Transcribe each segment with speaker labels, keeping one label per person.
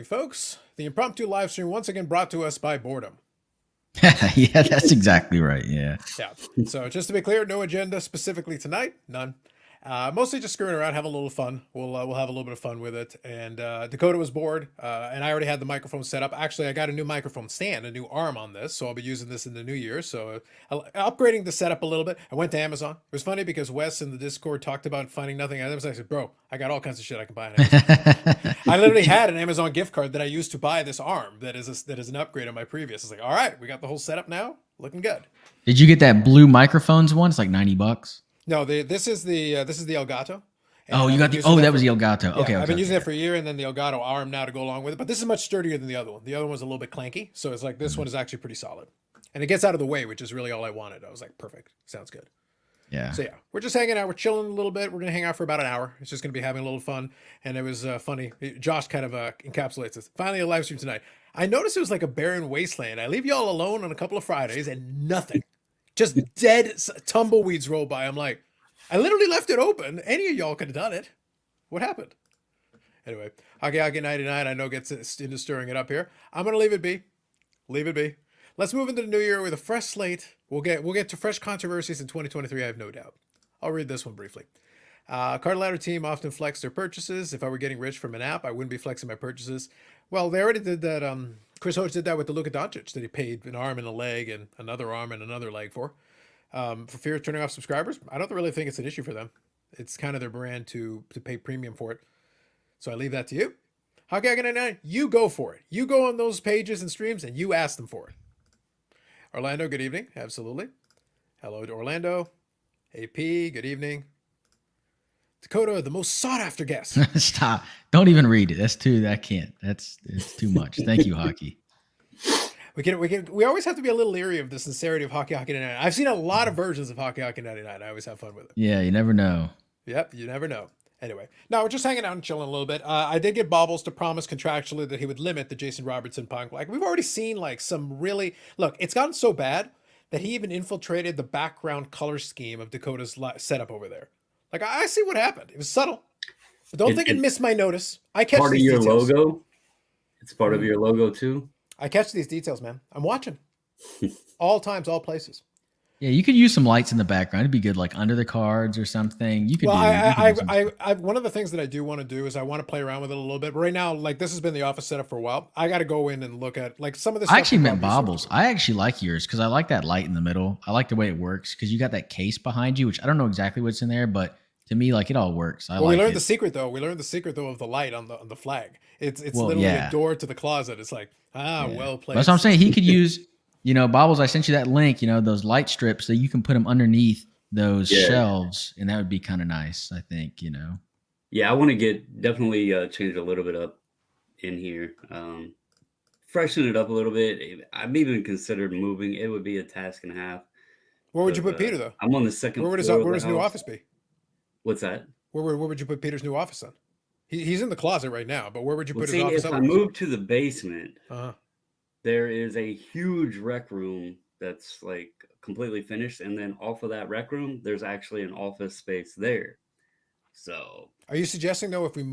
Speaker 1: folks. The impromptu live stream once again brought to us by boredom.
Speaker 2: Yeah, that's exactly right. Yeah.
Speaker 1: Yeah. So just to be clear, no agenda specifically tonight. None. Mostly just screwing around, having a little fun. We'll have a little bit of fun with it. And Dakota was bored, and I already had the microphone set up. Actually, I got a new microphone stand, a new arm on this, so I'll be using this in the new year. So upgrading the setup a little bit. I went to Amazon. It was funny because Wes in the Discord talked about finding nothing items. I said, "Bro, I got all kinds of shit I can buy on Amazon." I literally had an Amazon gift card that I used to buy this arm. That is an upgrade on my previous. It's like, all right, we got the whole setup now, looking good.
Speaker 2: Did you get that blue microphones one? It's like $90.
Speaker 1: No, this is the Elgato.
Speaker 2: Oh, you got the. Oh, that was the Elgato.
Speaker 1: Yeah,
Speaker 2: Okay,
Speaker 1: I've been
Speaker 2: okay,
Speaker 1: using
Speaker 2: okay.
Speaker 1: it for a year, and then the Elgato arm now to go along with it. But this is much sturdier than the other one. The other one's a little bit clanky, so it's like this one is actually pretty solid, and it gets out of the way, which is really all I wanted. I was like, perfect, sounds good.
Speaker 2: Yeah.
Speaker 1: So yeah, we're just hanging out. We're chilling a little bit. We're gonna hang out for about an hour. It's just gonna be having a little fun, and it was funny. Josh kind of encapsulates this. Finally, a live stream tonight. I noticed it was like a barren wasteland. I leave y'all alone on a couple of Fridays, and nothing, just dead tumbleweeds roll by. I'm like, I literally left it open. Any of y'all could have done it. What happened? Anyway, Hockey 99, I know gets into stirring it up here. I'm going to leave it be. Leave it be. Let's move into the new year with a fresh slate. We'll get to fresh controversies in 2023, I have no doubt. I'll read this one briefly. Card ladder team often flex their purchases. If I were getting rich from an app, I wouldn't be flexing my purchases. Well, they already did that. Chris Hodge did that with the Luka Doncic that he paid an arm and a leg and another arm and another leg for fear of turning off subscribers. I don't really think it's an issue for them. It's kind of their brand to pay premium for it. So I leave that to you. Hockey 99, you go for it. You go on those pages and streams and you ask them for it. Orlando, good evening. Absolutely. Hello to Orlando. AP, good evening. Dakota, the most sought after guest.
Speaker 2: Stop. Don't even read it. That's too. I can't. It's too much. Thank you, Hockey.
Speaker 1: We always have to be a little leery of the sincerity of Hockey 99. I've seen a lot of versions of Hockey 99. I always have fun with it.
Speaker 2: Yeah, you never know.
Speaker 1: Yep, you never know. Anyway, no, we're just hanging out and chilling a little bit. I did get Bobbles to promise contractually that he would limit the Jason Robertson punk. Like, we've already seen like some really look. It's gotten so bad that he even infiltrated the background color scheme of Dakota's setup over there. Like, I see what happened. It was subtle, but don't think it missed my notice. I catch
Speaker 3: part of
Speaker 1: these
Speaker 3: your
Speaker 1: details.
Speaker 3: logo. It's part of your logo too.
Speaker 1: I catch these details, man. I'm watching. All times, all places.
Speaker 2: Yeah, you could use some lights in the background. It'd be good, like under the cards or something. You could.
Speaker 1: Well,
Speaker 2: I
Speaker 1: one of the things that I do want to do is I want to play around with it a little bit. But right now, like this has been the office setup for a while. I got to go in and look at like some of this.
Speaker 2: I actually meant Bobbles. I actually like yours because I like that light in the middle. I like the way it works because you got that case behind you, which I don't know exactly what's in there, but to me, like it all works.
Speaker 1: We learned the secret though. We learned the secret though of the light on the flag. It's literally a door to the closet. It's like well played.
Speaker 2: That's what I'm saying. He could use. Bobbles, I sent you that link, those light strips that you can put them underneath those shelves, and that would be kind of nice, I think,
Speaker 3: Yeah, I want to definitely change a little bit up in here. Freshen it up a little bit. I've even considered moving. It would be a task and a half.
Speaker 1: Where would you put Peter, though?
Speaker 3: I'm on the second floor.
Speaker 1: Where would his new office be?
Speaker 3: What's that?
Speaker 1: Where would you put Peter's new office on? He's in the closet right now, but where would you put his office?
Speaker 3: If I move to the basement,
Speaker 1: uh-huh.
Speaker 3: There is a huge rec room that's like completely finished. And then off of that rec room, there's actually an office space there. So
Speaker 1: are you suggesting though, if you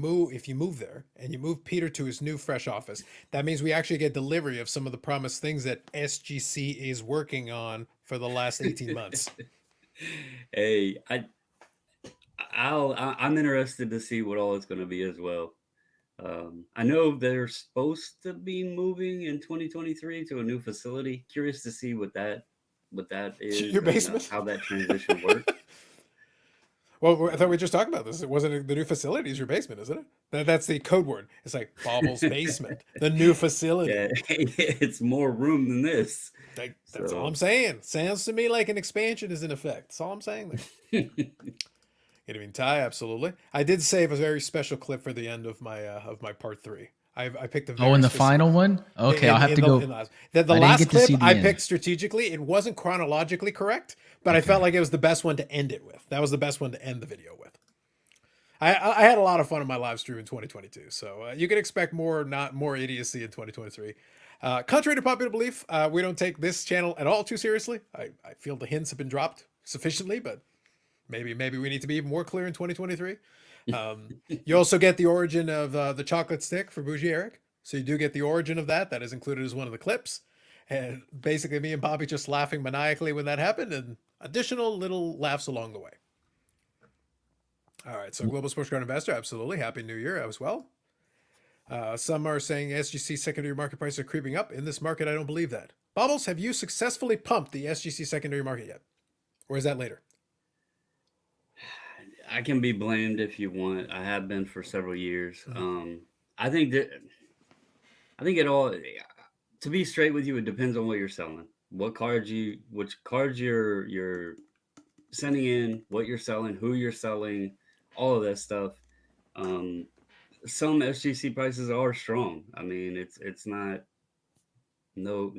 Speaker 1: move there and you move Peter to his new fresh office, that means we actually get delivery of some of the promised things that SGC is working on for the last 18 months?
Speaker 3: Hey, I'm interested to see what all it's going to be as well. I know they're supposed to be moving in 2023 to a new facility. Curious to see what that is.
Speaker 1: Your basement?
Speaker 3: How that transition works.
Speaker 1: Well, I thought we just talked about this. It wasn't the new facility is your basement, isn't it? That's the code word. It's like Bobble's basement, the new facility.
Speaker 3: Yeah, it's more room than this.
Speaker 1: That's all I'm saying. Sounds to me like an expansion is in effect. That's all I'm saying there. Get him in tie, absolutely. I did save a very special clip for the end of my part 3. I picked a
Speaker 2: in the final one. Okay, I'll have to go.
Speaker 1: The last clip I picked strategically. It wasn't chronologically correct, but I felt like it was the best one to end it with. That was the best one to end the video with. I had a lot of fun on my live stream in 2022, so you can expect more idiocy in 2023. Contrary to popular belief, we don't take this channel at all too seriously. I feel the hints have been dropped sufficiently, but maybe we need to be even more clear in 2023. You also get the origin of the chocolate stick for Bougie Eric. So you do get the origin of that. That is included as one of the clips. And basically, me and Bobby just laughing maniacally when that happened, and additional little laughs along the way. All right. So, Global Sports Card Investor, absolutely. Happy New Year as well. Some are saying SGC secondary market prices are creeping up. In this market, I don't believe that. Bubbles, have you successfully pumped the SGC secondary market yet? Or is that later?
Speaker 3: I can be blamed if you want. I have been for several years.
Speaker 1: Mm-hmm.
Speaker 3: I think it all. To be straight with you, it depends on what you're selling, which cards you're sending in, what you're selling, who you're selling, all of that stuff. Um, some SGC prices are strong. I mean, it's not no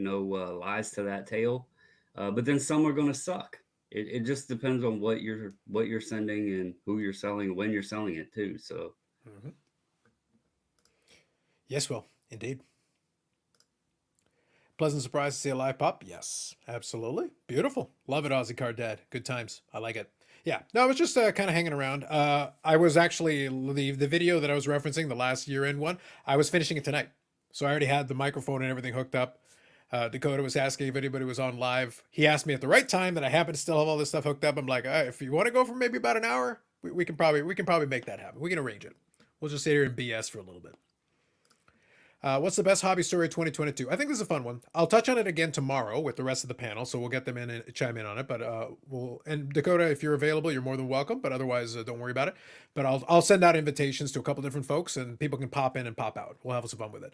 Speaker 3: lies to that tale, but then some are going to suck. It just depends on what you're sending and who you're selling, when you're selling it too. So
Speaker 1: Mm-hmm. Yes, Will. Indeed. Pleasant surprise to see a live pop. Yes, absolutely. Beautiful. Love it, Aussie Card Dad. Good times. I like it. Yeah. No, I was just kind of hanging around. I was actually the video that I was referencing, the last year-end one. I was finishing it tonight, so I already had the microphone and everything hooked up. Dakota was asking if anybody was on live. He asked me at the right time that I happen to still have all this stuff hooked up. I'm like, if you want to go for maybe about an hour, we can probably make that happen. We can arrange it. We'll just sit here and BS for a little bit. What's the best hobby story of 2022? I think this is a fun one. I'll touch on it again tomorrow with the rest of the panel, so we'll get them in and chime in on it. But and Dakota, if you're available, you're more than welcome. But otherwise, don't worry about it. But I'll send out invitations to a couple different folks, and people can pop in and pop out. We'll have some fun with it.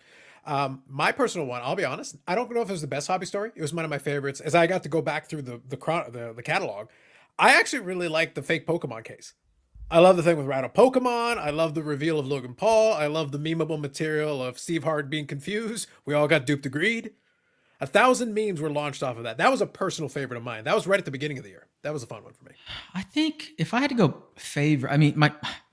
Speaker 1: My personal one, I'll be honest, I don't know if it was the best hobby story. It was one of my favorites. As I got to go back through the catalog, I actually really liked the fake Pokemon case. I love the thing with Rattle Pokemon. I love the reveal of Logan Paul. I love the memeable material of Steve Hart being confused. We all got duped agreed. 1,000 memes were launched off of that. That was a personal favorite of mine. That was right at the beginning of the year. That was a fun one for me.
Speaker 2: I think if I had to go favorite, I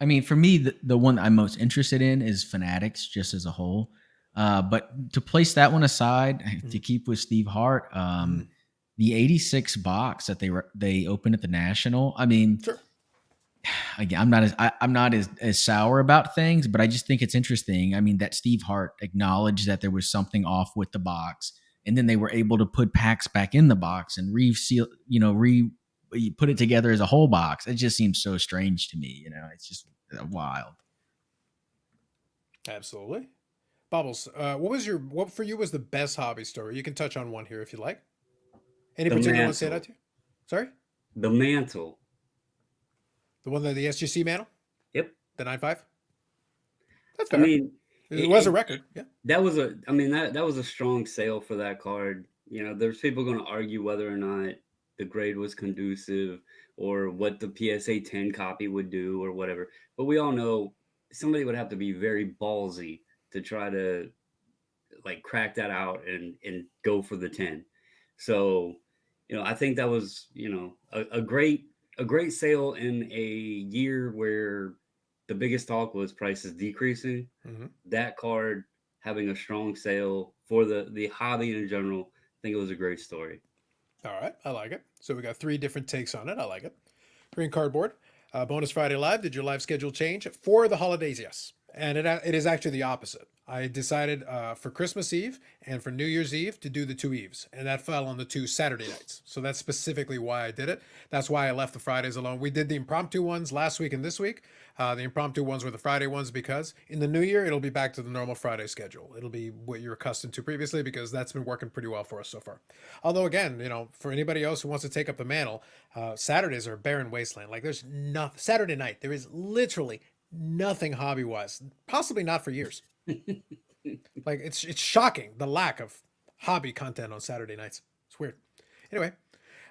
Speaker 2: mean, for me, the one I'm most interested in is Fanatics, just as a whole. But to place that one aside, to keep with Steve Hart, the '86 box that they opened at the National. I mean,
Speaker 1: Sure.
Speaker 2: Again, I'm not as sour about things, but I just think it's interesting. I mean, that Steve Hart acknowledged that there was something off with the box, and then they were able to put packs back in the box and reseal, put it together as a whole box. It just seems so strange to me. It's just wild.
Speaker 1: Absolutely. Bubbles, what for you was the best hobby story? You can touch on one here if you like. Any
Speaker 3: the
Speaker 1: particular one stand
Speaker 3: mantle,
Speaker 1: out to you? Sorry?
Speaker 3: the mantle.
Speaker 1: The one that the SGC mantle?
Speaker 3: Yep.
Speaker 1: The 9.5? That's
Speaker 3: I
Speaker 1: fair.
Speaker 3: mean,
Speaker 1: It was a
Speaker 3: it,
Speaker 1: record. Yeah.
Speaker 3: that was a. I mean that was a strong sale for that card. There's people going to argue whether or not the grade was conducive or what the PSA 10 copy would do or whatever. But we all know somebody would have to be very ballsy to try to like crack that out and go for the 10. So, I think that was, a great sale in a year where the biggest talk was prices decreasing.
Speaker 1: Mm-hmm.
Speaker 3: That card having a strong sale for the hobby in general, I think it was a great story.
Speaker 1: All right. I like it. So we got 3 different takes on it. I like it. Green Cardboard. Bonus Friday Live. Did your live schedule change? For the holidays, yes. And it is actually the opposite. I decided for Christmas Eve and for New Year's Eve to do the 2 Eves. And that fell on the 2 Saturday nights. So that's specifically why I did it. That's why I left the Fridays alone. We did the impromptu ones last week and this week. The impromptu ones were the Friday ones because in the new year, it'll be back to the normal Friday schedule. It'll be what you're accustomed to previously because that's been working pretty well for us so far. Although, again, for anybody else who wants to take up the mantle, Saturdays are a barren wasteland. Like there's nothing. Saturday night, there is literally nothing hobby wise, possibly not for years. Like it's shocking the lack of hobby content on Saturday nights. It's weird. Anyway,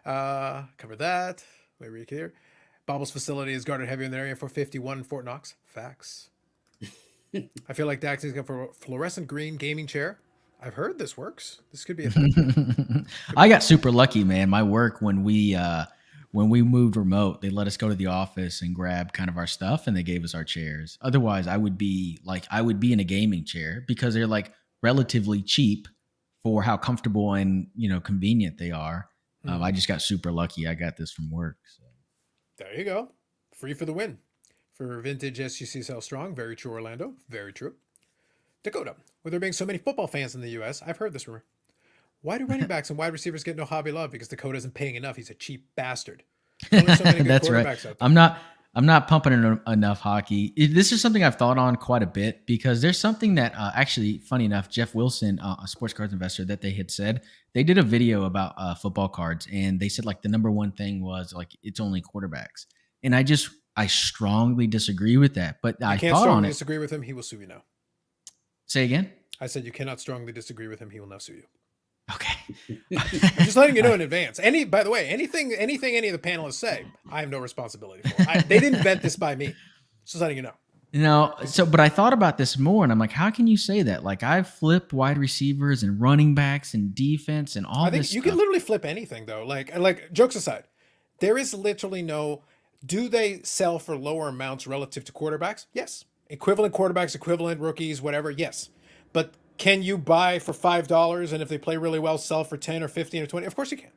Speaker 1: cover that. Let me read here. Bobble's facility is guarded heavy in the area for 51 in Fort Knox. Facts. I feel like Daxy's going for a fluorescent green gaming chair. I've heard this works. This could be a thing.
Speaker 2: I got super lucky, man. My work when we moved remote, they let us go to the office and grab kind of our stuff, and they gave us our chairs. Otherwise, I would be in a gaming chair because they're like relatively cheap for how comfortable and convenient they are. I just got super lucky. I got this from work. So.
Speaker 1: There you go. Free for the win. For vintage SGC sell strong. Very true, Orlando. Very true. Dakota, with there being so many football fans in the U.S., I've heard this rumor. Why do running backs and wide receivers get no hobby love? Because Dakota isn't paying enough. He's a cheap bastard. There's only so many good
Speaker 2: That's right.
Speaker 1: quarterbacks out there.
Speaker 2: I'm not pumping enough hockey. This is something I've thought on quite a bit because there's something that actually, funny enough, Jeff Wilson, a sports cards investor, that they had said they did a video about football cards, and they said like the number one thing was like it's only quarterbacks, and I strongly disagree with that. But I
Speaker 1: You can't
Speaker 2: thought on
Speaker 1: strongly
Speaker 2: it.
Speaker 1: disagree with him. He will sue you now.
Speaker 2: Say again.
Speaker 1: I said you cannot strongly disagree with him. He will now sue you.
Speaker 2: Okay.
Speaker 1: I'm just letting you know in advance. By the way, anything any of the panelists say, I have no responsibility for. They didn't invent this by me. Just letting you know.
Speaker 2: But I thought about this more, and I'm like, how can you say that? Like, I've flipped wide receivers and running backs and defense and all
Speaker 1: I think
Speaker 2: this
Speaker 1: you
Speaker 2: stuff.
Speaker 1: can literally flip anything though. Like jokes aside, there is literally no. Do they sell for lower amounts relative to quarterbacks? Yes. Equivalent quarterbacks, equivalent rookies, whatever. Yes. But can you buy for $5 and if they play really well, sell for 10 or 15 or 20? Of course you can.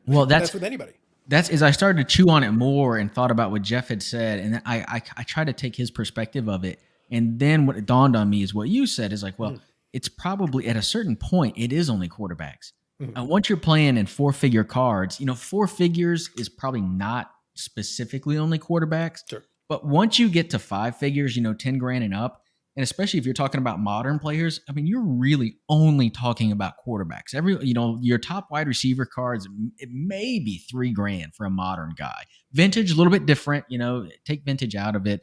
Speaker 2: Well,
Speaker 1: That's with anybody.
Speaker 2: That's as I started to chew on it more and thought about what Jeff had said, and I tried to take his perspective of it, and then what dawned on me is what you said is like, well, it's probably at a certain point it is only quarterbacks. Once you're playing in 4-figure cards, 4 figures is probably not specifically only quarterbacks.
Speaker 1: Sure.
Speaker 2: But once you get to 5 figures, 10 grand and up, and especially if you're talking about modern players, I mean, you're really only talking about quarterbacks. Your top wide receiver cards, it may be 3 grand for a modern guy. Vintage, a little bit different, take vintage out of it.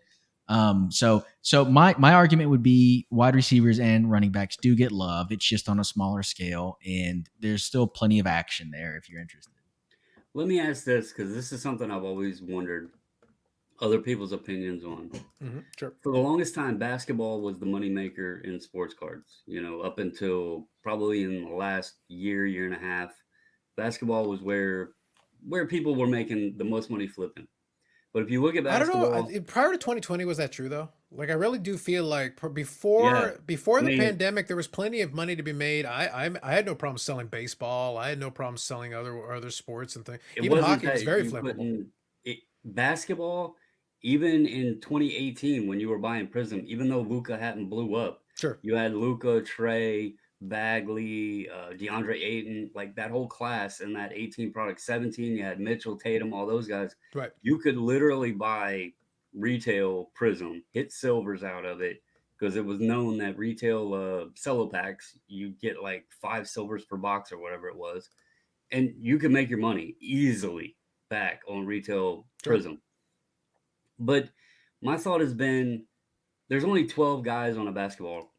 Speaker 2: So my argument would be wide receivers and running backs do get love. It's just on a smaller scale, and there's still plenty of action there if you're interested.
Speaker 3: Let me ask this, because this is something I've always wondered other people's opinions on.
Speaker 1: Sure.
Speaker 3: For the longest time, basketball was the moneymaker in sports cards. Up until probably in the last year and a half, basketball was where people were making the most money flipping. But if you look at basketball,
Speaker 1: I don't know. Prior to 2020, was that true though? Like, I really do feel like before the pandemic, there was plenty of money to be made. I had no problem selling baseball. I had no problem selling other sports and things. Even hockey was very flippable.
Speaker 3: Basketball, even in 2018 when you were buying Prism, even though Luka hadn't blew up,
Speaker 1: sure,
Speaker 3: you had Luka, Trey, Bagley, DeAndre Ayton, like that whole class in that 18 product. 17, you had Mitchell, Tatum, all those guys.
Speaker 1: Right.
Speaker 3: You could literally buy retail Prism, hit silvers out of it, because it was known that retail cello packs, you get like 5 silvers per box or whatever it was, and you could make your money easily back on retail Prism. But my thought has been, there's only 12 guys on a basketball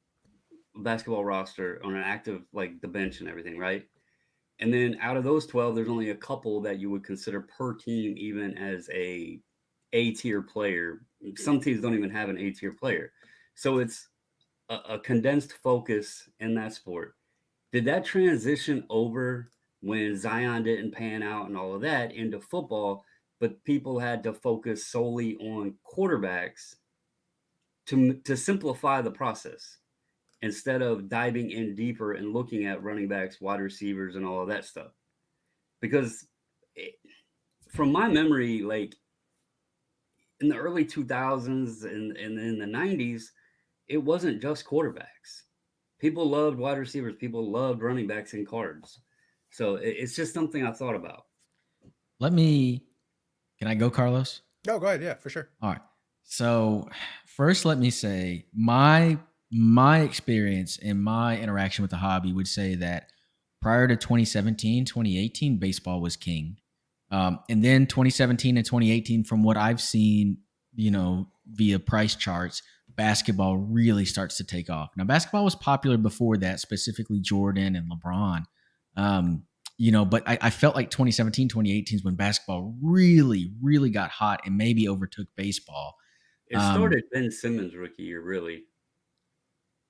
Speaker 3: roster on an active, like the bench and everything, right? And then out of those 12, there's only a couple that you would consider per team even as a A-tier player. Some teams don't even have an A-tier player. So it's a condensed focus in that sport. Did that transition over when Zion didn't pan out and all of that into football, but people had to focus solely on quarterbacks to simplify the process instead of diving in deeper and looking at running backs, wide receivers, and all of that stuff? Because from my memory, like in the early 2000s and in the 90s, it wasn't just quarterbacks. People loved wide receivers. People loved running backs in cards. So it's just something I thought about.
Speaker 2: Can I go, Carlos?
Speaker 1: No, go ahead. Yeah, for sure.
Speaker 2: All right. So first, let me say my experience and my interaction with the hobby would say that prior to 2017, 2018, baseball was king. And then 2017 and 2018, from what I've seen, via price charts, basketball really starts to take off. Now, basketball was popular before that, specifically Jordan and LeBron. But I felt like 2017, 2018 is when basketball really, really got hot and maybe overtook baseball.
Speaker 3: It started Ben Simmons' rookie year, really.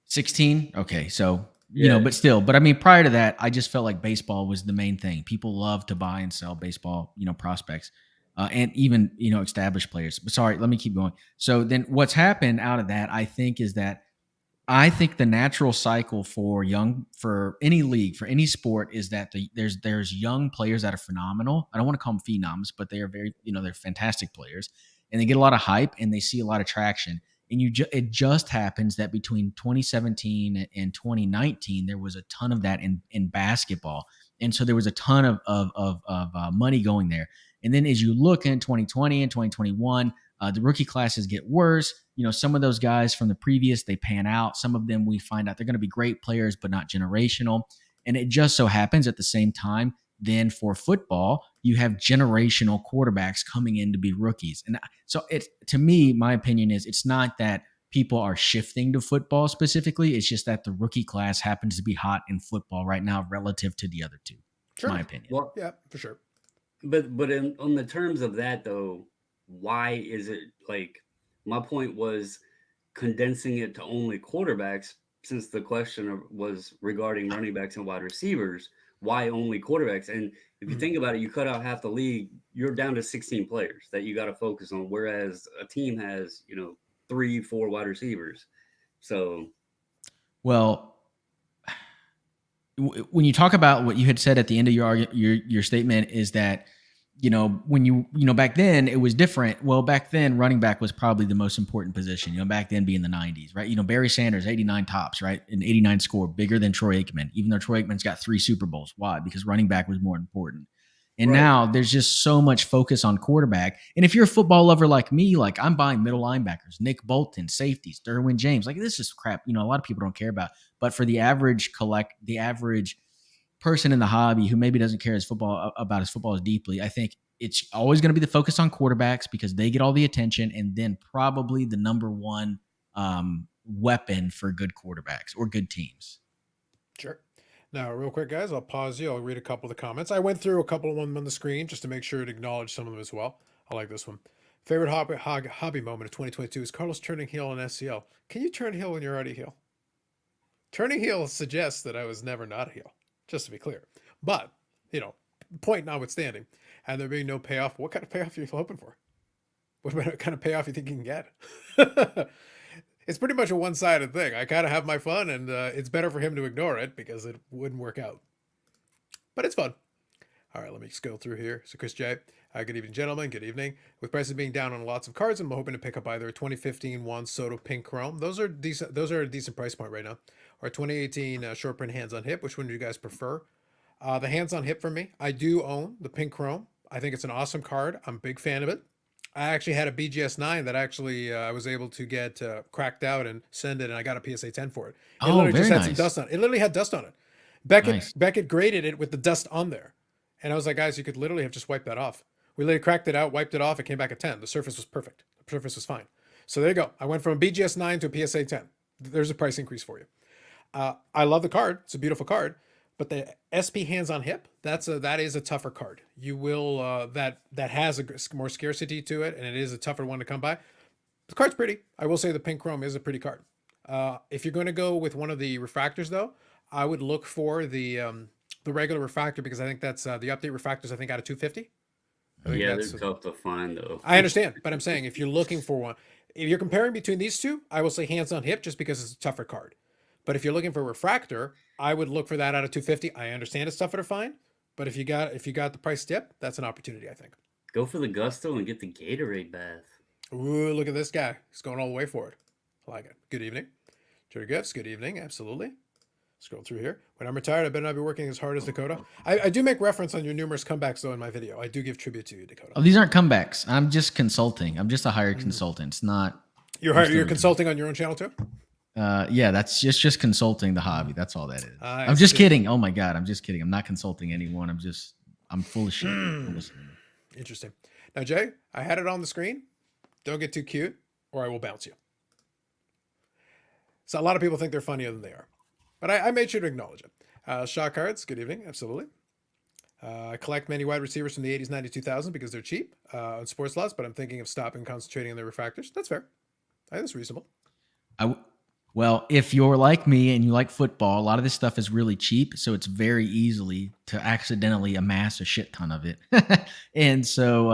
Speaker 2: 16? Okay, so, but I mean, prior to that, I just felt like baseball was the main thing. People love to buy and sell baseball, prospects, and even, established players. But sorry, let me keep going. So then what's happened out of that, I think, is that I think the natural cycle for any league, for any sport, is that there's young players that are phenomenal. I don't want to call them phenoms, but they are very, they're fantastic players, and they get a lot of hype and they see a lot of traction. And it just happens that between 2017 and 2019, there was a ton of that in basketball. And so there was a ton of money going there. And then as you look in 2020 and 2021, the rookie classes get worse. Some of those guys from the previous, they pan out. Some of them we find out they're going to be great players, but not generational. And it just so happens at the same time, then for football, you have generational quarterbacks coming in to be rookies. And so to me, my opinion is it's not that people are shifting to football specifically. It's just that the rookie class happens to be hot in football right now relative to the other two.
Speaker 1: Sure.
Speaker 2: My opinion.
Speaker 3: Well,
Speaker 1: Yeah, for sure.
Speaker 3: but on the terms of that though, why is it like my point was condensing it to only quarterbacks, since the question was regarding running backs and wide receivers, why only quarterbacks? And if you think about it, you cut out half the league, you're down to 16 players that you got to focus on, whereas a team has 3-4 wide receivers. So
Speaker 2: well, when you talk about what you had said at the end of your statement is that when back then it was different. Well, back then running back was probably the most important position. Back then being the 90s, right? Barry Sanders, 89 tops, right? An 89 score, bigger than Troy Aikman, even though Troy Aikman's got 3 Super Bowls. Why? Because running back was more important. And
Speaker 3: Right.
Speaker 2: now there's just so much focus on quarterback. And if you're a football lover like me, like I'm buying middle linebackers, Nick Bolton, safeties, Derwin James. Like this is crap. A lot of people don't care about. But for the average person in the hobby who maybe doesn't care about his football as deeply, I think it's always going to be the focus on quarterbacks because they get all the attention, and then probably the number one weapon for good quarterbacks or good teams.
Speaker 1: Sure. Now, real quick, guys, I'll pause you. I'll read a couple of the comments. I went through a couple of them on the screen just to make sure to acknowledge some of them as well. I like this one. Favorite hobby moment of 2022 is Carlos turning heel on SCL. Can you turn heel when you're already heel? Turning heel suggests that I was never not a heel, just to be clear. But, point notwithstanding, and there being no payoff, what kind of payoff are you hoping for? What kind of payoff you think you can get? It's pretty much a one-sided thing. I kind of have my fun, and it's better for him to ignore it because it wouldn't work out. But it's fun. All right, let me just go through here. So Chris J, good evening, gentlemen. Good evening. With prices being down on lots of cards, I'm hoping to pick up either a 2015 Juan Soto Pink Chrome. Those are decent. Those are a decent price point right now. Or 2018 short print hands on hip. Which one do you guys prefer? The hands on hip for me. I do own the Pink Chrome. I think it's an awesome card. I'm a big fan of it. I actually had a BGS 9 that actually I was able to get cracked out and send it, and I got a PSA 10 for it. It literally just had some dust on it. It literally had dust on it. Beckett graded it with the dust on there. And I was like, guys, you could literally have just wiped that off. We literally cracked it out, wiped it off. It came back at 10. The surface was perfect. The surface was fine. So there you go. I went from a BGS 9 to a PSA 10. There's a price increase for you. I love the card. It's a beautiful card. But the SP hands on hip, that is a tougher card. You will that has a more scarcity to it, and it is a tougher one to come by. The card's pretty. I will say the Pink Chrome is a pretty card. If you're going to go with one of the refractors, though, I would look for the regular refractor because I think that's the update refractors. I think out of 250.
Speaker 3: Yeah, they're tough to find though.
Speaker 1: I understand, but I'm saying if you're looking for one, if you're comparing between these two, I will say hands on hip just because it's a tougher card. But if you're looking for a refractor, I would look for that out of 250. I understand it's tougher to find, but if you got the price dip, that's an opportunity, I think.
Speaker 3: Go for the Gusto and get the Gatorade bath.
Speaker 1: Ooh, look at this guy. He's going all the way for it. I like it. Good evening. Jerry Gifts, good evening. Absolutely. Scroll through here. When I'm retired, I better not be working as hard as Dakota. I do make reference on your numerous comebacks, though, in my video. I do give tribute to you, Dakota.
Speaker 2: Oh, these aren't comebacks. I'm just consulting. I'm just a hired consultant. It's not.
Speaker 1: You're consulting on your own channel, too?
Speaker 2: Yeah, that's just consulting the hobby. That's all that is. I'm just kidding. Oh my God, I'm just kidding. I'm not consulting anyone. I'm full of shit.
Speaker 1: Interesting. Now, Jay, I had it on the screen. Don't get too cute or I will bounce you. So a lot of people think they're funnier than they are, but I made sure to acknowledge it. Shot cards. Good evening. Absolutely. I collect many wide receivers from the 80s, 90s, 2000 because they're cheap on sports lots, but I'm thinking of stopping concentrating on their refractors. That's fair. I think that's reasonable.
Speaker 2: Well, if you're like me and you like football, a lot of this stuff is really cheap, so it's very easily to accidentally amass a shit ton of it. And so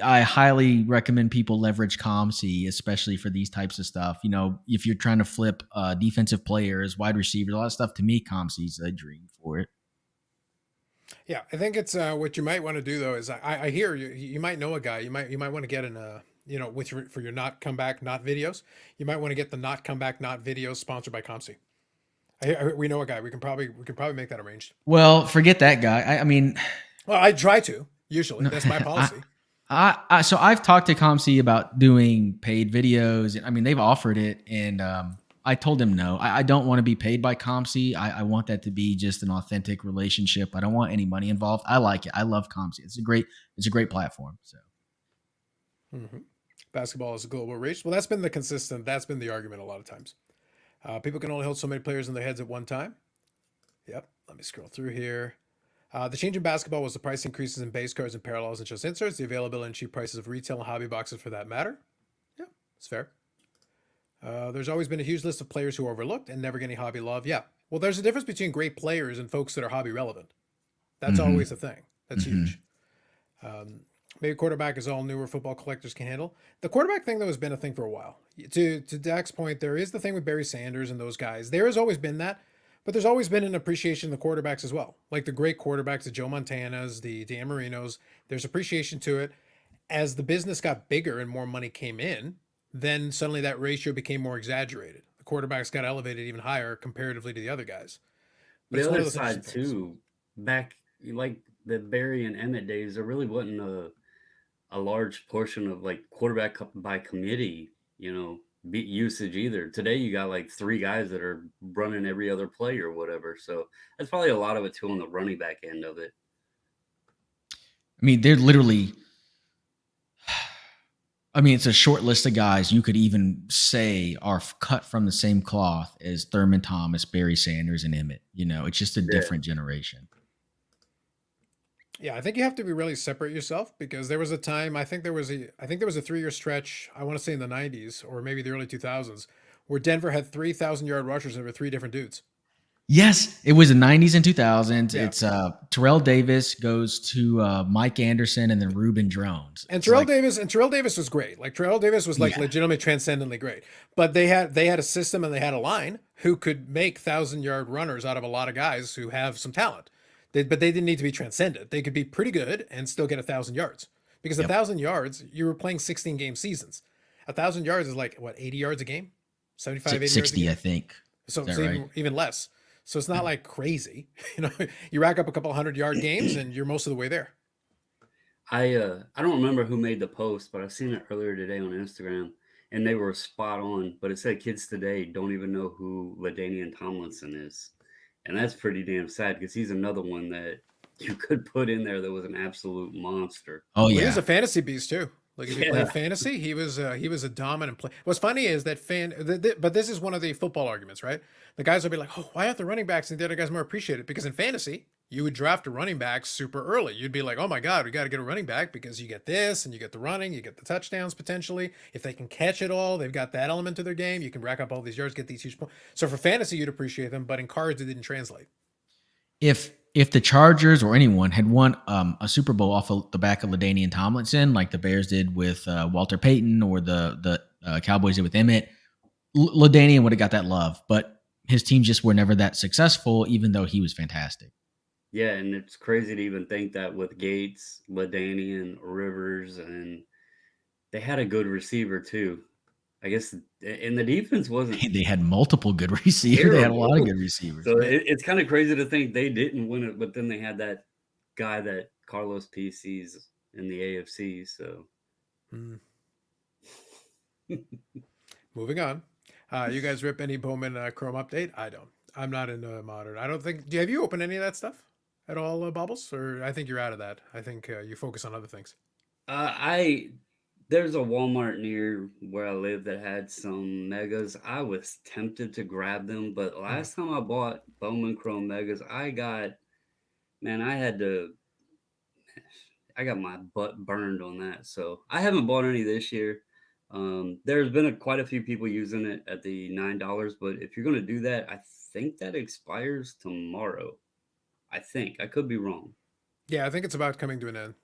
Speaker 2: I highly recommend people leverage ComC, especially for these types of stuff. If you're trying to flip defensive players, wide receivers, a lot of stuff, to me, ComC is a dream for it.
Speaker 1: Yeah, I think it's what you might want to do though is I hear you might know a guy you might want to get in with for your not come back not videos, you might want to get the not come back not videos sponsored by ComC. We know a guy. We can probably make that arranged.
Speaker 2: Well, forget that guy. I mean,
Speaker 1: Well, I try to. Usually,
Speaker 2: no,
Speaker 1: that's my policy.
Speaker 2: so I've talked to ComC about doing paid videos. I mean, they've offered it, and I told him no. I don't want to be paid by ComC. I want that to be just an authentic relationship. I don't want any money involved. I like it. I love ComC. It's a great platform. So
Speaker 1: Hmm. Basketball is a global reach. Well, that's been the argument a lot of times. People can only hold so many players in their heads at one time. Yep. Let me scroll through here. The change in basketball was the price increases in base cards and parallels and just inserts, the availability and cheap prices of retail and hobby boxes for that matter. Yeah, it's fair. There's always been a huge list of players who are overlooked and never get any hobby love. Yeah. Well, there's a difference between great players and folks that are hobby relevant. That's
Speaker 2: hmm
Speaker 1: always a thing. That's huge. Um, Maybe quarterback is all newer football collectors can handle. The quarterback thing, though, has been a thing for a while. To Dak's point, there is the thing with Barry Sanders and those guys. There has always been that, but there's always been an appreciation of the quarterbacks as well. Like the great quarterbacks, the Joe Montanas, the Dan Marinos. There's appreciation to it. As the business got bigger and more money came in, then suddenly that ratio became more exaggerated. The quarterbacks got elevated even higher comparatively to the other guys. But
Speaker 3: The
Speaker 1: it's one
Speaker 3: other
Speaker 1: of those
Speaker 3: side
Speaker 1: interesting things.
Speaker 3: too, back like the Barry and Emmett days, there really wasn't a large portion of like quarterback by committee, usage either. Today you got like three guys that are running every other play or whatever. So that's probably a lot of it too on the running back end of it.
Speaker 2: I mean, they're literally. I mean, it's a short list of guys you could even say are cut from the same cloth as Thurman Thomas, Barry Sanders, and Emmett. It's just a
Speaker 3: Yeah.
Speaker 2: different generation.
Speaker 1: Yeah, I think you have to be really separate yourself because there was a time I think there was a 3-year stretch, I want to say in the 90s or maybe the early 2000s, where Denver had 3,000-yard rushers over three different dudes.
Speaker 2: Yes, it was the 90s and 2000s.
Speaker 1: Yeah.
Speaker 2: It's Terrell Davis goes to Mike Anderson and then Reuben Drones.
Speaker 1: And
Speaker 2: It's
Speaker 1: Terrell
Speaker 2: like,
Speaker 1: Davis and Terrell Davis was great. Like Terrell Davis was like
Speaker 2: yeah,
Speaker 1: legitimately transcendently great. But they had a system and they had a line who could make 1,000-yard runners out of a lot of guys who have some talent. But they didn't need to be transcendent. They could be pretty good and still get 1,000 yards. Because a
Speaker 2: yep.
Speaker 1: 1,000 yards, you were playing 16-game seasons. 1,000 yards is like what, 80 yards a game, 75, 80 yards a
Speaker 2: 60, I
Speaker 1: game.
Speaker 2: think.
Speaker 1: So,
Speaker 2: Is that
Speaker 1: so
Speaker 2: right?
Speaker 1: even less. So it's not like crazy. You rack up a couple 100-yard games and you're most of the way there.
Speaker 3: I don't remember who made the post, but I seen it earlier today on Instagram, and they were spot on. But it said kids today don't even know who LaDainian Tomlinson is, and that's pretty damn sad because he's another one that you could put in there that was an absolute monster.
Speaker 2: Oh,
Speaker 1: Well, he was
Speaker 2: yeah.
Speaker 1: a fantasy beast too. Like if you
Speaker 3: Yeah,
Speaker 1: played fantasy, he was a dominant player. What's funny is that but this is one of the football arguments, right? The guys will be like, "Oh, why aren't the running backs and the other guys more appreciated?" Because in fantasy, you would draft a running back super early. You'd be like, "Oh my God, we got to get a running back because you get this and you get the running, you get the touchdowns potentially. If they can catch it all, they've got that element to their game. You can rack up all these yards, get these huge points." So for fantasy, you'd appreciate them, but in cards, it didn't translate.
Speaker 2: If the Chargers or anyone had won a Super Bowl off of the back of LaDainian Tomlinson, like the Bears did with Walter Payton or the Cowboys did with Emmett, LaDainian would have got that love. But his teams just were never that successful, even though he was fantastic.
Speaker 3: yeah, and it's crazy to even think that with Gates, LaDainian, Rivers, and they had a good receiver too. I guess, and the defense wasn't
Speaker 2: They had multiple good receivers. They had a lot of
Speaker 3: terrible.
Speaker 2: good receivers.
Speaker 3: So it's kind of crazy to think they didn't win it, but then they had that guy that Carlos PC's in the AFC. So
Speaker 1: Hmm. Moving on. You guys rip any Bowman Chrome update? I don't. I'm not into modern. I don't think. Have you opened any of that stuff at all, Bobbles? Or I think you're out of that. I think you focus on other things.
Speaker 3: I there's a Walmart near where I live that had some megas. I was tempted to grab them, but
Speaker 1: Hmm.
Speaker 3: last time I bought Bowman Chrome megas, man, I got my butt burned on that. So I haven't bought any this year. There's been quite a few people using it at the $9, but if you're gonna do that, I think that expires tomorrow. I think I could be wrong.
Speaker 1: Yeah, I think it's about coming to an end.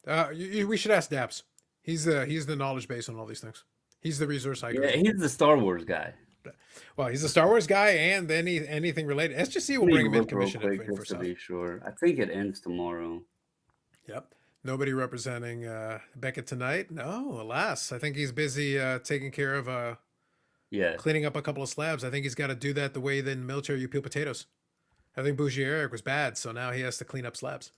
Speaker 1: We should ask Daps. He's the knowledge base on all these things. He's the resource I go
Speaker 3: Yeah,
Speaker 1: to.
Speaker 3: he's the Star Wars guy.
Speaker 1: Well, he's a Star Wars guy and anything related. SGC will
Speaker 3: Let me
Speaker 1: bring him in
Speaker 3: look real
Speaker 1: commission
Speaker 3: quick
Speaker 1: info for
Speaker 3: just to
Speaker 1: stuff.
Speaker 3: be sure. I think it ends tomorrow.
Speaker 1: Yep. Nobody representing Beckett tonight. No, alas. I think he's busy taking care of
Speaker 3: Yeah.
Speaker 1: cleaning up a couple of slabs. I think he's got to do that the way in the military you peel potatoes. I think Bougie Eric was bad, so now he has to clean up slabs.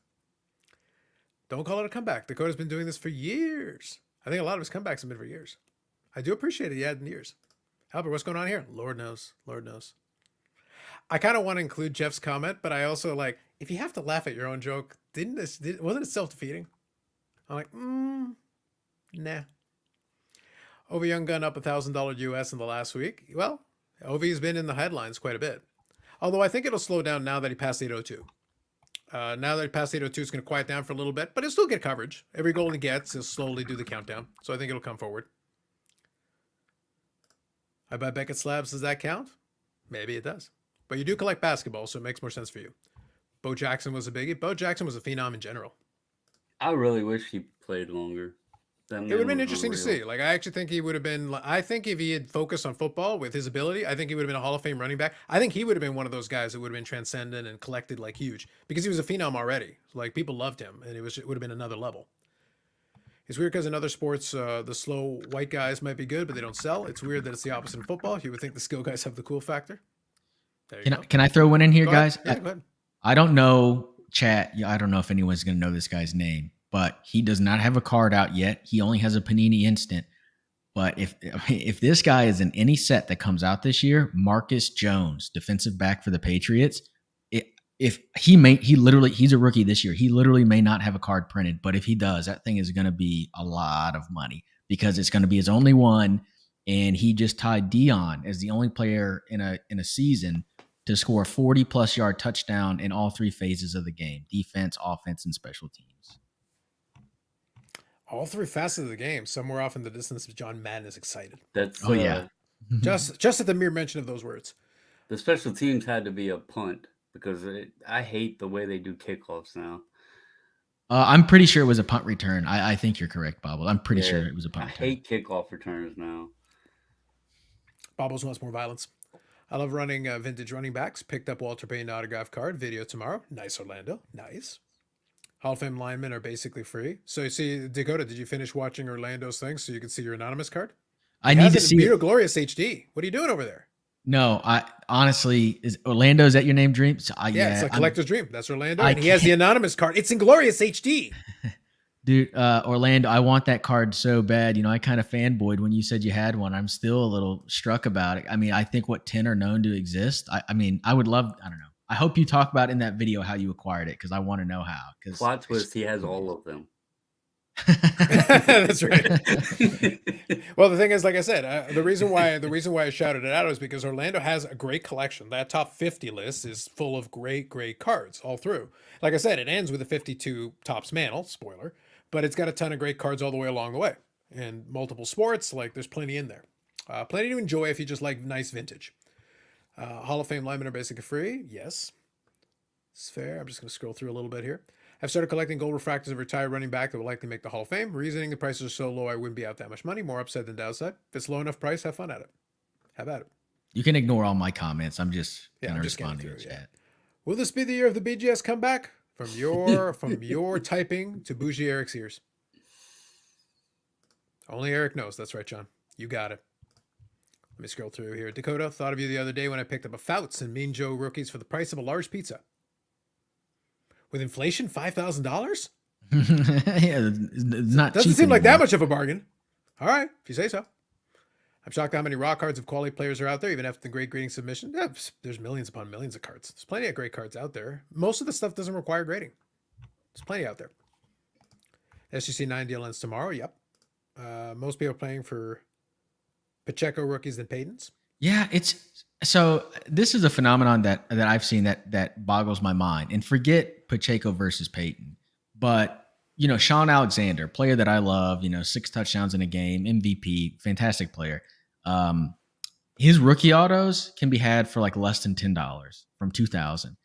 Speaker 1: Don't call it a comeback. Dakota's been doing this for years. I think a lot of his comebacks have been for years. I do appreciate it. Yeah, in years. Albert, what's going on here? Lord knows. Lord knows. I kind of want to include Jeff's comment, but I also like, if you have to laugh at your own joke, wasn't it self-defeating? I'm like, nah. Ovi Young Gun up $1,000 US in the last week. Well, Ovi's been in the headlines quite a bit. Although I think it'll slow down now that he passed 802. Now that he passed 802, it's going to quiet down for a little bit, but he'll still get coverage. Every goal he gets, he'll slowly do the countdown. So I think it'll come forward. I buy Beckett slabs. Does that count? Maybe it does. But you do collect basketball, so it makes more sense for you. Bo Jackson was a biggie. Bo Jackson was a phenom in general.
Speaker 3: I really wish he played longer.
Speaker 1: It would have been interesting to see. Like, I actually think he would have been. I think if he had focused on football with his ability, I think he would have been a Hall of Fame running back. I think he would have been one of those guys that would have been transcendent and collected like huge because he was a phenom already. Like, people loved him, and it would have been another level. It's weird because in other sports, the slow white guys might be good, but they don't sell. It's weird that it's the opposite in football. You would think the skill guys have the cool factor. There you go.
Speaker 2: Can I throw one in here,
Speaker 1: Go
Speaker 2: guys?
Speaker 1: ahead. Yeah, go ahead.
Speaker 2: I don't know, chat. I don't know if anyone's going to know this guy's name, but he does not have a card out yet. He only has a Panini Instant. But if this guy is in any set that comes out this year, Marcus Jones, defensive back for the Patriots, he's a rookie this year. He literally may not have a card printed, but if he does, that thing is going to be a lot of money because it's going to be his only one. And he just tied Dion as the only player in a season to score a 40-plus yard touchdown in all three phases of the game: defense, offense, and special teams.
Speaker 1: All three facets of the game. Somewhere off in the distance, John Madden is excited.
Speaker 3: That's
Speaker 2: yeah.
Speaker 1: Just at the mere mention of those words.
Speaker 3: The special teams had to be a punt because I hate the way they do kickoffs now.
Speaker 2: I'm pretty sure it was a punt return. I think you're correct, Bobble. I'm pretty sure it was a punt return.
Speaker 3: I hate kickoff returns now.
Speaker 1: Bobbles wants more violence. I love running vintage running backs. Picked up Walter Payton autograph card. Video tomorrow. Nice, Orlando. Nice. Hall of Fame linemen are basically free. So you see, Dakota, did you finish watching Orlando's thing so you can see your anonymous card?
Speaker 2: I need to see
Speaker 1: Beard Glorious HD. What are you doing over there?
Speaker 2: No, I honestly, is Orlando's that your name, Dream? So
Speaker 1: yeah, it's a collector's dream. That's Orlando. And he has the anonymous card. It's in Glorious HD.
Speaker 2: Dude, Orlando, I want that card so bad. You know, I kind of fanboyed when you said you had one. I'm still a little struck about it. I mean, I think what 10 are known to exist. I mean, I would love, I don't know. I hope you talk about in that video how you acquired it because I want to know how.
Speaker 3: Plot twist, he has all of them.
Speaker 1: That's right. Well, the thing is, like I said, the reason why I shouted it out is because Orlando has a great collection. That top 50 list is full of great cards all through. Like I said, it ends with a 52 tops mantle, spoiler, but it's got a ton of great cards all the way along the way. And multiple sports, like there's plenty in there. Plenty to enjoy if you just like nice vintage. Hall of Fame linemen are basically free. Yes. It's fair. I'm just going to scroll through a little bit here. I've started collecting gold refractors of retired running back that will likely make the Hall of Fame. Reasoning the prices are so low I wouldn't be out that much money. More upside than downside. If it's low enough price, have fun at it. Have at it.
Speaker 2: You can ignore all my comments. I'm just going to
Speaker 1: just
Speaker 2: respond to your chat.
Speaker 1: Will this be the year of the BGS comeback? From your typing to Bougie Eric's ears. Only Eric knows. That's right, John. You got it. Let me scroll through here. Dakota, thought of you the other day when I picked up a Fouts and Mean Joe rookies for the price of a large pizza. With inflation, $5,000?
Speaker 2: Yeah, it's not.
Speaker 1: Doesn't
Speaker 2: cheap
Speaker 1: seem like
Speaker 2: anymore.
Speaker 1: that much of a bargain. All right, if you say so. I'm shocked how many raw cards of quality players are out there, even after the great grading submission. Yeah, there's millions upon millions of cards. There's plenty of great cards out there. Most of the stuff doesn't require grading. There's plenty out there. SGC 9 deal ends tomorrow. Yep. Most people are playing for Pacheco rookies than Paytons.
Speaker 2: Yeah, so this is a phenomenon that I've seen that boggles my mind. And forget Pacheco versus Peyton, but you know, Sean Alexander, player that I love, you know, 6 touchdowns in a game, MVP, fantastic player. His rookie autos can be had for like less than $10 from 2000.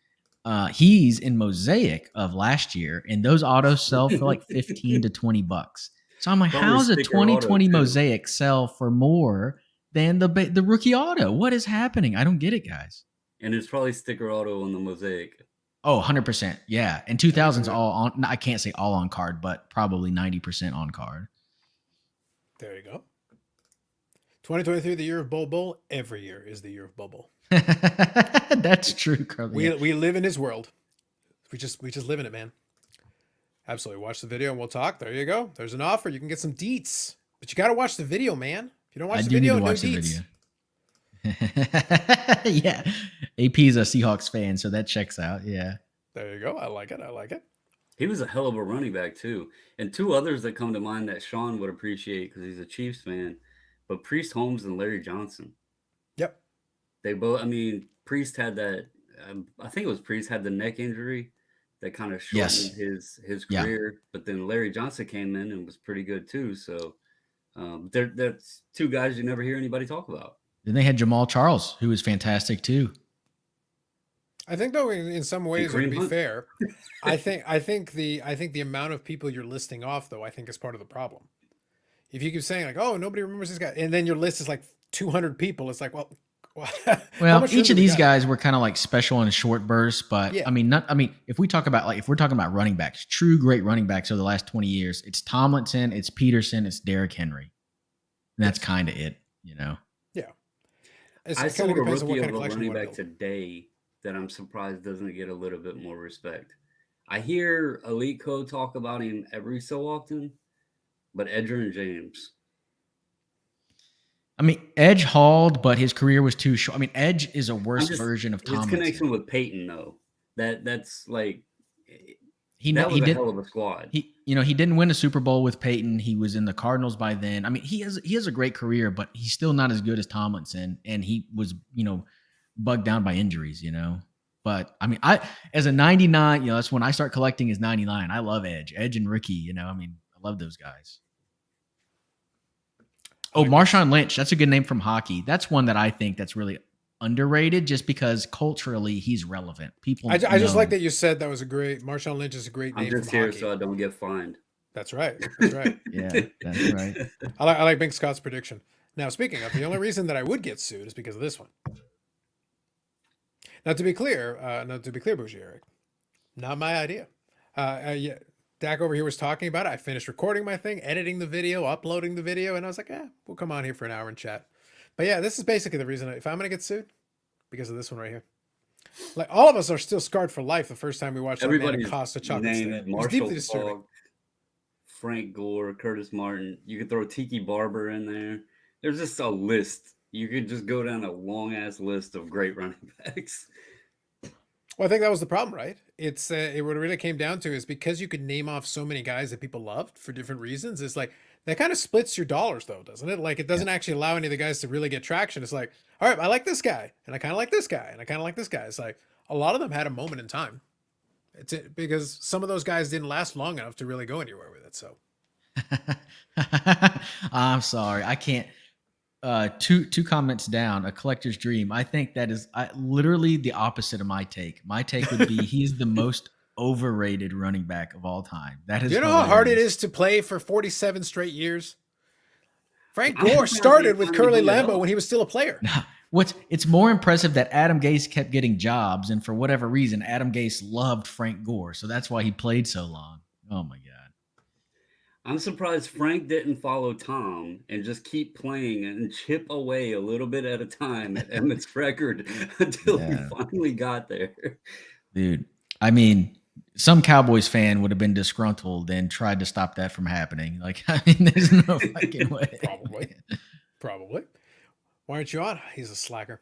Speaker 2: He's in Mosaic of last year, and those autos sell for like 15 to $20. So I'm like, how's a 2020 Mosaic sell for more than the rookie auto? What is happening? I don't get it, guys.
Speaker 3: And it's probably sticker auto on the Mosaic.
Speaker 2: Oh, 100%. Yeah. And 2000's all on. I can't say all on card, but probably 90% on card.
Speaker 1: There you go. 2023, the year of Bol Bol. Every year is the year of Bol Bol.
Speaker 2: That's true, Carly.
Speaker 1: We live in his world. We just live in it, man. Absolutely. Watch the video and we'll talk. There you go. There's an offer. You can get some deets. But you got to watch the video, man. If you don't watch
Speaker 2: I
Speaker 1: the
Speaker 2: do
Speaker 1: video,
Speaker 2: need to
Speaker 1: no
Speaker 2: watch the
Speaker 1: deets.
Speaker 2: video. Yeah. AP is a Seahawks fan, so that checks out. Yeah.
Speaker 1: There you go. I like it. I like it.
Speaker 3: He was a hell of a running back too. And two others that come to mind that Sean would appreciate because he's a Chiefs fan, but Priest Holmes and Larry Johnson.
Speaker 1: Yep.
Speaker 3: They both. I mean, Priest had that. I think it was Priest had the neck injury that kind of shortened his career. But then Larry Johnson came in and was pretty good too. So that's two guys you never hear anybody talk about.
Speaker 2: Then they had Jamal Charles, who was fantastic too.
Speaker 1: I think though, in some ways, to be fair, I think the amount of people you're listing off though, I think is part of the problem. If you keep saying like, oh, nobody remembers this guy, and then your list is like 200 people, it's like, well,
Speaker 2: each of these guys were kind of like special in a short burst, but yeah. I mean, if we're talking about running backs, true great running backs over the last 20 years, it's Tomlinson, it's Peterson, it's Derrick Henry. And that's kind of it, you know?
Speaker 1: Yeah.
Speaker 3: I saw a rookie of a running back today that I'm surprised doesn't get a little bit more respect. I hear Elite Code talk about him every so often, but Edgerrin James.
Speaker 2: I mean, Edge hauled, but his career was too short. I mean, Edge is a worse version of Tomlinson.
Speaker 3: His connection with Peyton, though, that's like that was a hell of a squad.
Speaker 2: He didn't win a Super Bowl with Peyton. He was in the Cardinals by then. I mean, he has a great career, but he's still not as good as Tomlinson, and he was bugged down by injuries. But I mean, as a 99, that's when I start collecting his 99. I love Edge and Ricky. I mean, I love those guys. Oh, Marshawn Lynch. That's a good name from hockey. That's one that I think that's really underrated just because culturally he's relevant. I
Speaker 1: just like that you said that was a great Marshawn Lynch is a great name.
Speaker 3: I'm just here so I don't get fined.
Speaker 1: That's right. That's right.
Speaker 2: Yeah, that's right.
Speaker 1: I like Big Scott's prediction. Now, speaking of, the only reason that I would get sued is because of this one. Now, to be clear, Bougie Eric, not my idea. Yeah. Dak over here was talking about it. I finished recording my thing, editing the video, uploading the video, and I was like, we'll come on here for an hour and chat. But yeah, this is basically the reason if I'm going to get sued, because of this one right here. Like, all of us are still scarred for life the first time we watched
Speaker 3: everybody's
Speaker 1: Costa Chocolate
Speaker 3: name it. Marshall Falk, Frank Gore, Curtis Martin. You could throw Tiki Barber in there. There's just a list. You could just go down a long-ass list of great running backs.
Speaker 1: Well, I think that was the problem, right? It's what it really came down to is because you could name off so many guys that people loved for different reasons. It's like that kind of splits your dollars, though, doesn't it? Like it doesn't actually allow any of the guys to really get traction. It's like, all right, I like this guy, and I kind of like this guy, and I kind of like this guy. It's like a lot of them had a moment in time. Because some of those guys didn't last long enough to really go anywhere with it. So,
Speaker 2: I'm sorry, I can't. Two comments down, a collector's dream. I think that is literally the opposite of my take. My take would be he's the most overrated running back of all time. That is.
Speaker 1: Do you know how hard it is to play for 47 straight years? Frank Gore started with Curly Lambeau when he was still a player.
Speaker 2: It's more impressive that Adam Gase kept getting jobs, and for whatever reason, Adam Gase loved Frank Gore, so that's why he played so long. Oh my God.
Speaker 3: I'm surprised Frank didn't follow Tom and just keep playing and chip away a little bit at a time at Emmett's record until he finally got there.
Speaker 2: Dude, I mean, some Cowboys fan would have been disgruntled and tried to stop that from happening. Like, I mean, there's no fucking way.
Speaker 1: Probably. Why aren't you on? He's a slacker.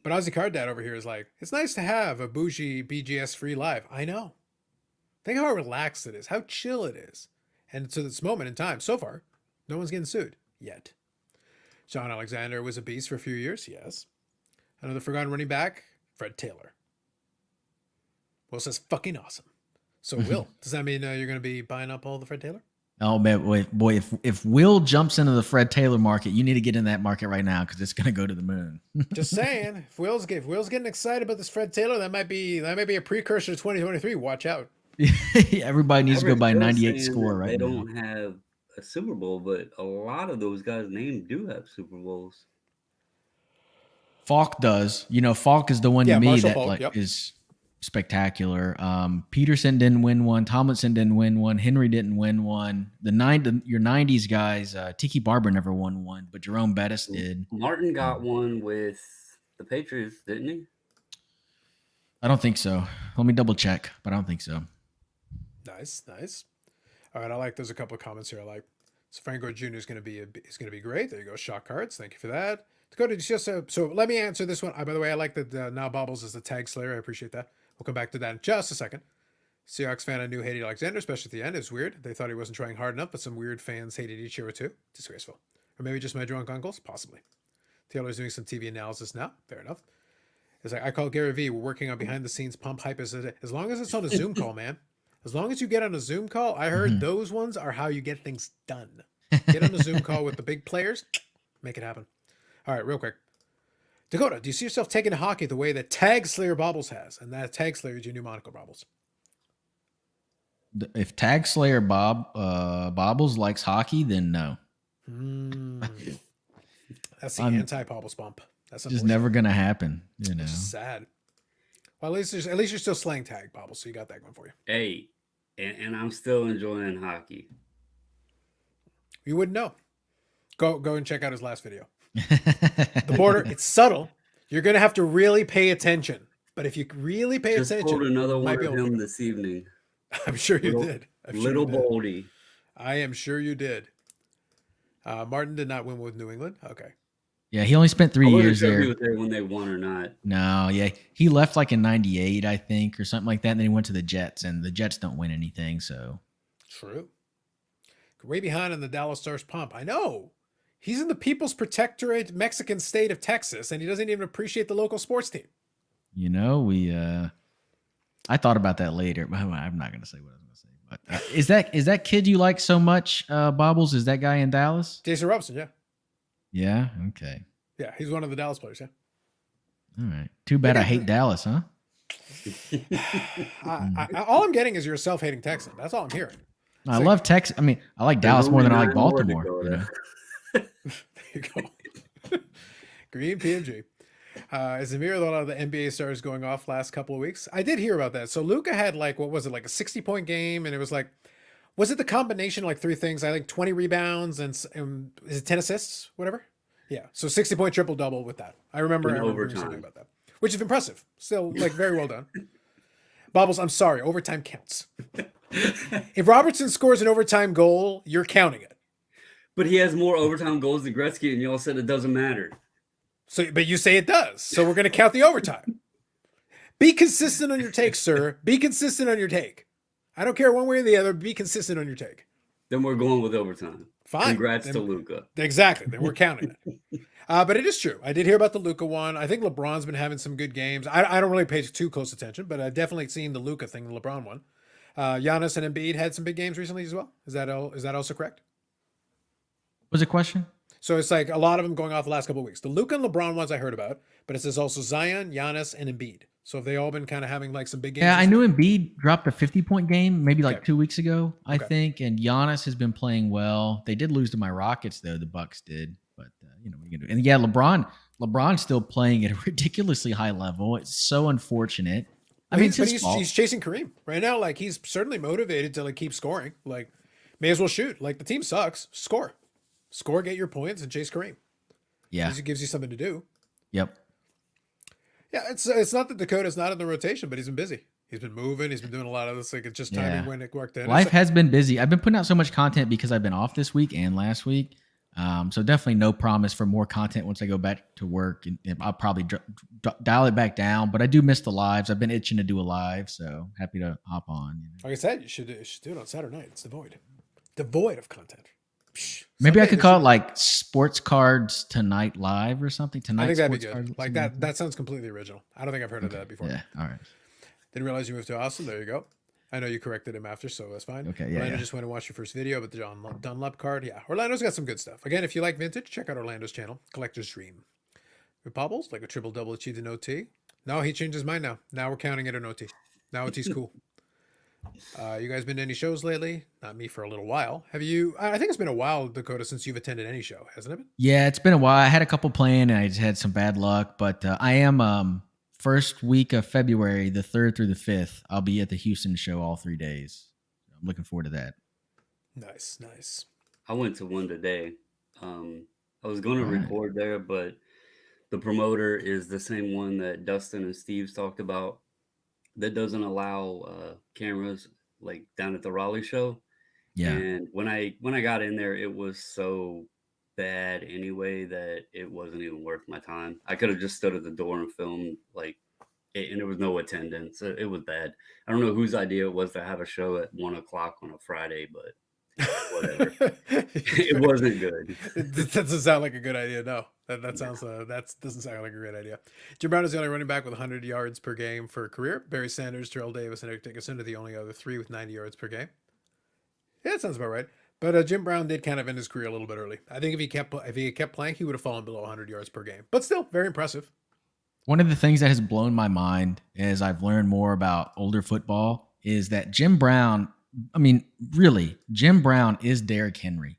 Speaker 1: But Ozzy Card Dad over here is like, it's nice to have a bougie BGS free live. I know. Think how relaxed it is, how chill it is. And to this moment in time, so far, no one's getting sued yet. John Alexander was a beast for a few years. Yes. Another forgotten running back, Fred Taylor. Will says fucking awesome. So Will, does that mean you're going to be buying up all the Fred Taylor?
Speaker 2: Oh man, boy! If Will jumps into the Fred Taylor market, you need to get in that market right now because it's going to go to the moon.
Speaker 1: Just saying, if Will's getting excited about this Fred Taylor, that might be a precursor to 2023. Watch out.
Speaker 2: Everybody needs to go buy 98 score right now.
Speaker 3: They don't have a Super Bowl, but a lot of those guys' names do have Super Bowls.
Speaker 2: Falk does. Falk is the one to me that
Speaker 1: Falk,
Speaker 2: is spectacular. Peterson didn't win one. Tomlinson didn't win one. Henry didn't win one. Your 90s guys, Tiki Barber never won one, but Jerome Bettis did.
Speaker 3: Martin got one with the Patriots, didn't he?
Speaker 2: I don't think so. Let me double check, but I don't think so.
Speaker 1: Nice. All right, I like. There's a couple of comments here I like. So Franco Jr. is going to be great. There you go. Shock cards. Thank you for that. Dakota, so let me answer this one. By the way, I like that now Bobbles is the tag slayer. I appreciate that. We'll come back to that in just a second. Seahawks fan I knew hated Alexander, especially at the end. It was weird. They thought he wasn't trying hard enough, but some weird fans hated Ichiro too. Disgraceful. Or maybe just my drunk uncles? Possibly. Taylor's doing some TV analysis now. Fair enough. It's like, I call Gary Vee. We're working on behind the scenes pump hype as long as it's on a Zoom call, man. As long as you get on a Zoom call, I heard those ones are how you get things done. Get on a Zoom call with the big players, make it happen. All right, real quick. Dakota, do you see yourself taking hockey the way that Tag Slayer Bobbles has? And that Tag Slayer is your new moniker, Bobbles.
Speaker 2: If Tag Slayer Bobbles likes hockey, then no.
Speaker 1: That's the anti-Bobbles bump. That's
Speaker 2: just never gonna happen. You know,
Speaker 1: it's just sad. Well, at least you're still slaying Tag Bobbles, so you got that going for you.
Speaker 3: Hey, and I'm still enjoying hockey.
Speaker 1: You wouldn't know. Go and check out his last video. The border, it's subtle. You're gonna have to really pay attention. But if you really pay attention,
Speaker 3: pulled another one of him this evening.
Speaker 1: I'm sure you did.
Speaker 3: Little Boldy.
Speaker 1: I am sure you did. Martin did not win with New England. Okay.
Speaker 2: Yeah, he only spent 3 years there.
Speaker 3: He was there when they won or not.
Speaker 2: No, yeah, he left like in '98, I think, or something like that. And then he went to the Jets, and the Jets don't win anything. So
Speaker 1: true. Way behind in the Dallas Stars pump. I know. He's in the People's Protectorate Mexican state of Texas, and he doesn't even appreciate the local sports team.
Speaker 2: You know, I thought about that later, but I'm not going to say what I was going to say. But is that kid you like so much, Bobbles? Is that guy in Dallas?
Speaker 1: Jason Robinson, yeah.
Speaker 2: Yeah. Okay.
Speaker 1: Yeah, he's one of the Dallas players. Yeah.
Speaker 2: All right. Too bad I hate Dallas, huh?
Speaker 1: All I'm getting is you're a self-hating Texan. That's all I'm hearing.
Speaker 2: I love Texas. I mean, I like Dallas more than I like Baltimore. You know?
Speaker 1: There you go. Green PMG. Is Amir, a lot of the NBA stars going off last couple of weeks? I did hear about that. So Luka had like, what was it, like a 60-point game? And it was like, was it the combination of like three things? I think 20 rebounds and is it 10 assists? Whatever. Yeah. So 60-point triple-double with that. I remember something about that, which is impressive. Still, like, very well done. Bobbles, I'm sorry. Overtime counts. If Robertson scores an overtime goal, you're counting it.
Speaker 3: But he has more overtime goals than Gretzky, and y'all said it doesn't matter.
Speaker 1: So, but you say it does. So we're going to count the overtime. Be consistent on your take, sir. Be consistent on your take. I don't care one way or the other. Be consistent on your take.
Speaker 3: Then we're going with overtime.
Speaker 1: Fine.
Speaker 3: Congrats to Luka.
Speaker 1: Exactly. Then we're counting it. But it is true. I did hear about the Luka one. I think LeBron's been having some good games. I don't really pay too close attention, but I've definitely seen the Luka thing, the LeBron one. Giannis and Embiid had some big games recently as well. Is that also correct?
Speaker 2: Was it a question?
Speaker 1: So it's like a lot of them going off the last couple of weeks. The Luka and LeBron ones I heard about, but it says also Zion, Giannis, and Embiid. So have they all been kind of having like some big games?
Speaker 2: Yeah, I knew Embiid dropped a 50-point game maybe like 2 weeks ago, I think. And Giannis has been playing well. They did lose to my Rockets, though. The Bucks did. But, you know, what are you going to do? And, yeah, LeBron's still playing at a ridiculously high level. It's so unfortunate. I mean,
Speaker 1: he's chasing Kareem right now. Like, he's certainly motivated to like keep scoring. Like, may as well shoot. Like, the team sucks. Score, get your points, and chase Kareem.
Speaker 2: Yeah,
Speaker 1: it gives you something to do.
Speaker 2: Yep.
Speaker 1: Yeah, it's not that Dakota's not in the rotation, but he's been busy. He's been moving. He's been doing a lot of this. Like, it's just timing when it worked in.
Speaker 2: Life has been busy. I've been putting out so much content because I've been off this week and last week. So definitely no promise for more content once I go back to work, and I'll probably dial it back down. But I do miss the lives. I've been itching to do a live, so happy to hop on. You know?
Speaker 1: Like I said, you should do it on Saturday night. It's devoid of content.
Speaker 2: Maybe I could call it like Sports Cards Tonight Live or something. Tonight,
Speaker 1: I think that'd
Speaker 2: Sports
Speaker 1: be good. Like that sounds completely original. I don't think I've heard of that before.
Speaker 2: Yeah, all right.
Speaker 1: Didn't realize you moved to Austin. There you go. I know you corrected him after, so that's fine.
Speaker 2: Okay, yeah.
Speaker 1: Orlando just went and watched your first video with the John Dunlap card. Yeah, Orlando's got some good stuff. Again, if you like vintage, check out Orlando's channel, Collector's Dream. With Pobbles, like a triple-double achieved in OT. No, he changed his mind now. Now we're counting it in OT. Now OT's cool. You guys been to any shows lately? Not me for a little while. Have you? I think it's been a while, Dakota, since you've attended any show, hasn't it been?
Speaker 2: Yeah, it's been a while. I had a couple planned, and I just had some bad luck. But I am First week of February, the 3rd through the 5th, I'll be at the Houston show all 3 days. I'm looking forward to that.
Speaker 1: Nice, nice.
Speaker 3: I went to one today. I was going to
Speaker 2: All right.
Speaker 3: record there, but the promoter is the same one that Dustin and Steve's talked about that doesn't allow cameras like down at the Raleigh show.
Speaker 2: Yeah.
Speaker 3: And when I got in there, it was so bad anyway that it wasn't even worth my time. I could have just stood at the door and filmed and there was no attendance. It was bad. I don't know whose idea it was to have a show at 1 o'clock on a Friday, but whatever. It wasn't good.
Speaker 1: That doesn't sound like a good idea. No, that sounds that doesn't sound like a great idea. Jim Brown is the only running back with 100 yards per game for a career. Barry Sanders, Terrell Davis, and Eric Dickerson are the only other three with 90 yards per game. Yeah, that sounds about right. But Jim Brown did kind of end his career a little bit early. I think if he kept playing, he would have fallen below 100 yards per game. But still, very impressive.
Speaker 2: One of the things that has blown my mind as I've learned more about older football is that Jim Brown, I mean, really, Jim Brown is Derrick Henry.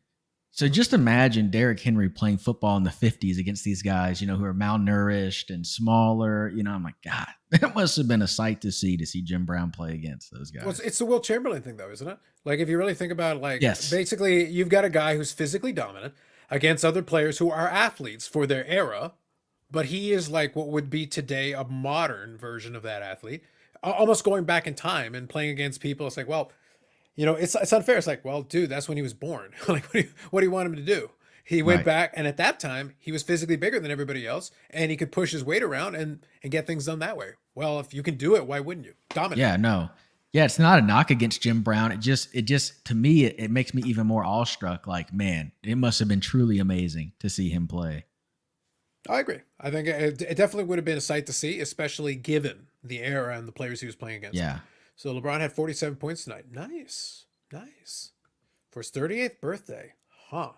Speaker 2: So just imagine Derrick Henry playing football in the 50s against these guys, who are malnourished and smaller. I'm like, God, that must have been a sight to see Jim Brown play against those guys.
Speaker 1: Well, it's the Will Chamberlain thing, though, isn't it? Like, if you really think about it, like,
Speaker 2: Yes.
Speaker 1: basically, you've got a guy who's physically dominant against other players who are athletes for their era, but he is like what would be today a modern version of that athlete, almost going back in time and playing against people. It's like, well, it's unfair. It's like, well, dude, that's when he was born. Like, what do you want him to do? He went
Speaker 2: Right.
Speaker 1: back, and at that time, he was physically bigger than everybody else, and he could push his weight around and get things done that way. Well, if you can do it, why wouldn't you? Dominate.
Speaker 2: Yeah, no. Yeah, it's not a knock against Jim Brown. It just to me, it makes me even more awestruck. Like, man, it must have been truly amazing to see him play.
Speaker 1: I agree. I think it definitely would have been a sight to see, especially given the era and the players he was playing against.
Speaker 2: Yeah.
Speaker 1: So LeBron had 47 points tonight. Nice. Nice. For his 38th birthday. Huh.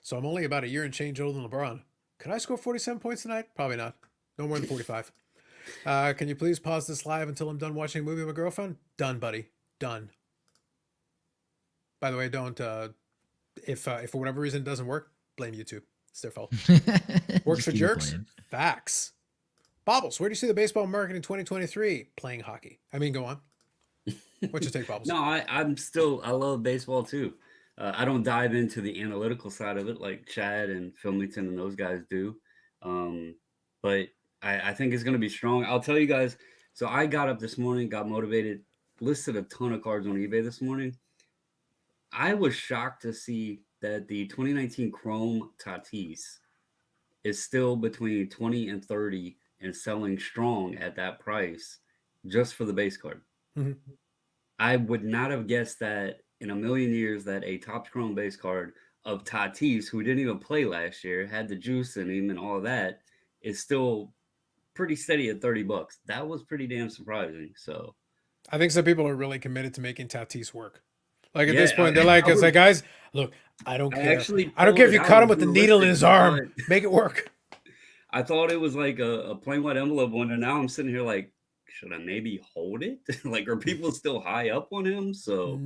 Speaker 1: So I'm only about a year and change older than LeBron. Could I score 47 points tonight? Probably not. No more than 45. Can you please pause this live until I'm done watching a movie with my girlfriend? Done, buddy. Done. By the way, don't, if for whatever reason it doesn't work, blame YouTube. It's their fault. Works
Speaker 2: Just
Speaker 1: for
Speaker 2: keep
Speaker 1: jerks?
Speaker 2: playing.
Speaker 1: Facts. Bobbles, where do you see the baseball market in 2023? Playing hockey. I mean, go on. What's your take, Bobbles?
Speaker 3: No, I love baseball too. I don't dive into the analytical side of it like Chad and Filmington and those guys do. But I think it's going to be strong. I'll tell you guys. So I got up this morning, got motivated, listed a ton of cards on eBay this morning. I was shocked to see that the 2019 Chrome Tatis is still between 20 and 30 and selling strong at that price just for the base card.
Speaker 1: Mhm.
Speaker 3: I would not have guessed that in a million years that a Topps Chrome base card of Tatis, who didn't even play last year, had the juice in him and all that, is still pretty steady at $30. That was pretty damn surprising. So
Speaker 1: I think some people are really committed to making Tatis work. Like at
Speaker 3: Yeah,
Speaker 1: this point,
Speaker 3: I-
Speaker 1: they're like,
Speaker 3: I
Speaker 1: it's
Speaker 3: was-
Speaker 1: like, guys, look, I don't
Speaker 3: I
Speaker 1: care.
Speaker 3: actually
Speaker 1: I don't care if
Speaker 3: pulled
Speaker 1: you
Speaker 3: it
Speaker 1: cut
Speaker 3: out
Speaker 1: him with the
Speaker 3: and
Speaker 1: needle in
Speaker 3: listed
Speaker 1: his
Speaker 3: it.
Speaker 1: arm. Make it work.
Speaker 3: I thought it was like a plain white envelope one, and now I'm sitting here like, should I maybe hold it? Like, are people still high up on him? So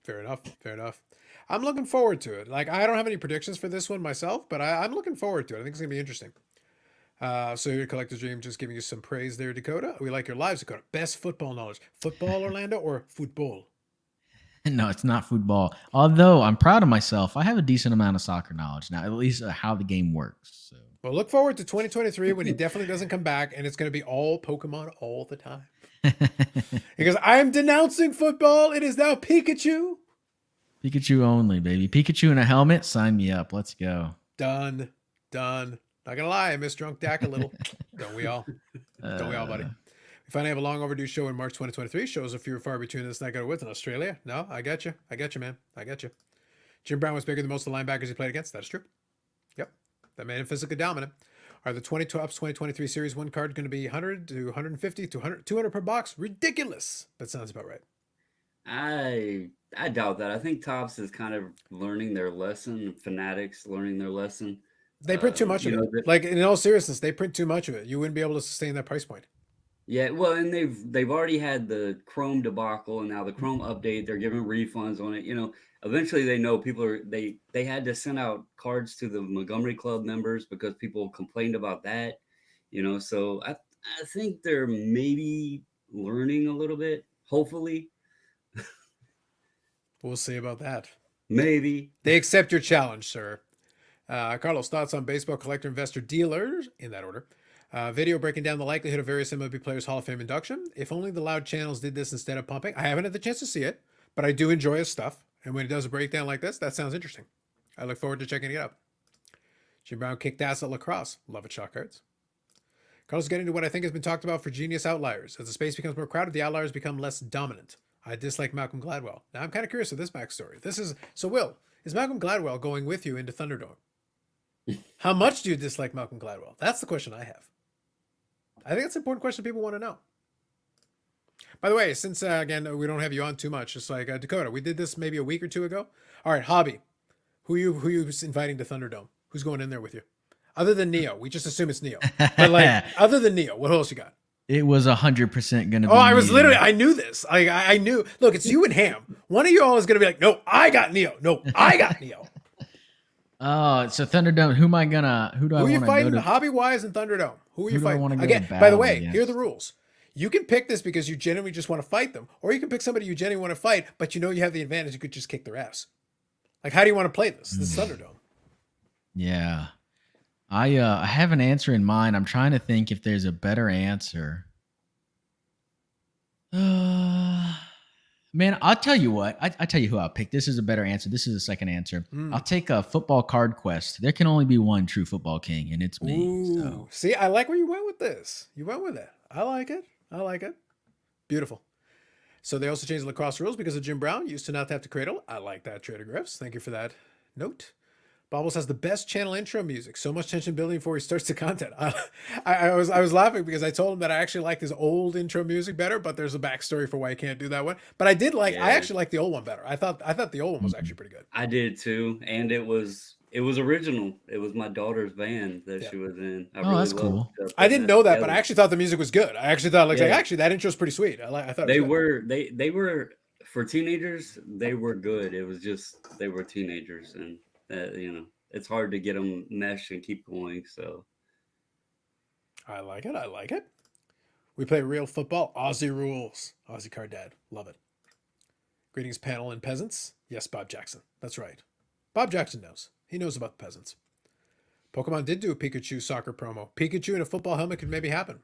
Speaker 1: Fair enough. Fair enough. I'm looking forward to it. Like, I don't have any predictions for this one myself, but I'm looking forward to it. I think it's going to be interesting. So your collector's dream, just giving you some praise there, Dakota. We like your lives, Dakota. Best football knowledge. Football, Orlando, or football?
Speaker 2: No, it's not football. Although I'm proud of myself. I have a decent amount of soccer knowledge now, at least how the game works. So
Speaker 1: Well, look forward to 2023 when he definitely doesn't come back, and it's going to be all Pokemon all the time. Because I am denouncing football. It is now Pikachu.
Speaker 2: Pikachu only, baby. Pikachu in a helmet, sign me up. Let's go.
Speaker 1: Done. Not gonna lie, I miss Drunk Dak a little. Don't we all? Don't we all, buddy? We finally have a long overdue show in March 2023. Shows are few and far between this and I got it with in Australia. No, I got you. Man. I got you. Jim Brown was bigger than most of the linebackers he played against. That's true. Yep. That made him physically dominant. Are the 2023 Series 1 card going to be 100 to 150 to 100, 200 per box? Ridiculous. But sounds about right.
Speaker 3: I doubt that. I think Topps is kind of learning their lesson. Fanatics learning their lesson.
Speaker 1: They print too much of it. Like, in all seriousness, they print too much of it. You wouldn't be able to sustain that price point.
Speaker 3: Yeah, well, and they've already had the Chrome debacle, and now the Chrome update. They're giving refunds on it. Eventually they know people are they had to send out cards to the Montgomery Club members because people complained about that. So I think they're maybe learning a little bit, hopefully,
Speaker 1: We'll see about that.
Speaker 3: maybe.
Speaker 1: They accept your challenge, sir. Carlos, thoughts on baseball collector, investor, dealers in that order. Video breaking down the likelihood of various MLB players' Hall of Fame induction. If only the loud channels did this instead of pumping. I haven't had the chance to see it, but I do enjoy his stuff. And when he does a breakdown like this, that sounds interesting. I look forward to checking it out. Jim Brown kicked ass at lacrosse. Love it, shot cards. Carlos, getting to what I think has been talked about for genius outliers. As the space becomes more crowded, the outliers become less dominant. I dislike Malcolm Gladwell. Now I'm kind of curious of this backstory. Will, is Malcolm Gladwell going with you into Thunderdome? How much do you dislike Malcolm Gladwell? That's the question I have. I think that's an important question people want to know. By the way, since again we don't have you on too much, just like Dakota, we did this maybe a week or two ago. All right, hobby. Who you inviting to Thunderdome? Who's going in there with you? Other than Neo, we just assume it's Neo. But like, other than Neo, what else you got?
Speaker 2: It was 100% going to be.
Speaker 1: Oh, I was literally, I knew this. I knew. Look, it's you and Ham. One of you all is going to be like, no, I got Neo. No, I got Neo.
Speaker 2: Oh, so Thunderdome. Who do I want to go to?
Speaker 1: Who are you fighting hobby wise in Thunderdome? Who are you fighting? Again, by the way, here are the rules. You can pick this because you genuinely just want to fight them, or you can pick somebody you genuinely want to fight, but you know you have the advantage. You could just kick their ass. Like, how do you want to play this? This is Thunderdome.
Speaker 2: Yeah. I have an answer in mind. I'm trying to think if there's a better answer. Man, I'll tell you what. I tell you who I'll pick. This is a better answer. This is a second answer. I'll take a football card quest. There can only be one true football king, and it's me.
Speaker 1: Ooh.
Speaker 2: So.
Speaker 1: See, I like where you went with this. You went with it. I like it. Beautiful. So they also changed the lacrosse rules because of Jim Brown. Used to not have to cradle. I like that, Trader Griffs. Thank you for that note. Bobbles has the best channel intro music. So much tension building before he starts the content. I was laughing because I told him that I actually like his old intro music better, but there's a backstory for why I can't do that one. But I actually like the old one better. I thought the old one was actually pretty good.
Speaker 3: I did too, and it was original. It was my daughter's band that she was in.
Speaker 2: That's cool.
Speaker 1: I didn't know that, but I actually thought the music was good. I actually thought actually that intro is pretty sweet. I thought
Speaker 3: they were for teenagers. They were good. It was just they were teenagers, and it's hard to get them meshed and keep going. So
Speaker 1: I like it. We play real football. Aussie rules. Aussie card dad. Love it. Greetings, panel and peasants. Yes, Bob Jackson. That's right. Bob Jackson knows. He knows about the peasants. Pokemon did do a Pikachu soccer promo. Pikachu in a football helmet could maybe happen.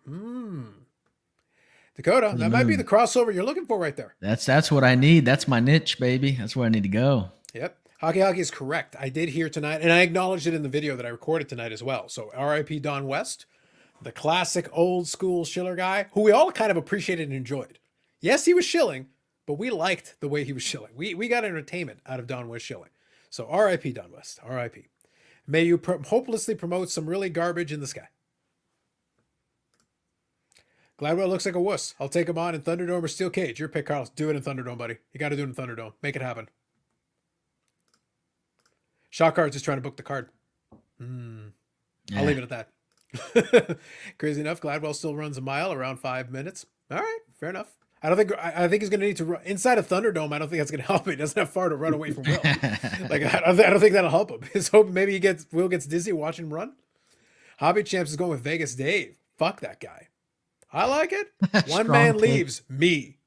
Speaker 1: Dakota, that might be the crossover you're looking for right there.
Speaker 2: That's what I need. That's my niche, baby. That's where I need to go.
Speaker 1: Yep. Hockey is correct. I did hear tonight, and I acknowledged it in the video that I recorded tonight as well. So R.I.P. Don West, the classic old school Schiller guy, who we all kind of appreciated and enjoyed. Yes, he was shilling, but we liked the way he was shilling. We got entertainment out of Don West shilling. So R.I.P. Don West. R.I.P. May you hopelessly promote some really garbage in the sky. Gladwell looks like a wuss. I'll take him on in Thunderdome or Steel Cage. Your pick, Carlos. Do it in Thunderdome, buddy. You got to do it in Thunderdome. Make it happen. Shot Cards is trying to book the card. I'll leave it at that. Crazy enough, Gladwell still runs a mile around 5 minutes. All right, fair enough. I think he's going to need to run inside of Thunderdome. I don't think that's going to help him. He doesn't have far to run away from Will. I don't think that'll help him. His hope maybe Will gets dizzy watching him run. Hobby Champs is going with Vegas Dave. Fuck that guy. I like it. One man leaves me.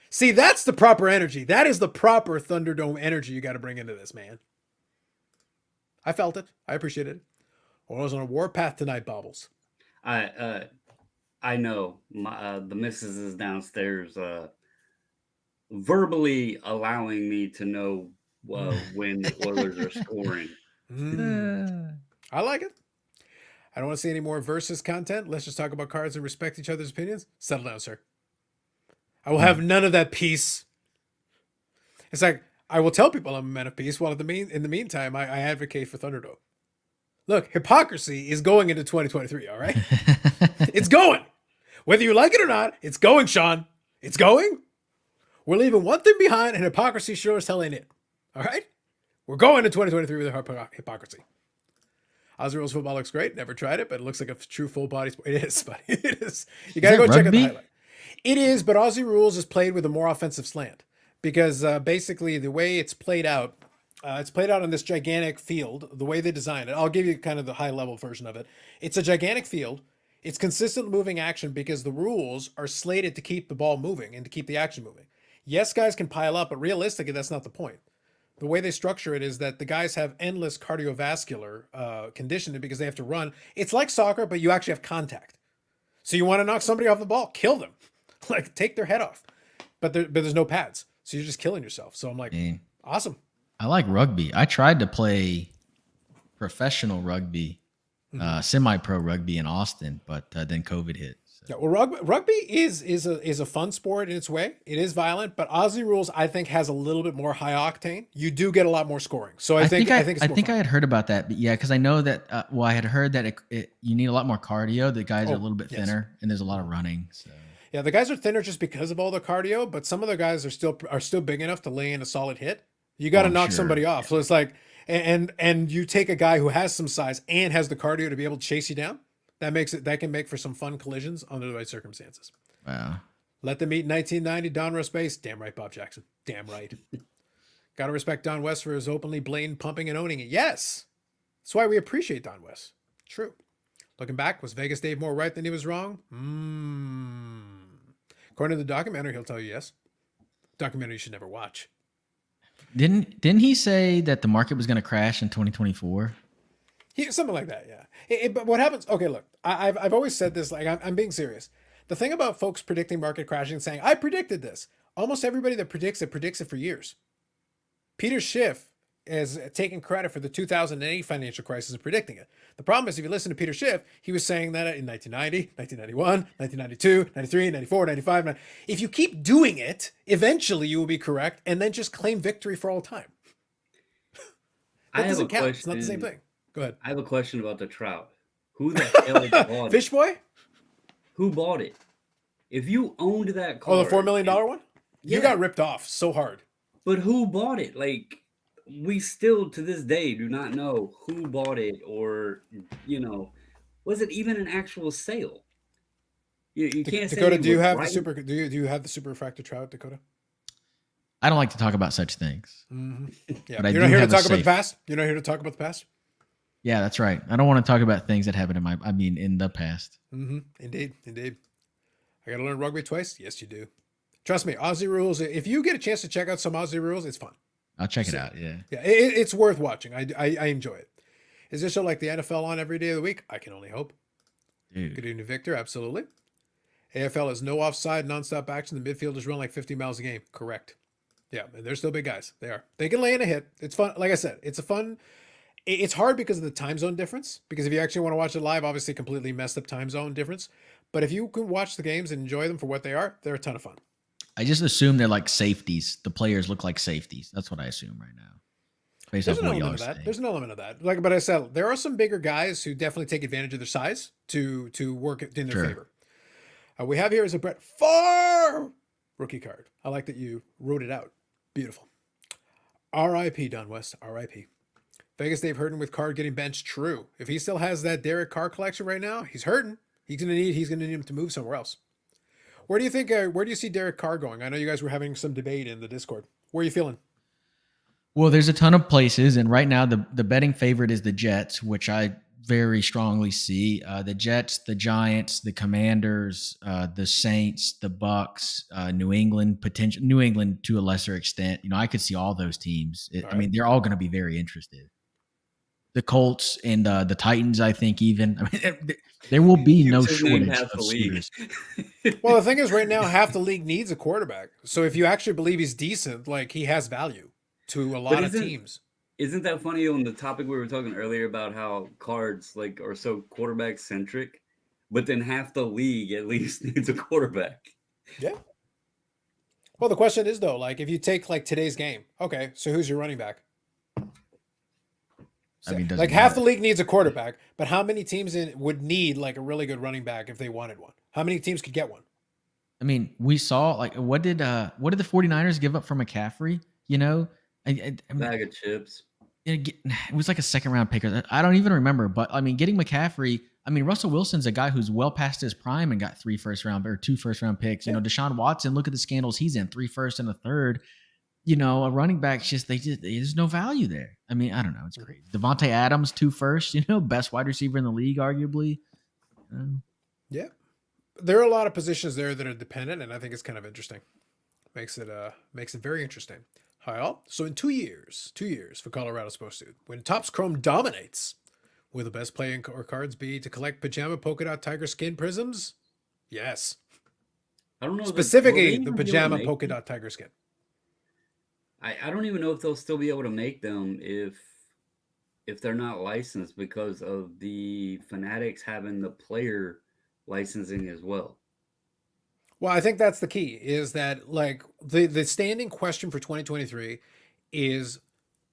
Speaker 1: See, that's the proper energy. That is the proper Thunderdome energy you got to bring into this, man. I felt it. I appreciated it. I was on a warpath tonight, Bobbles.
Speaker 3: I know the missus is downstairs verbally allowing me to know when the Oilers are scoring.
Speaker 1: I like it. I don't want to see any more versus content. Let's just talk about cards and respect each other's opinions. Settle down, sir. I will have none of that peace. It's like, I will tell people I'm a man of peace, while in the meantime, I advocate for Thunderdome. Look, hypocrisy is going into 2023, all right? It's going. Whether you like it or not, it's going, Sean. It's going. We're leaving one thing behind, and hypocrisy sure as hell ain't it. All right? We're going to 2023 with hypocrisy. Aussie Rules football looks great. Never tried it, but it looks like a true full body sport. It is, buddy. It is. You got to go check out the highlight. It is, but Aussie Rules is played with a more offensive slant because basically the way it's played out on this gigantic field, the way they designed it. I'll give you kind of the high level version of it. It's a gigantic field. It's consistent moving action because the rules are slated to keep the ball moving and to keep the action moving. Yes, guys can pile up, but realistically, that's not the point. The way they structure it is that the guys have endless cardiovascular conditioning because they have to run. It's like soccer, but you actually have contact. So you want to knock somebody off the ball, kill them, like take their head off. But there's no pads, so you're just killing yourself. So I'm like, awesome.
Speaker 2: I like rugby. I tried to play professional rugby, semi-pro rugby in Austin, but then COVID hit. So.
Speaker 1: Yeah, well, rugby is a fun sport in its way. It is violent, but Aussie rules I think has a little bit more high octane. You do get a lot more scoring. So I think
Speaker 2: I had heard about that, but yeah, because I know that. I had heard that you need a lot more cardio. The guys are a little bit thinner, and there's a lot of running. So.
Speaker 1: Yeah, the guys are thinner just because of all the cardio, but some of the guys are still big enough to lay in a solid hit. You got to knock somebody off. So it's like, and you take a guy who has some size and has the cardio to be able to chase you down. That can make for some fun collisions under the right circumstances.
Speaker 2: Wow.
Speaker 1: Let them eat 1990 Don Russ base. Damn right, Bob Jackson. Damn right. Got to respect Don West for his openly blatant pumping and owning it. Yes. That's why we appreciate Don West. True. Looking back, was Vegas Dave more right than he was wrong? According to the documentary, he'll tell you yes. Documentary you should never watch.
Speaker 2: Didn't he say that the market was going to crash in 2024?
Speaker 1: Something like that, yeah. But what happens? Okay, look, I've always said this. Like I'm being serious. The thing about folks predicting market crashing, saying I predicted this. Almost everybody that predicts it for years. Peter Schiff is taking credit for the 2008 financial crisis and predicting it. The problem is, if you listen to Peter Schiff, he was saying that in 1990, 1991, 1992, 93, 94, 95. If you keep doing it, eventually you will be correct, and then just claim victory for all time. That doesn't count. It's not the same thing. Go ahead.
Speaker 3: I have a question about the trout. Who the hell bought it?
Speaker 1: Fish Boy?
Speaker 3: Who bought it? If you owned that card...
Speaker 1: Oh, the $4 million one? Yeah. You got ripped off so hard.
Speaker 3: But who bought it? Like, we still, to this day, do not know who bought it or, was it even an actual sale? You can't say...
Speaker 1: Dakota, do you have the super refractor trout, Dakota?
Speaker 2: I don't like to talk about such things.
Speaker 1: Mm-hmm. Yeah, you're not here to talk about the past? You're not here to talk about the past?
Speaker 2: Yeah, that's right. I don't want to talk about things that happened in the past.
Speaker 1: Mm-hmm. Indeed. I got to learn rugby twice? Yes, you do. Trust me, Aussie rules. If you get a chance to check out some Aussie rules, it's fun.
Speaker 2: I'll check it out, yeah.
Speaker 1: Yeah, it's worth watching. I enjoy it. Is this show like the NFL on every day of the week? I can only hope.
Speaker 2: Dude.
Speaker 1: Good evening, Victor. Absolutely. AFL has no offside, nonstop action. The midfielders run like 50 miles a game. Correct. Yeah, and they're still big guys. They are. They can lay in a hit. It's fun. Like I said, it's hard because of the time zone difference. Because if you actually want to watch it live, obviously completely messed up time zone difference. But if you can watch the games and enjoy them for what they are, they're a ton of fun.
Speaker 2: I just assume they're like safeties. The players look like safeties. That's what I assume right now. Based
Speaker 1: There's
Speaker 2: off
Speaker 1: an
Speaker 2: what y'all
Speaker 1: element
Speaker 2: are
Speaker 1: of that.
Speaker 2: saying.
Speaker 1: There's an element of that. But I said there are some bigger guys who definitely take advantage of their size to work in their favor. We have here is a Brett Favre rookie card. I like that you wrote it out. Beautiful. R.I.P. Don West. R.I.P. Vegas Dave hurting with Carr getting benched. True. If he still has that Derek Carr collection right now, he's hurting. He's gonna need him to move somewhere else. Where do you see Derek Carr going? I know you guys were having some debate in the Discord. Where are you feeling?
Speaker 2: Well, there's a ton of places, and right now the betting favorite is the Jets, which I very strongly see. The Jets, the Giants, the Commanders, the Saints, the Bucks, New England to a lesser extent. I could see all those teams. They're all going to be very interested. The Colts and the Titans, I think even. There will be no shortage of suitors.
Speaker 1: Well, the thing is, right now, half the league needs a quarterback. So if you actually believe he's decent, like he has value to a lot of teams.
Speaker 3: Isn't that funny on the topic we were talking earlier about how cards are so quarterback centric, but then half the league at least needs a quarterback?
Speaker 1: Yeah. Well, the question is though, if you take today's game, okay, so who's your running back? So, half the league needs a quarterback, but how many teams would need a really good running back if they wanted one? How many teams could get one?
Speaker 2: We saw what did the 49ers give up for McCaffrey?
Speaker 3: Bag of chips.
Speaker 2: It was like a second round pick. I don't even remember, but getting McCaffrey. Russell Wilson's a guy who's well past his prime and got 2 first round picks. Yeah. Deshaun Watson, look at the scandals he's in, 3 first and a third. A running back, there's no value there. I don't know. It's crazy. Devontae Adams, 2 first, best wide receiver in the league, arguably.
Speaker 1: Yeah. There are a lot of positions there that are dependent, and I think it's kind of interesting. Makes it very interesting. Hi, so in 2 years for Colorado supposed to, when Topps Chrome dominates, will the best play or cards be to collect pajama polka dot tiger skin prisms? Yes.
Speaker 3: I don't know that will they
Speaker 1: Specifically the
Speaker 3: even be able to
Speaker 1: pajama
Speaker 3: make
Speaker 1: polka
Speaker 3: them?
Speaker 1: dot tiger skin.
Speaker 3: I don't even know if they'll still be able to make them if they're not licensed because of the Fanatics having the player licensing as well.
Speaker 1: Well, I think that's the key is that like the standing question for 2023 is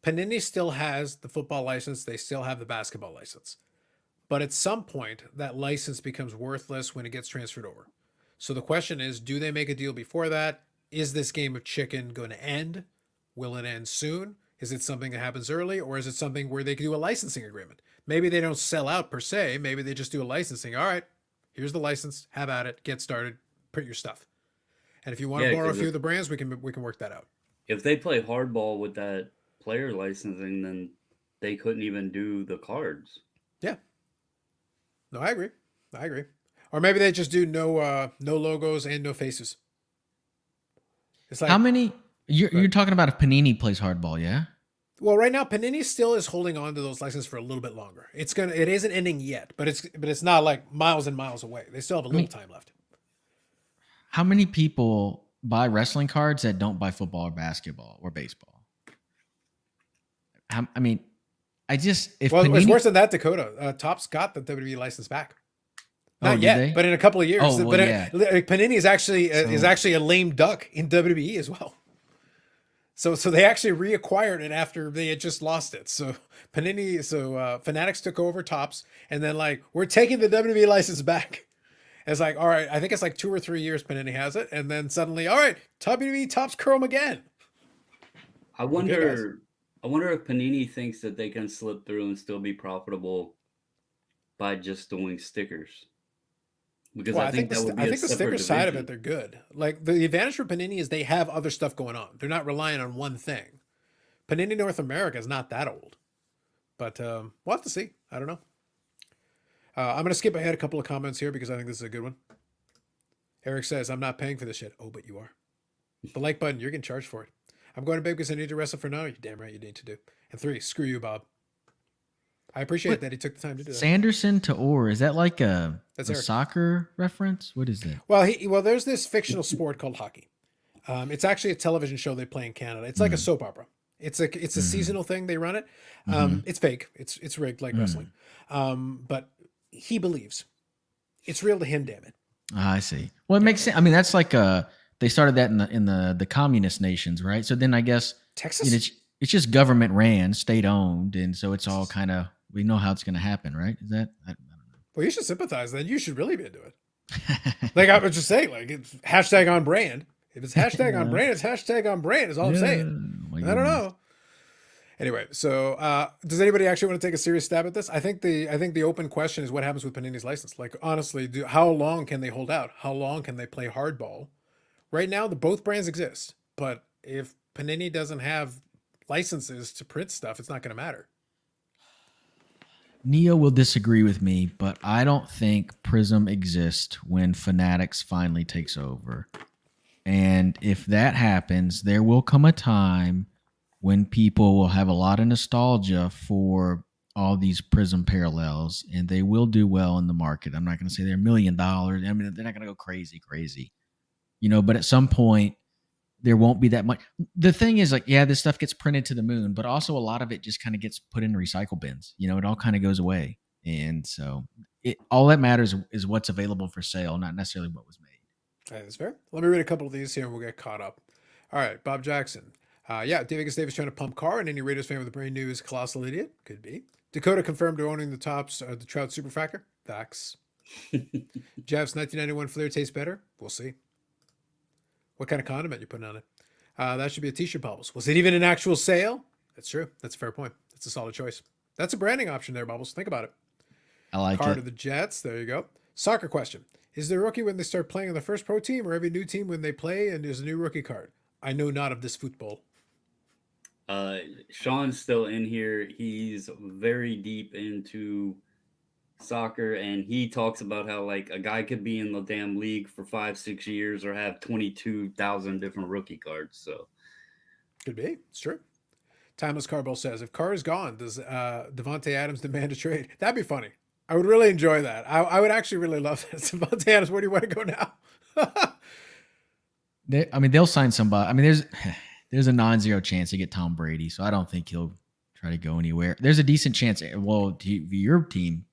Speaker 1: Panini still has the football license, they still have the basketball license. But at some point, that license becomes worthless when it gets transferred over. So the question is, do they make a deal before that? Is this game of chicken going to end? Will it end soon? Is it something that happens early, or is it something where they can do a licensing agreement? Maybe they don't sell out per se. Maybe they just do a licensing. All right, here's the license. Have at it. Get started. Print your stuff. And if you want to
Speaker 3: Yeah,
Speaker 1: borrow a
Speaker 3: because
Speaker 1: few of the brands, we can work that out.
Speaker 3: if they play hardball with that player licensing, then they couldn't even do the cards.
Speaker 1: Yeah. No, I agree. I agree. Or maybe they just do no logos and no faces. It's
Speaker 2: How
Speaker 1: like,
Speaker 2: many? You're talking about if Panini plays hardball, yeah?
Speaker 1: well, right now Panini still is holding on to those licenses for a little bit longer. It isn't ending yet, but it's not like miles and miles away. They still have a
Speaker 2: I
Speaker 1: little
Speaker 2: mean,
Speaker 1: time left.
Speaker 2: how many people buy wrestling cards that don't buy football or basketball or baseball? I mean, I just if
Speaker 1: Well, it's
Speaker 2: Panini.
Speaker 1: worse than that. Dakota Topps got the WWE license back.
Speaker 2: Oh,
Speaker 1: Not
Speaker 2: did
Speaker 1: yet,
Speaker 2: they?
Speaker 1: but in a couple of years.
Speaker 2: Oh, well,
Speaker 1: But
Speaker 2: yeah.
Speaker 1: Panini is
Speaker 2: So
Speaker 1: actually a lame duck in WWE as well. So they actually reacquired it after they had just lost it. So Fanatics took over Topps, and then like we're taking the WWE license back. It's like, all right, I think it's like 2 or 3 years Panini has it, and then suddenly, all right, WWE Topps Chrome again.
Speaker 3: I
Speaker 1: Okay, guys.
Speaker 3: wonder I wonder if Panini thinks that they can slip through and still be profitable by just doing stickers. Because
Speaker 1: Well,
Speaker 3: I think that would be
Speaker 1: I
Speaker 3: a
Speaker 1: think the
Speaker 3: separate
Speaker 1: sticker side of it,
Speaker 3: division.
Speaker 1: they're good. Like the advantage for Panini is they have other stuff going on. They're not relying on one thing. Panini North America is not that old, but we'll have to see. I don't know. I'm going to skip ahead a couple of comments here because I think this is a good one. Eric says, I'm not paying for this shit. Oh, but you are. The like button, you're getting charged for it. I'm going to bed because I need to wrestle for now. You're damn right you need to do. And 3, screw you, Bob. I appreciate
Speaker 2: what?
Speaker 1: that he took the time to do that.
Speaker 2: Sanderson to Orr, is that like
Speaker 1: That's
Speaker 2: a
Speaker 1: Eric.
Speaker 2: soccer reference? What is that?
Speaker 1: Well, there's this fictional sport called hockey. It's actually a television show they play in Canada. It's like a
Speaker 2: Mm,
Speaker 1: soap opera. It's a
Speaker 2: mm-hmm,
Speaker 1: seasonal thing. They run it.
Speaker 2: mm-hmm,
Speaker 1: It's fake. It's rigged like wrestling.
Speaker 2: mm.
Speaker 1: But he believes it's real to him. Damn it.
Speaker 2: I see. Well, it
Speaker 1: Yeah.
Speaker 2: makes sense. I mean, that's like they started that in the communist nations, right? So then I guess
Speaker 1: Texas?
Speaker 2: it's just government ran, state owned, and so it's all kind of we know how it's going to happen, right? Is that I don't
Speaker 1: Well, you should sympathize. Then you should really be into it.
Speaker 2: know.
Speaker 1: Like I was just saying, like it's hashtag on brand. If it's hashtag on
Speaker 2: Yeah,
Speaker 1: brand, it's hashtag on brand. Is all I'm
Speaker 2: yeah.
Speaker 1: saying.
Speaker 2: My
Speaker 1: I don't
Speaker 2: goodness.
Speaker 1: know. Anyway, so does anybody actually want to take a serious stab at this? I think the open question is what happens with Panini's license. Like honestly, how long can they hold out? How long can they play hardball? Right now, the both brands exist, but if Panini doesn't have licenses to print stuff, it's not going to matter.
Speaker 2: Neo will disagree with me, but I don't think Prism exists when Fanatics finally takes over. And if that happens, there will come a time when people will have a lot of nostalgia for all these Prism parallels and they will do well in the market. I'm not going to say they're $1 million. I mean, they're not going to go crazy, but at some point, there won't be that much. The thing is, like, yeah, this stuff gets printed to the moon, but also a lot of it just kind of gets put in recycle bins. It all kind of goes away. And so all that matters is what's available for sale, not necessarily what was made.
Speaker 1: That's fair. Let me read a couple of these here and we'll get caught up. All right, Bob Jackson. Yeah, Davis Davis trying to pump car, and any Raiders fan with a brain new is a colossal idiot. Could be. Dakota confirmed to owning the Tops, the Trout Super Factor. Facts. Jeff's 1991 Flair tastes better. We'll see. What kind of condiment you putting on it? That should be a t-shirt, Bubbles. Was it even an actual sale? That's true. That's a fair point. That's a solid choice. That's a branding option there, Bubbles. Think about it.
Speaker 2: I like
Speaker 1: Card
Speaker 2: it.
Speaker 1: of the Jets. There you go. Soccer question. Is there a rookie when they start playing on the first pro team or every new team when they play and there's a new rookie card? I know not of this football.
Speaker 3: Sean's still in here. He's very deep into soccer, and he talks about how like a guy could be in the damn league for 5, 6 years or have 22,000 different rookie cards. So
Speaker 1: Could be. It's true. Timeless Carbo says, if Carr is gone, does Devontae Adams demand a trade? That'd be funny. I would really enjoy that. I would actually really love this. Devontae Adams, where do you want to go now?
Speaker 2: They'll sign somebody. I mean, there's a non-zero chance they get Tom Brady, so I don't think he'll try to go anywhere. There's a decent chance. Well, to your team,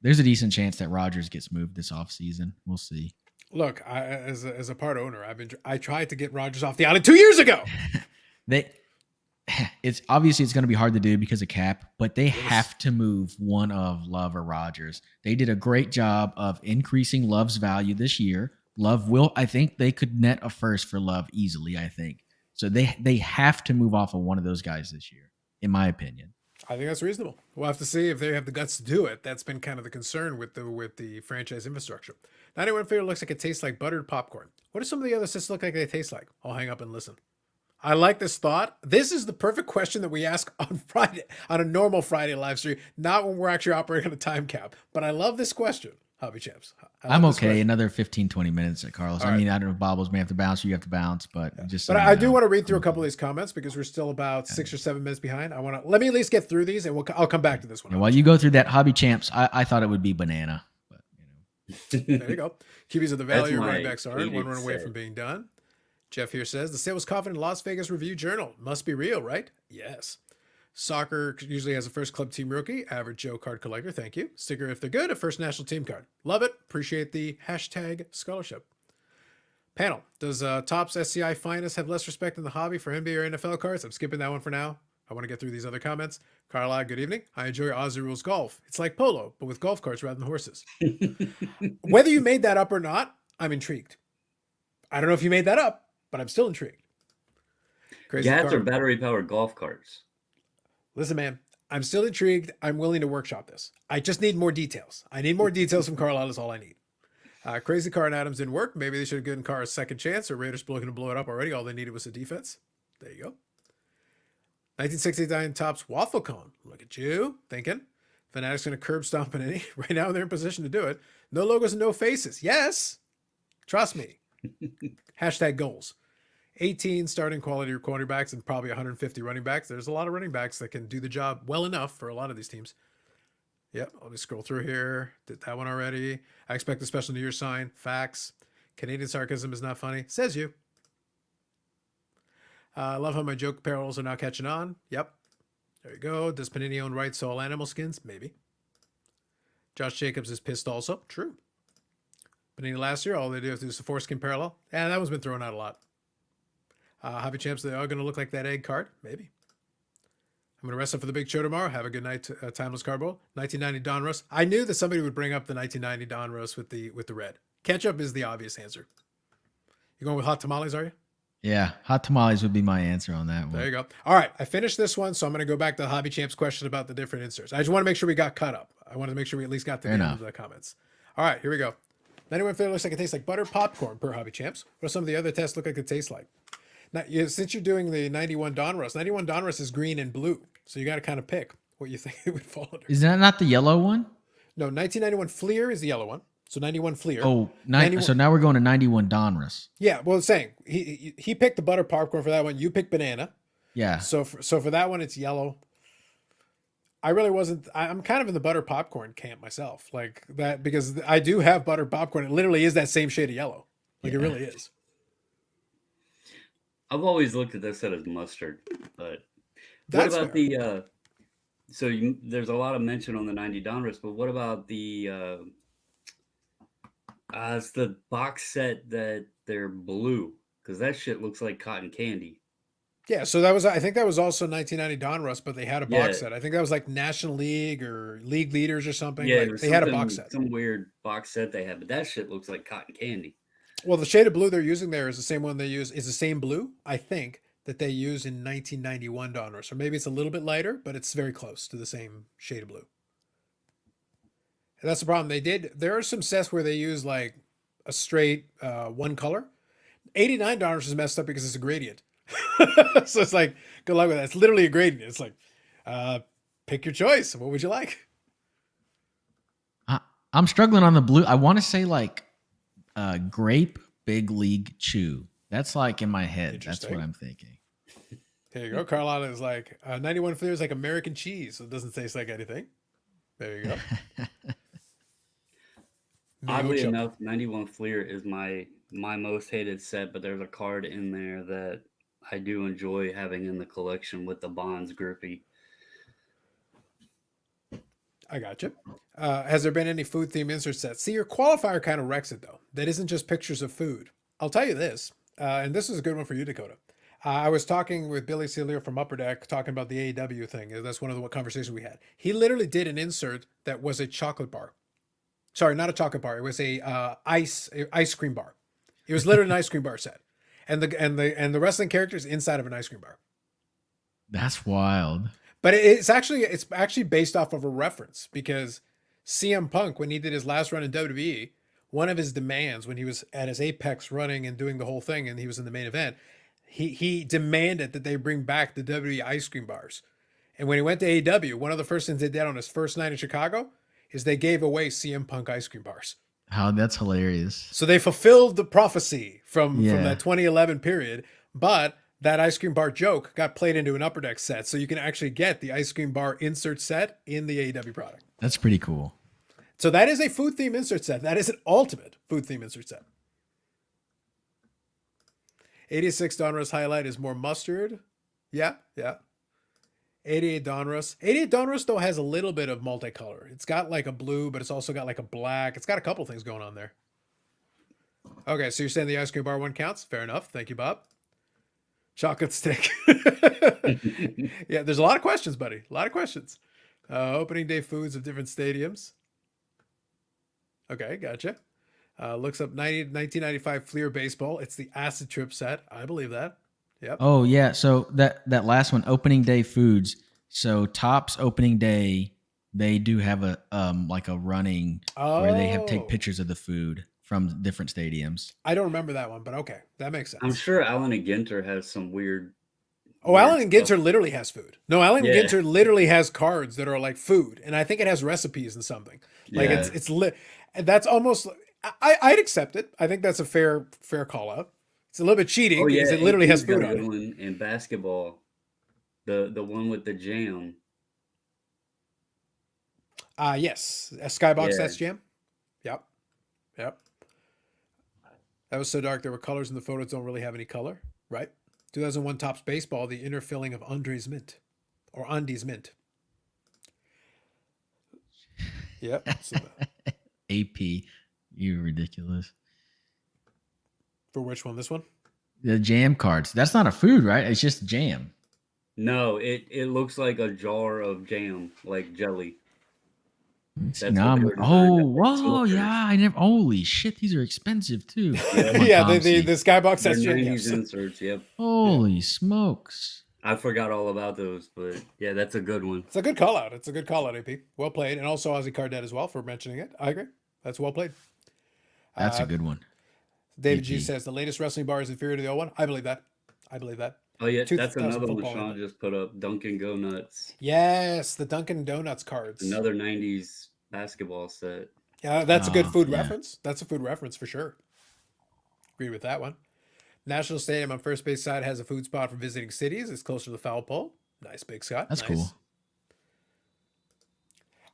Speaker 2: there's a decent chance that Rodgers gets moved this offseason. We'll see.
Speaker 1: Look, as a part owner, I tried to get Rodgers off the island 2 years ago.
Speaker 2: It's obviously it's going to be hard to do because of cap, but they have to move one of Love or Rodgers. They did a great job of increasing Love's value this year. I think they could net a first for Love easily, I think. So they have to move off of one of those guys this year, in my opinion.
Speaker 1: I think that's reasonable. We'll have to see if they have the guts to do it. That's been kind of the concern with the franchise infrastructure. 91 figure looks like it tastes like buttered popcorn. What do some of the other assists look like they taste like? I'll hang up and listen. I like this thought. This is the perfect question that we ask on Friday, on a normal Friday live stream, not when we're actually operating on a time cap. But I love this question, Hobby Champs.
Speaker 2: I'm okay. Another 15, 20 minutes at Carlos.
Speaker 1: All
Speaker 2: I
Speaker 1: right.
Speaker 2: mean, I don't know if Bobbles may have to bounce or you have to bounce, but just.
Speaker 1: But I do want to read through a couple of these comments because we're still about 6 or 7 minutes behind. Let me at least get through these, and I'll come back to this one.
Speaker 2: Yeah, while you go through that, Hobby Champs, I thought it would be banana, but
Speaker 1: There you go. QBs of the value,
Speaker 3: That's
Speaker 1: running
Speaker 3: my
Speaker 1: backs are one
Speaker 3: hated
Speaker 1: run away
Speaker 3: set.
Speaker 1: from being done. Jeff here says the sale was confident in Las Vegas Review Journal. Must be real, right? Yes. Soccer usually has a first club team rookie. Average Joe card collector. Thank you. Sticker if they're good. A first national team card. Love it. Appreciate the hashtag scholarship. Panel. Does Topps SCI Finest have less respect in the hobby for NBA or NFL cards? I'm skipping that one for now. I want to get through these other comments. Carla, good evening. I enjoy Aussie Rules Golf. It's like polo, but with golf carts rather than horses. Whether you made that up or not, I'm intrigued. I don't know if you made that up, but I'm still intrigued. Crazy
Speaker 3: Gads
Speaker 1: card.
Speaker 3: or battery powered golf carts?
Speaker 1: Listen, man, I'm still intrigued. I'm willing to workshop this. I just need more details. I need more details from Carlisle is all I need. Crazy Car and Adams didn't work. Maybe they should have given Carr a second chance, or Raiders looking to blow it up already. All they needed was a defense. There you go. 1969 Topps Waffle Cone. Look at you thinking. Fanatics going to curb stomp Panini. Right now they're in position to do it. No logos and no faces. Yes. Trust me. Hashtag goals. 18 starting quality quarterbacks and probably 150 running backs. There's a lot of running backs that can do the job well enough for a lot of these teams. Yep, let me scroll through here. Did that one already. I expect a special New Year's sign. Facts. Canadian sarcasm is not funny. Says you. I love how my joke parallels are now catching on. Yep. There you go. Does Panini own rights to all animal skins? Maybe. Josh Jacobs is pissed also. True. Panini last year, all they do is the foreskin parallel. Yeah, that one's been thrown out a lot. Hobby Champs, they are going to look like that egg card. Maybe. I'm going to rest up for the big show tomorrow. Have a good night, Timeless Carbo. 1990 Donruss. I knew that somebody would bring up the 1990 Donruss with the red. Ketchup is the obvious answer. You going with hot tamales, are you?
Speaker 2: yeah, hot tamales would be my answer on that one.
Speaker 1: There you go. All right, I finished this one, so I'm going to go back to the Hobby Champs question about the different inserts. I just want to make sure we got caught up. I wanted to make sure we at least got to the end of the comments. All right, here we go. 91 flavor looks like it tastes like butter popcorn per Hobby Champs. What do some of the other tests look like it tastes like? Now, since you're doing the 91 Donruss, 91 Donruss is green and blue, so you got to kind of pick what you think it would fall under.
Speaker 2: Is that not the yellow one?
Speaker 1: No, 1991 Fleer is the yellow one. So 91 Fleer.
Speaker 2: Oh,
Speaker 1: 91
Speaker 2: so now we're going to 91 Donruss.
Speaker 1: Yeah, well, it's saying he picked the butter popcorn for that one. You picked banana.
Speaker 2: Yeah.
Speaker 1: So for that one, it's yellow. I really wasn't. I'm kind of in the butter popcorn camp myself, like that, because I do have butter popcorn. It literally is that same shade of yellow. Like it really is.
Speaker 3: I've always looked at this set as mustard, but
Speaker 1: That's
Speaker 3: what about
Speaker 1: fair.
Speaker 3: there's a lot of mention on the 90 Donruss, but what about the it's the box set that they're blue, because that shit looks like cotton candy.
Speaker 1: Yeah, so I think that was also 1990 Donruss, but they had a box set. I think that was like National League or League Leaders or something.
Speaker 3: Yeah,
Speaker 1: like they had a box set.
Speaker 3: Some weird box set they had, but that shit looks like cotton candy.
Speaker 1: Well, the shade of blue they're using there is the same one they use. Is the same blue, I think, that they use in 1991 Donruss, or maybe it's a little bit lighter, but it's very close to the same shade of blue. And that's the problem. There are some sets where they use like a straight one color. 89 Donruss is messed up because it's a gradient. So it's like, good luck with that. It's literally a gradient. It's like, pick your choice. What would you like?
Speaker 2: I'm struggling on the blue. I want to say like grape big league chew. That's like in my head. That's what
Speaker 1: Interesting.
Speaker 2: I'm thinking.
Speaker 1: Here you go. Carlotta is like 91 Fleer is like American cheese, so it doesn't taste like anything. There you go.
Speaker 3: Oddly
Speaker 1: Mucho.
Speaker 3: enough, 91 Fleer is my most hated set, but there's a card in there that I do enjoy having in the collection with the Bonds groupie.
Speaker 1: I got you. Has there been any food theme insert sets? See, your qualifier kind of wrecks it though. That isn't just pictures of food. I'll tell you this, and this is a good one for you, Dakota. I was talking with Billy Celio from Upper Deck, talking about the AEW thing. That's one of the conversations we had. He literally did an insert that was a chocolate bar. Sorry, not a chocolate bar. It was a ice cream bar. It was literally an ice cream bar set, and the wrestling characters inside of an ice cream bar.
Speaker 2: That's wild.
Speaker 1: But it's actually based off of a reference because CM Punk, when he did his last run in WWE, one of his demands when he was at his apex running and doing the whole thing, and he was in the main event, he demanded that they bring back the WWE ice cream bars. And when he went to AEW, one of the first things they did on his first night in Chicago is they gave away CM Punk ice cream bars.
Speaker 2: How that's hilarious.
Speaker 1: So they fulfilled the prophecy from
Speaker 2: Yeah.
Speaker 1: that 2011 period, but that ice cream bar joke got played into an Upper Deck set, so you can actually get the ice cream bar insert set in the AEW product.
Speaker 2: That's pretty cool.
Speaker 1: So that is a food theme insert set. That is an ultimate food theme insert set. 86 Donruss highlight is more mustard. Yeah. 88 Donruss. 88 Donruss though has a little bit of multicolor. It's got like a blue, but it's also got like a black. It's got a couple things going on there. Okay, so you're saying the ice cream bar one counts? Fair enough. Thank you, Bob. Chocolate stick. Yeah, there's a lot of questions, buddy. A lot of questions. Opening day foods of different stadiums. Okay, gotcha. Looks up 1995 Fleer baseball. It's the acid trip set. I believe that. Yep.
Speaker 2: Oh yeah. So that last one, opening day foods. So Topps opening day, they do have a like a running where they have take pictures of the food from different stadiums.
Speaker 1: I don't remember that one, but okay, that makes sense.
Speaker 3: I'm sure Allen and Ginter has some weird.
Speaker 1: Oh, Allen and Ginter literally has food. No, Allen and
Speaker 3: Yeah.
Speaker 1: Ginter literally has cards that are like food, and I think it has recipes and something. Like
Speaker 3: Yeah.
Speaker 1: it's that's almost. I'd accept it. I think that's a fair call out. It's a little bit cheating
Speaker 3: Oh yeah,
Speaker 1: because it literally has
Speaker 3: AP's got
Speaker 1: food
Speaker 3: a
Speaker 1: on
Speaker 3: good
Speaker 1: it.
Speaker 3: one in basketball. The one with the jam.
Speaker 1: Yes, a Skybox.
Speaker 3: Yeah.
Speaker 1: That's Jam. Yep. That was so dark. There were colors in the photos. Don't really have any color, right? 2001 Topps baseball. The inner filling of Andre's Mint or Andy's Mint. Yep. So,
Speaker 2: AP, you're ridiculous.
Speaker 1: for which one? This one?
Speaker 2: The jam cards. That's not a food, right? It's just jam.
Speaker 3: No, it looks like a jar of jam, like jelly.
Speaker 2: Let's see,
Speaker 3: That's
Speaker 2: now
Speaker 3: what they
Speaker 2: I'm,
Speaker 3: were designed
Speaker 2: oh,
Speaker 3: as,
Speaker 2: whoa,
Speaker 3: soldiers.
Speaker 2: yeah. I never. Holy shit, these are expensive too.
Speaker 1: Yeah, the Skybox.
Speaker 3: They're
Speaker 1: That's Jam.
Speaker 3: 90s
Speaker 1: Yes.
Speaker 3: inserts. Yep.
Speaker 2: Holy smokes.
Speaker 3: I forgot all about those, but yeah, that's a good one.
Speaker 1: It's a good call out. It's a good call out, AP. Well played. And also Ozzy Cardet as well for mentioning it. I agree. That's well played.
Speaker 2: That's a good one.
Speaker 1: David G
Speaker 2: AP.
Speaker 1: says the latest wrestling bar is inferior to the old one. I believe that.
Speaker 3: Oh yeah,
Speaker 1: 2000
Speaker 3: that's another one
Speaker 1: football
Speaker 3: Sean
Speaker 1: in it.
Speaker 3: just put up. Dunkin' Go Nuts.
Speaker 1: Yes, the Dunkin' Donuts cards.
Speaker 3: Another 90s basketball set.
Speaker 1: Yeah, that's a good
Speaker 2: Oh,
Speaker 1: food
Speaker 2: yeah.
Speaker 1: reference. That's a food reference for sure. Agree with that one. National Stadium on first base side has a food spot for visiting cities. It's closer to the foul pole. Nice, Big Scott.
Speaker 2: That's
Speaker 1: Nice.
Speaker 2: cool.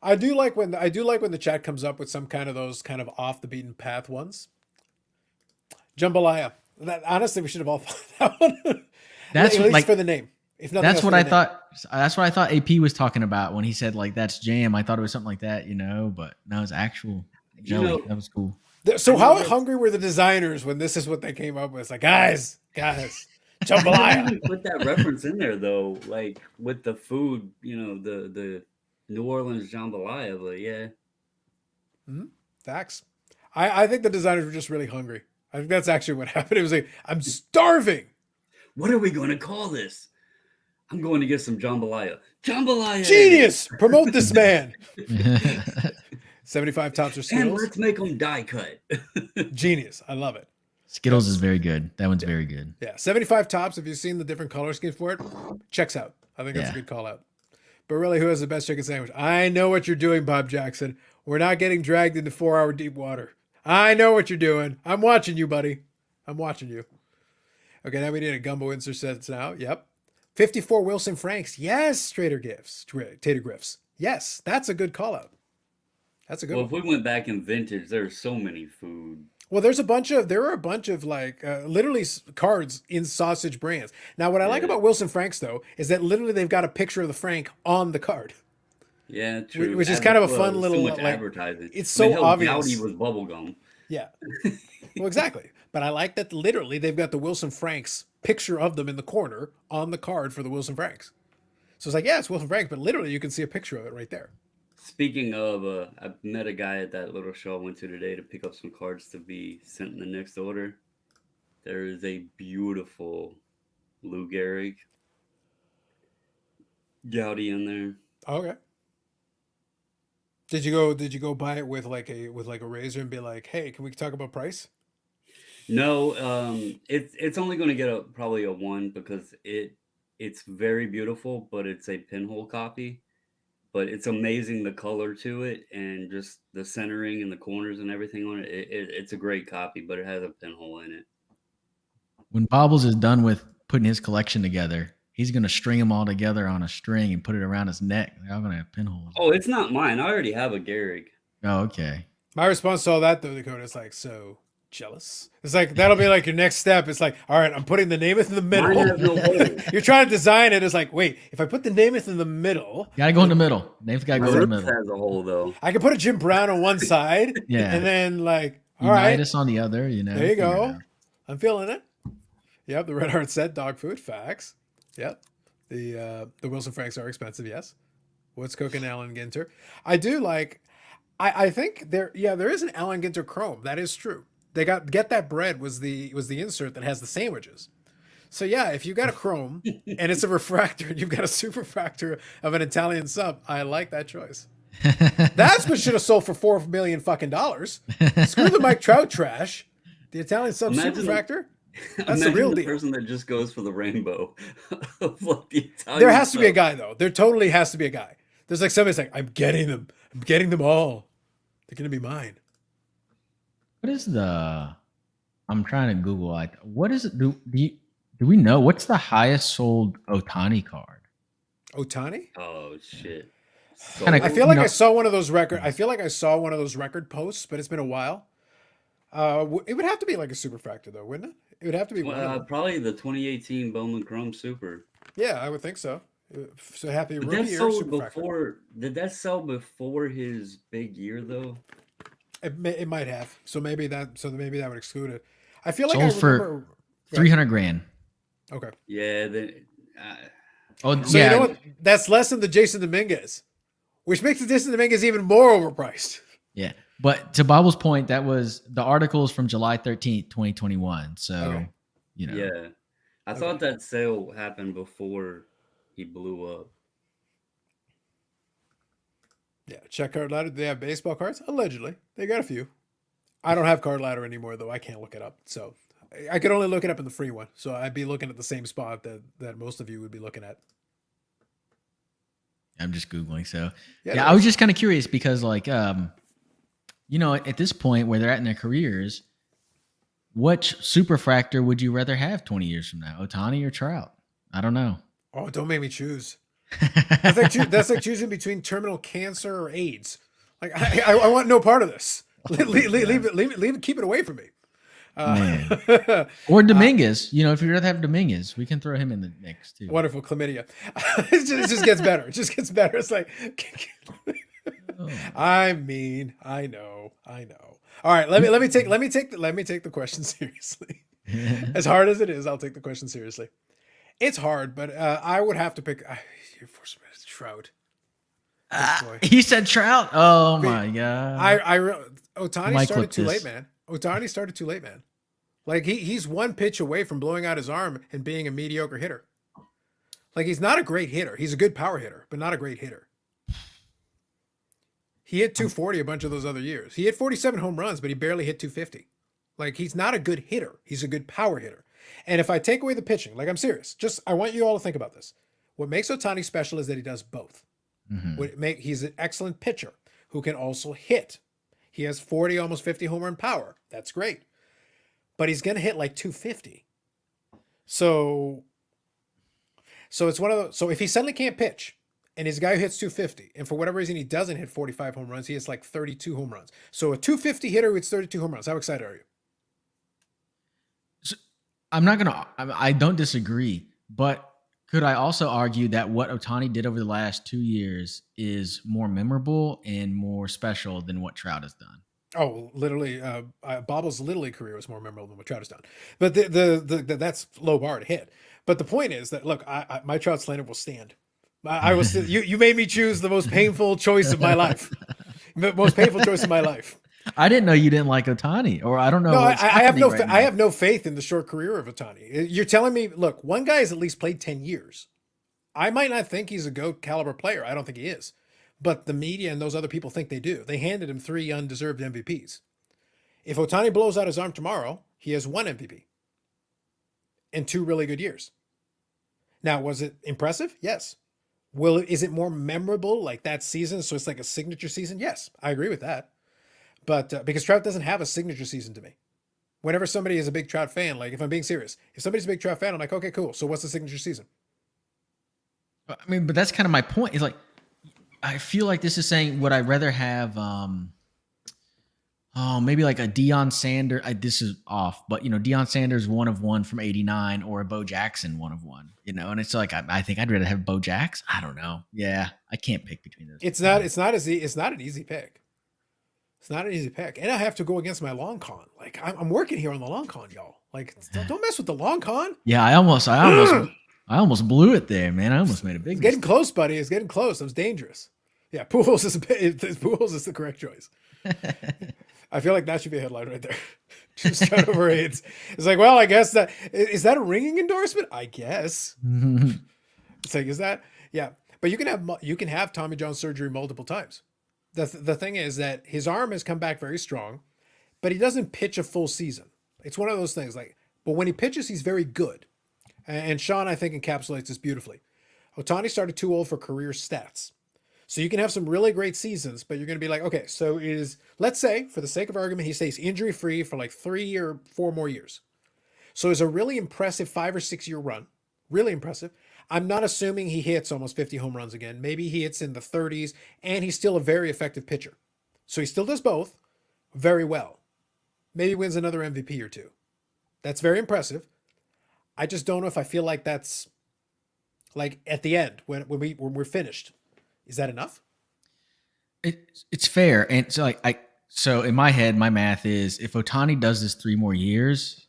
Speaker 1: I do like when the chat comes up with some kind of those kind of off the beaten path ones. Jambalaya. That, honestly, we should have all thought that one.
Speaker 2: That's
Speaker 1: At least
Speaker 2: like
Speaker 1: for the name. If nothing
Speaker 2: that's
Speaker 1: else
Speaker 2: what
Speaker 1: for
Speaker 2: I
Speaker 1: the name.
Speaker 2: thought. That's what I thought AP was talking about when he said like that's jam. I thought it was something like that, but no, it's actual jelly.
Speaker 3: know-
Speaker 2: That was cool.
Speaker 1: So
Speaker 3: I
Speaker 1: how
Speaker 3: know that's-
Speaker 1: hungry were the designers when this is what they came up with? It's like, guys,
Speaker 3: I
Speaker 1: jambalaya.
Speaker 3: didn't put that reference in there though, like with the food, the New Orleans jambalaya, but yeah.
Speaker 1: Facts. I think the designers were just really hungry. I think that's actually what happened. It was like, I'm starving.
Speaker 3: What are we going to call this? I'm going to get some jambalaya. Jambalaya!
Speaker 1: Genius. Promote this man. 75 tops or
Speaker 3: And
Speaker 1: Skittles.
Speaker 3: let's make them die cut.
Speaker 1: Genius. I love it.
Speaker 2: Skittles is very good. That one's very good.
Speaker 1: Yeah. 75 tops. If you've seen the different color schemes for it, checks out. I think that's a
Speaker 2: Yeah.
Speaker 1: good call out. But really, who has the best chicken sandwich? I know what you're doing, Bob Jackson. We're not getting dragged into 4-hour deep water. I know what you're doing. I'm watching you, buddy. I'm watching you. Okay, now we need a gumbo insert sets now. Yep. 54 Wilson Franks. Yes, Tater Griffs. Yes, that's a good call out. That's a good
Speaker 3: Well,
Speaker 1: one.
Speaker 3: if we went back in vintage, there's so many food.
Speaker 1: Well, there are a bunch of like literally cards in sausage brands. Now, what I like
Speaker 3: Yeah.
Speaker 1: about Wilson Franks though is that literally they've got a picture of the Frank on the card,
Speaker 3: Yeah, true.
Speaker 1: which is kind of a fun little
Speaker 3: so much
Speaker 1: like.
Speaker 3: advertising.
Speaker 1: It's
Speaker 3: I mean,
Speaker 1: so
Speaker 3: hell,
Speaker 1: obvious.
Speaker 3: Goudy was bubblegum.
Speaker 1: Yeah. Well, exactly. But I like that literally they've got the Wilson Franks picture of them in the corner on the card for the Wilson Franks. So it's like, yeah, it's Wilson Franks, but literally you can see a picture of it right there.
Speaker 3: Speaking of, I met a guy at that little show I went to today to pick up some cards to be sent in the next order. There is a beautiful Lou Gehrig Goudy in there.
Speaker 1: Okay. Did you go buy it with like a razor and be like, hey, can we talk about price?
Speaker 3: No, it's only going to get probably a 1 because it's very beautiful, but it's a pinhole copy. But it's amazing the color to it and just the centering and the corners and everything on it. It's a great copy, but it has a pinhole in it.
Speaker 2: When Bobbles is done with putting his collection together, he's going to string them all together on a string and put it around his neck. They're all going to have pinholes.
Speaker 3: Oh, it's not mine. I already have a Gehrig.
Speaker 2: Oh, okay.
Speaker 1: My response to all that though, Dakota, is like, so jealous. It's like that'll be like your next step. It's like, all right, I'm putting the Namath in the middle.
Speaker 3: Mine has no hole.
Speaker 1: You're trying to design it. It's like, wait, if I put the Namath in the middle,
Speaker 2: Got to go in the middle. Name's got to
Speaker 3: My
Speaker 2: go in the
Speaker 3: Roots
Speaker 2: middle.
Speaker 3: has a hole though.
Speaker 1: I can put a Jim Brown on one side,
Speaker 2: Yeah.
Speaker 1: and then like, all right,
Speaker 2: Unitas on the other, you know.
Speaker 1: there you
Speaker 2: figure it
Speaker 1: go.
Speaker 2: out.
Speaker 1: I'm feeling it. Yep, the Red Heart set dog food facts. Yep, the Wilson Franks are expensive. Yes, what's cooking Alan Ginter? I do like. I think there is an Alan Ginter Chrome. That is true. They got Get That Bread was the insert that has the sandwiches. So yeah, if you got a Chrome and it's a refractor and you've got a superfractor of an Italian sub, I like that choice. That's what should have sold for $4 million fucking dollars. Screw the Mike Trout trash. The Italian sub
Speaker 3: Imagine-
Speaker 1: superfractor. That's
Speaker 3: Imagine
Speaker 1: the real
Speaker 3: the
Speaker 1: deal.
Speaker 3: person that just goes for the rainbow. Of like the Italian
Speaker 1: There has to be a
Speaker 3: stuff.
Speaker 1: guy though. There totally has to be a guy. There's like somebody's like, I'm getting them. I'm getting them all. They're gonna be mine.
Speaker 2: What is the? I'm trying to Google. Like, what is it? Do we know what's the highest sold Otani card?
Speaker 1: Otani?
Speaker 3: Oh shit. So,
Speaker 2: Kinda-
Speaker 1: I feel like
Speaker 2: No.
Speaker 1: I saw one of those record posts, but it's been a while. It would have to be like a superfractor though, wouldn't it? It would have to be one of them.
Speaker 3: probably the 2018 Bowman Chrome Super.
Speaker 1: Yeah, I would think so. So happy
Speaker 3: But that
Speaker 1: rookie or
Speaker 3: sold
Speaker 1: superfractor?
Speaker 3: before. Did that sell before his big year though?
Speaker 1: It might have. So maybe that would exclude it. I feel like
Speaker 2: Sold
Speaker 1: I
Speaker 2: for
Speaker 1: remember.
Speaker 2: 300 grand.
Speaker 1: Okay.
Speaker 3: Yeah.
Speaker 2: Oh,
Speaker 1: So
Speaker 2: yeah.
Speaker 1: you know what? That's less than the Jason Dominguez, which makes the Jason Dominguez even more overpriced.
Speaker 2: Yeah. But to Bob's point, that was the articles from July 13th, 2021. So,
Speaker 1: Okay.
Speaker 2: you know.
Speaker 3: Yeah. I thought that sale happened before he blew up.
Speaker 1: Yeah, check Card Ladder. Do they have baseball cards? Allegedly. They got a few. I don't have Card Ladder anymore, though. I can't look it up. So I could only look it up in the free one. So I'd be looking at the same spot that most of you would be looking at.
Speaker 2: I'm just Googling. So,
Speaker 1: Yeah,
Speaker 2: yeah, I was just kind of curious because, like, you know, at this point where they're at in their careers, which superfractor would you rather have 20 years from now, Otani or Trout? I don't know.
Speaker 1: Oh, don't make me choose. That's like choosing between terminal cancer or AIDS. Like I want no part of this. Leave it. Keep it away from me.
Speaker 2: Man. Or Dominguez. You know, if you'd rather have Dominguez, we can throw him in the mix too.
Speaker 1: Wonderful chlamydia. It just gets better. It just gets better. It's like,
Speaker 2: Oh.
Speaker 1: I mean, I know. All right, let me take the question seriously. As hard as it is, I'll take the question seriously. It's hard, but I would have to pick. You're forcing me to Trout. Boy.
Speaker 2: He said Trout. Oh my god.
Speaker 1: Otani
Speaker 2: Might
Speaker 1: started
Speaker 2: clip
Speaker 1: too
Speaker 2: this.
Speaker 1: late, man. Otani started too late, man. Like he's one pitch away from blowing out his arm and being a mediocre hitter. Like he's not a great hitter. He's a good power hitter, but not a great hitter. He hit 240 a bunch of those other years. He hit 47 home runs, but he barely hit 250. Like he's not a good hitter. He's a good power hitter. And if I take away the pitching, like I'm serious, I want you all to think about this. What makes Otani special is that he does both.
Speaker 2: Mhm.
Speaker 1: He's an excellent pitcher who can also hit. He has 40, almost 50 home run power. That's great. But he's going to hit like 250. So it's one of those. So if he suddenly can't pitch and he's a guy who hits 250, and for whatever reason he doesn't hit 45 home runs, he hits like 32 home runs. So a 250 hitter hits 32 home runs. How excited are you?
Speaker 2: So I don't disagree, but could I also argue that what Ohtani did over the last 2 years is more memorable and more special than what Trout has done?
Speaker 1: Oh, literally, Bobble's literally career was more memorable than what Trout has done. But that's low bar to hit. But the point is that look, my Trout slander will stand. I will. You made me choose the most painful choice of my life. The most painful choice of my life.
Speaker 2: I didn't know you didn't like Ohtani, or I don't know.
Speaker 1: No,
Speaker 2: what's
Speaker 1: I have no.
Speaker 2: happening right
Speaker 1: I
Speaker 2: now.
Speaker 1: have no faith in the short career of Ohtani. You're telling me, look, one guy has at least played 10 years. I might not think he's a GOAT caliber player. I don't think he is. But the media and those other people think they do. They handed him 3 undeserved MVPs. If Ohtani blows out his arm tomorrow, he has 1 MVP in 2 really good years. Now, was it impressive? Yes. Is it more memorable like that season? So it's like a signature season? Yes, I agree with that. But because Trout doesn't have a signature season to me. Whenever somebody is a big Trout fan, like if I'm being serious, if somebody's a big Trout fan, I'm like, okay, cool. So what's the signature season?
Speaker 2: I mean, but that's kind of my point. It's like I feel like this is saying, would I rather have maybe like a Deion Sanders? This is off, but Deion Sanders 1 of 1 from '89, or a Bo Jackson 1 of 1. And it's like I think I'd rather have Bo Jackson. I don't know. Yeah, I can't pick between those.
Speaker 1: It's not an easy pick. It's not an easy pick, and I have to go against my long con. Like I'm working here on the long con, y'all. Like don't mess with the long con.
Speaker 2: Yeah, I almost blew it there, man. I almost made a big.
Speaker 1: It's getting close, buddy. It's getting close. It was dangerous. Yeah, Pujols is the correct choice. I feel like that should be a headline right there. Just trying to overrate. It's like, well, I guess that is that a ringing endorsement? I guess. It's like, is that? Yeah, but you can have Tommy John surgery multiple times. The thing is that his arm has come back very strong, but he doesn't pitch a full season. It's one of those things. Like, but when he pitches, he's very good. And Sean, I think, encapsulates this beautifully. Ohtani started too old for career stats. So you can have some really great seasons, but you're going to be like, okay, so let's say, for the sake of argument, he stays injury-free for like 3 or 4 more years. So it's a really impressive 5 or 6 year run. Really impressive. I'm not assuming he hits almost 50 home runs again. Maybe he hits in the 30s, and he's still a very effective pitcher. So he still does both very well. Maybe wins another MVP or 2. That's very impressive. I just don't know if I feel like that's like at the end when we're finished. Is that enough?
Speaker 2: It's fair, and so in my head, my math is if Ohtani does this 3 more years,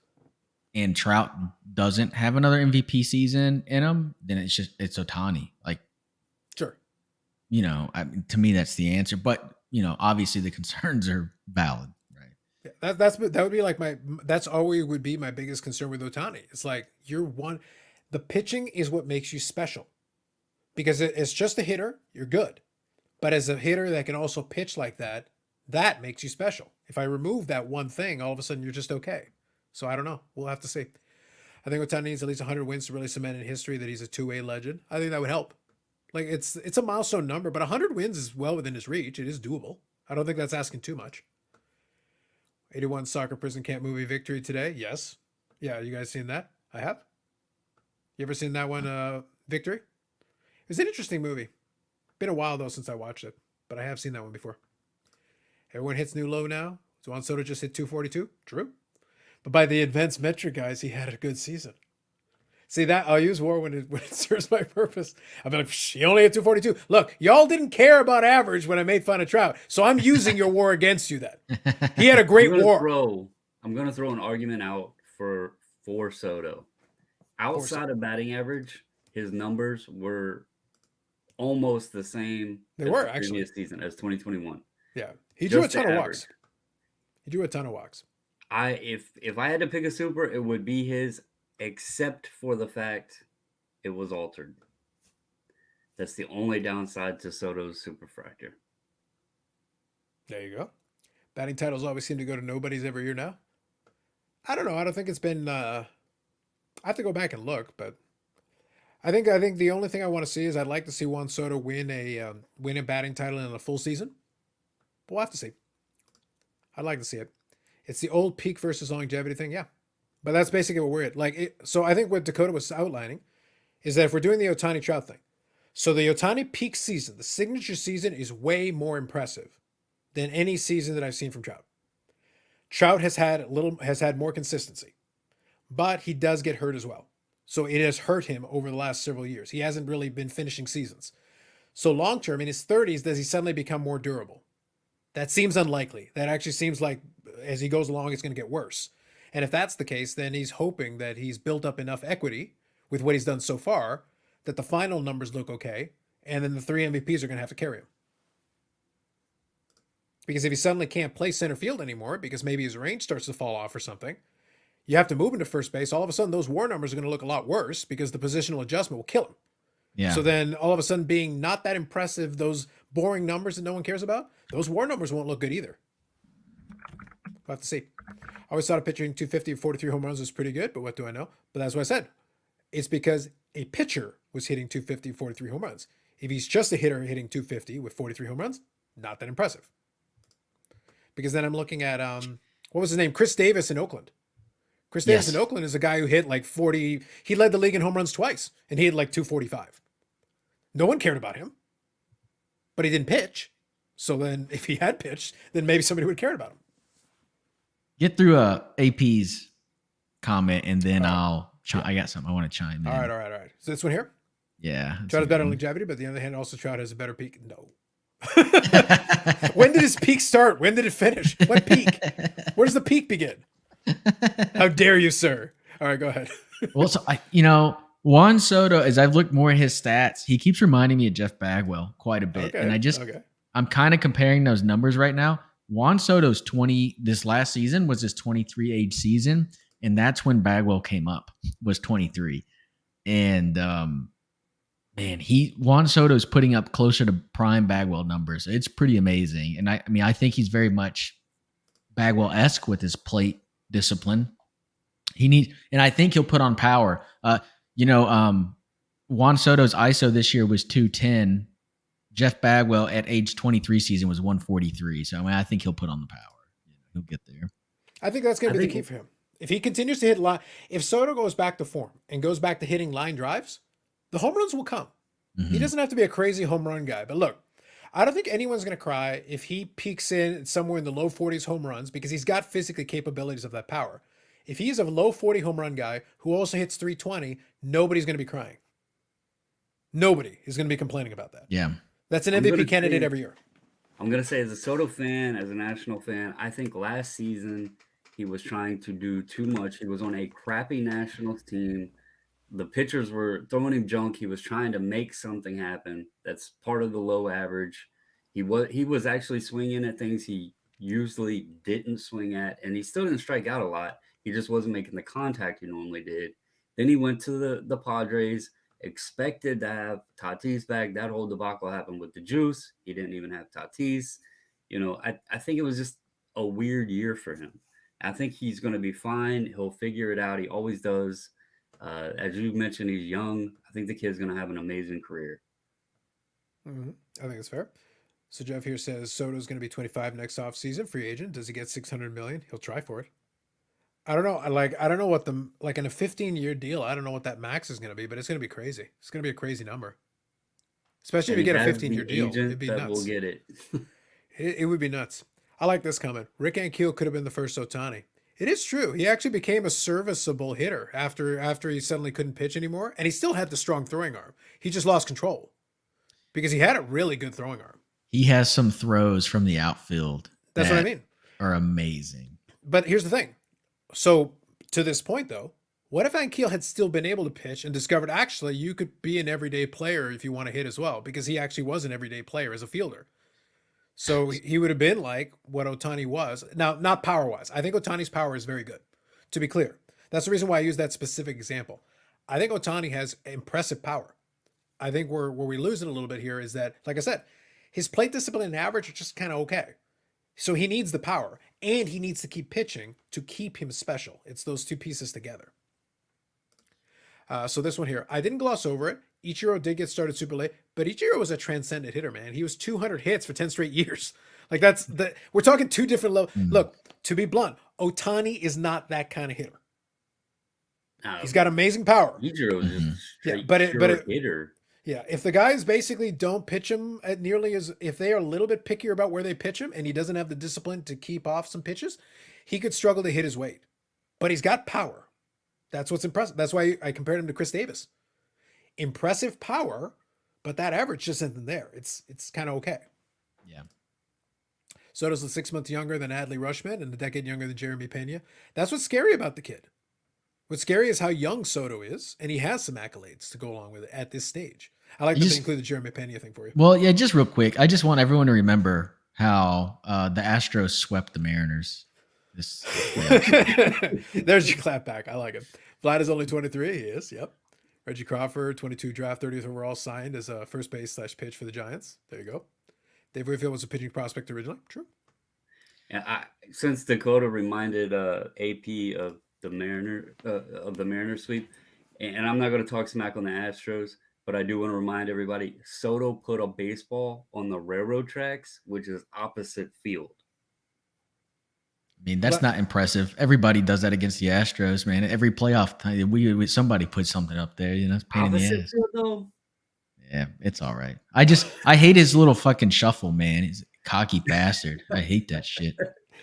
Speaker 2: and Trout doesn't have another MVP season in him, then it's Ohtani. Like,
Speaker 1: sure,
Speaker 2: to me that's the answer. But obviously the concerns are valid, right?
Speaker 1: Yeah, that would be like that's always would be my biggest concern with Ohtani. It's like the pitching is what makes you special, because it's just a hitter, you're good, but as a hitter that can also pitch like that, that makes you special. If I remove that one thing, all of a sudden you're just okay. So I don't know. We'll have to see. I think Ohtani needs at least 100 wins to really cement in history that he's a 2A legend. I think that would help. Like it's a milestone number, but 100 wins is well within his reach. It is doable. I don't think that's asking too much. 81 soccer prison camp movie victory today. Yes. Yeah, you guys seen that? I have. You ever seen that one, Victory? It was an interesting movie. Been a while though since I watched it, but I have seen that one before. Everyone hits new low now. So Juan Soto just hit 242. True. But by the advanced metric guys, he had a good season. See that I'll use war when it serves my purpose. I'll be like, he only hit 242. Look, y'all didn't care about average when I made fun of Trout, so I'm using your war against you. Then he had a great war.
Speaker 3: I'm gonna throw an argument out for Soto. Outside of batting average, his numbers were almost the same.
Speaker 1: They were actually
Speaker 3: previous season as 2021.
Speaker 1: Yeah, he drew a ton of walks. He drew a ton of walks.
Speaker 3: If I had to pick a super, it would be his, except for the fact it was altered. That's the only downside to Soto's superfractor.
Speaker 1: There you go. Batting titles always seem to go to nobodies every year now. I don't know. I don't think it's been. I have to go back and look, but I think the only thing I want to see is I'd like to see Juan Soto win a batting title in a full season. we'll have to see. I'd like to see it. It's the old peak versus longevity thing, yeah. But that's basically what we're at. So I think what Dakota was outlining is that if we're doing the Ohtani Trout thing, so the Ohtani peak season, the signature season, is way more impressive than any season that I've seen from Trout. Trout has had more consistency, but he does get hurt as well. So it has hurt him over the last several years. He hasn't really been finishing seasons. So long term, in his 30s, does he suddenly become more durable? That seems unlikely. That actually seems like as he goes along, it's going to get worse. And if that's the case, then he's hoping that he's built up enough equity with what he's done so far that the final numbers look okay, and then the 3 MVPs are going to have to carry him. Because if he suddenly can't play center field anymore because maybe his range starts to fall off or something, you have to move him to first base. All of a sudden, those WAR numbers are going to look a lot worse because the positional adjustment will kill him.
Speaker 2: Yeah.
Speaker 1: So then all of a sudden being not that impressive, those boring numbers that no one cares about, those WAR numbers won't look good either. We'll have to see. I always thought a pitcher hitting 250 and 43 home runs was pretty good, but what do I know? But that's what I said. It's because a pitcher was hitting 250 and 43 home runs. If he's just a hitter hitting 250 with 43 home runs, not that impressive. Because then I'm looking at, what was his name? Chris Davis in Oakland. Chris Davis in Oakland is a guy who hit like 40. He led the league in home runs twice, and he had like 245. No one cared about him, but he didn't pitch. So then if he had pitched, then maybe somebody would care about him.
Speaker 2: Get through AP's comment, and then I got something I want to chime in.
Speaker 1: All right. So this one here?
Speaker 2: Yeah.
Speaker 1: Trout has better longevity, but on the other hand, also Trout has a better peak. No. When did his peak start? When did it finish? What peak? Where does the peak begin? How dare you, sir? All right, go ahead.
Speaker 2: Well, so Juan Soto, as I've looked more at his stats, he keeps reminding me of Jeff Bagwell quite a bit.
Speaker 1: Okay,
Speaker 2: and I'm kind of comparing those numbers right now. Juan Soto's 20 this last season was his 23 age season, and that's when Bagwell came up, was 23. And Juan Soto's putting up closer to prime Bagwell numbers. It's pretty amazing. And I think he's very much Bagwell-esque with his plate discipline. And I think he'll put on power. Juan Soto's ISO this year was 210. Jeff Bagwell at age 23 season was 143. So I think he'll put on the power. He'll get there.
Speaker 1: I think that's going to be the key for him. If he continues to hit if Soto goes back to form and goes back to hitting line drives, the home runs will come. Mm-hmm. He doesn't have to be a crazy home run guy. But look, I don't think anyone's going to cry if he peaks in somewhere in the low 40s home runs because he's got physically capabilities of that power. If he's a low 40 home run guy who also hits 320, nobody's going to be crying. Nobody is going to be complaining about that.
Speaker 2: Yeah.
Speaker 1: That's an MVP candidate every year.
Speaker 3: I'm going to say as a Soto fan, as a national fan, I think last season he was trying to do too much. He was on a crappy Nationals team. The pitchers were throwing him junk. He was trying to make something happen. That's part of the low average. He was actually swinging at things he usually didn't swing at, and he still didn't strike out a lot. He just wasn't making the contact he normally did. Then he went to the Padres, expected to have Tatis back. That whole debacle happened with the juice. He didn't even have Tatis. I think it was just a weird year for him. I think he's going to be fine. He'll figure it out. He always does. As you mentioned, he's young. I think the kid's going to have an amazing career.
Speaker 1: Mm-hmm. I think it's fair. So Jeff here says Soto's going to be 25 next offseason, free agent. Does he get $600 million? He'll try for it. I don't know. I don't know what in a 15-year deal, I don't know what that max is going to be, but it's going to be crazy. It's going to be a crazy number. Especially if you get a 15-year deal. It'd be nuts.
Speaker 3: We'll get it.
Speaker 1: It would be nuts. I like this comment. Rick Ankiel could have been the first Ohtani. It is true. He actually became a serviceable hitter after he suddenly couldn't pitch anymore, and he still had the strong throwing arm. He just lost control because he had a really good throwing arm.
Speaker 2: He has some throws from the outfield.
Speaker 1: That's what I mean.
Speaker 2: Are amazing.
Speaker 1: But here's the thing. So to this point, though, what if Ankiel had still been able to pitch and discovered actually you could be an everyday player if you want to hit as well, because he actually was an everyday player as a fielder. So he would have been like what Ohtani was. Now, not power-wise. I think Ohtani's power is very good, to be clear. That's the reason why I use that specific example. I think Ohtani has impressive power. I think where we lose it a little bit here is that, like I said, his plate discipline and average are just kind of okay. So he needs the power, and he needs to keep pitching to keep him special. It's those two pieces together. So this one here, I didn't gloss over it. Ichiro did get started super late, but Ichiro was a transcendent hitter, man. He was 200 hits for 10 straight years. Like we're talking two different levels.
Speaker 2: Mm.
Speaker 1: Look, to be blunt, Otani is not that kind of hitter. He's
Speaker 3: Um,
Speaker 1: got amazing power.
Speaker 3: Ichiro's just
Speaker 2: Mhm.
Speaker 3: a
Speaker 1: Yeah,
Speaker 3: straight
Speaker 1: but
Speaker 3: pure hitter.
Speaker 1: yeah, if the guys basically don't pitch him at nearly as if they are a little bit pickier about where they pitch him and he doesn't have the discipline to keep off some pitches, he could struggle to hit his weight. But he's got power. That's what's impressive. That's why I compared him to Chris Davis. Impressive power, but that average just isn't there. It's kind of okay.
Speaker 2: Yeah.
Speaker 1: Soto's 6 months younger than Adley Rushman and a decade younger than Jeremy Pena. That's what's scary about the kid. What's scary is how young Soto is, and he has some accolades to go along with it at this stage. I like that they include the Jeremy Pena thing for you.
Speaker 2: Well, yeah, just real quick. I just want everyone to remember how the Astros swept the Mariners.
Speaker 1: There's your clap back. I like it. Vlad is only 23. He is. Yep. Reggie Crawford, 22 draft, 30th overall, signed as a first base / pitch for the Giants. There you go. Dave Whitfield was a pitching prospect originally. True.
Speaker 3: Yeah, since Dakota reminded AP of the Mariner sweep, and I'm not going to talk smack on the Astros, but I do want to remind everybody, Soto put a baseball on the railroad tracks, which is opposite field.
Speaker 2: I mean, that's not impressive. Everybody does that against the Astros, man. Every playoff time, somebody put something up there. You know, it's pain in the ass.
Speaker 3: Field, though?
Speaker 2: Yeah, it's all right. I hate his little fucking shuffle, man. He's a cocky bastard. I hate that shit.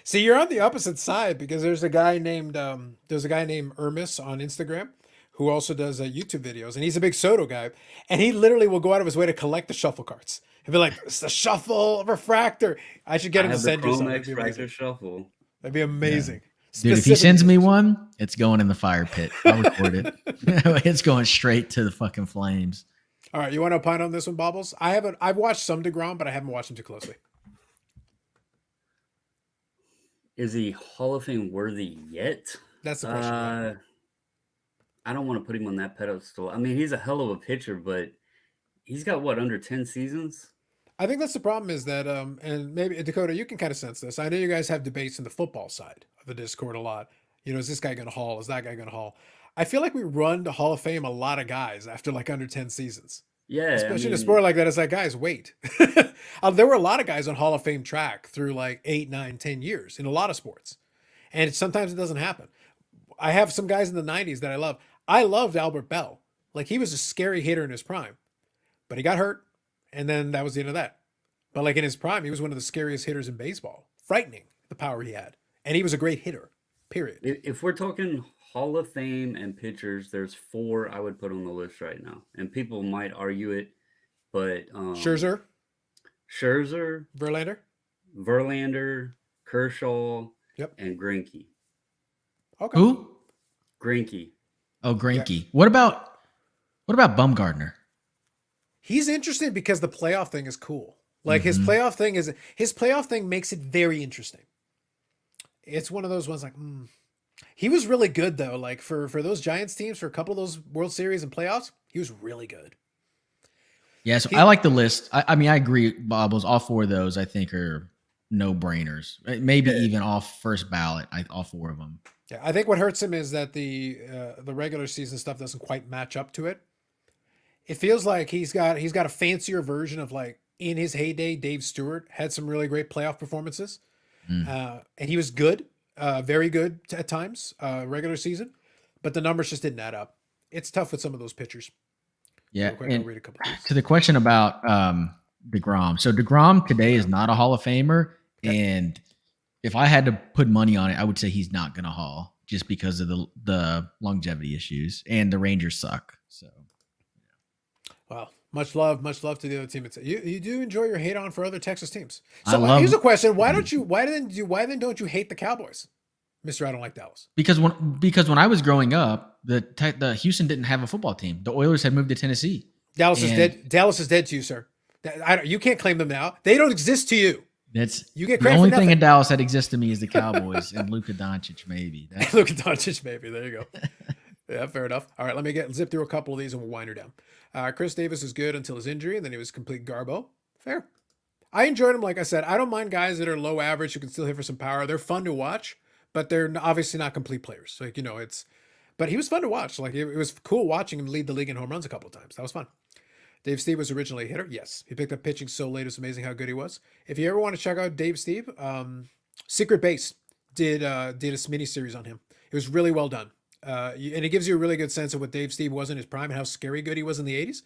Speaker 1: See, you're on the opposite side because there's a guy named Ermis on Instagram who also does YouTube videos, and he's a big Soto guy, and he literally will go out of his way to collect the shuffle cards. He'll be like, "It's the shuffle refractor." I should get him to send you something.
Speaker 3: Refractor shuffle.
Speaker 1: That'd be amazing.
Speaker 2: Yeah. Dude, if he sends me one, it's going in the fire pit. I'll record it. It's going straight to the fucking flames.
Speaker 1: All right, you want to opine on this one, Bobbles? I've watched some DeGrom, but I haven't watched him too closely.
Speaker 3: Is he Hall of Fame worthy yet?
Speaker 1: That's the question.
Speaker 3: I don't want to put him on that pedestal. I mean, he's a hell of a pitcher, but he's got under 10 seasons?
Speaker 1: I think that's the problem is that, and maybe Dakota, you can kind of sense this. I know you guys have debates in the football side of the Discord a lot. You know, is this guy going to haul? Is that guy going to haul? I feel like we run to Hall of Fame a lot of guys after like under 10 seasons.
Speaker 3: Yeah.
Speaker 1: Especially in a sport like that. It's like, guys, wait. There were a lot of guys on Hall of Fame track through like 8, 9, 10 years in a lot of sports. And sometimes it doesn't happen. I have some guys in the 90s that I love. I loved Albert Bell. Like he was a scary hitter in his prime, but he got hurt. And then that was the end of that. But like in his prime, he was one of the scariest hitters in baseball. Frightening, the power he had. And he was a great hitter, period.
Speaker 3: If we're talking Hall of Fame and pitchers, there's 4 I would put on the list right now. And people might argue it, but
Speaker 1: Scherzer,
Speaker 3: Verlander, Kershaw,
Speaker 1: yep,
Speaker 3: and Greinke.
Speaker 2: Okay. Who?
Speaker 3: Greinke.
Speaker 2: Oh, Greinke. Yeah. What about Bumgarner?
Speaker 1: He's interesting because the playoff thing is cool. Like his playoff thing makes it very interesting. It's one of those ones like, He was really good though. Like for those Giants teams, for a couple of those World Series and playoffs, he was really good.
Speaker 2: Yeah, so I like the list. I mean, I agree, Bobbles. All 4 of those I think are no-brainers. Maybe even off first ballot. All 4 of them.
Speaker 1: Yeah, I think what hurts him is that the regular season stuff doesn't quite match up to it. It feels like he's got a fancier version of like in his heyday. Dave Stewart had some really great playoff performances, and he was good, very good at times, regular season, but the numbers just didn't add up. It's tough with some of those pitchers.
Speaker 2: Yeah,
Speaker 1: quick, I'll read a couple
Speaker 2: to the question about DeGrom. So DeGrom today is not a Hall of Famer, and if I had to put money on it, I would say he's not going to haul just because of the longevity issues, and the Rangers suck. So,
Speaker 1: well, much love to the other team. You do enjoy your hate on for other Texas teams. So here's a question: why then don't you hate the Cowboys, Mister? I don't like Dallas.
Speaker 2: Because when I was growing up, the Houston didn't have a football team. The Oilers had moved to Tennessee.
Speaker 1: Dallas is dead. Dallas is dead to you, sir. You can't claim them now. They don't exist to you.
Speaker 2: You get credit. The only thing in Dallas that exists to me is the Cowboys and Luka Doncic, maybe.
Speaker 1: Luka Doncic, maybe. There you go. Yeah, fair enough. All right, let me zip through a couple of these and we'll wind her down. Chris Davis is good until his injury, and then he was complete garbo. Fair. I enjoyed him. Like I said, I don't mind guys that are low average who can still hit for some power. They're fun to watch, but they're obviously not complete players. Like, but he was fun to watch. Like it was cool watching him lead the league in home runs a couple of times. That was fun. Dave Steve was originally a hitter. Yes. He picked up pitching so late. It's amazing how good he was. If you ever want to check out Dave Steve, Secret Base did a mini series on him. It was really well done. And it gives you a really good sense of what Dave Steve was in his prime and how scary good he was in the 80s.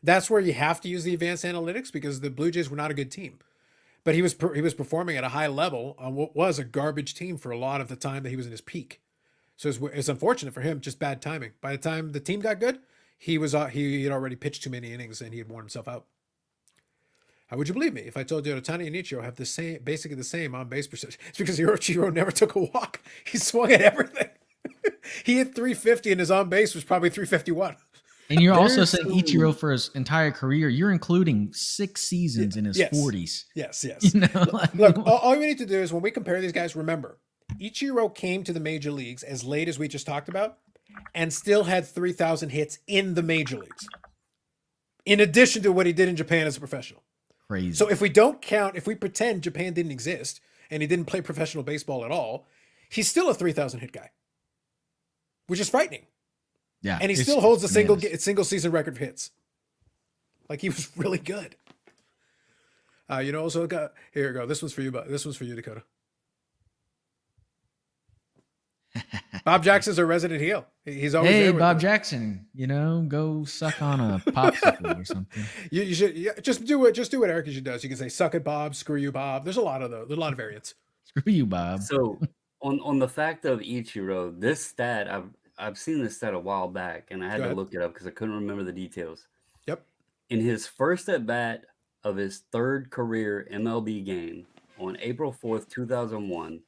Speaker 1: That's where you have to use the advanced analytics because the Blue Jays were not a good team. But he was performing at a high level on what was a garbage team for a lot of the time that he was in his peak. So it's unfortunate for him, just bad timing. By the time the team got good, he had already pitched too many innings and he had worn himself out. How would you believe me if I told you Ohtani and Ichiro have basically the same on base percentage? It's because Ichiro never took a walk. He swung at everything. He hit 350 and his on base was probably 351.
Speaker 2: And you're also saying Ichiro for his entire career, you're including 6 seasons in his 40s.
Speaker 1: Yes.
Speaker 2: You know,
Speaker 1: Look, all we need to do is when we compare these guys, remember, Ichiro came to the major leagues as late as we just talked about and still had 3,000 hits in the major leagues, in addition to what he did in Japan as a professional.
Speaker 2: Crazy.
Speaker 1: So if we pretend Japan didn't exist and he didn't play professional baseball at all, he's still a 3,000 hit guy, which is frightening.
Speaker 2: Yeah,
Speaker 1: and he still holds a single season record for hits. Like, he was really good. Also got here you go. This one's for you, but this one's for you, Dakota. Bob Jackson's a resident heel. He's always there with
Speaker 2: Bob
Speaker 1: us.
Speaker 2: Jackson. Go suck on a popsicle or something.
Speaker 1: You should just do what Eric usually does. You can say "suck it, Bob," "screw you, Bob." There's a lot of variants.
Speaker 2: Screw you, Bob.
Speaker 3: So on the fact of Ichiro, this stat I've seen this stat a while back, and I had to look it up because I couldn't remember the details.
Speaker 1: Yep.
Speaker 3: In his first at bat of his third career MLB game on April 4th, 2001,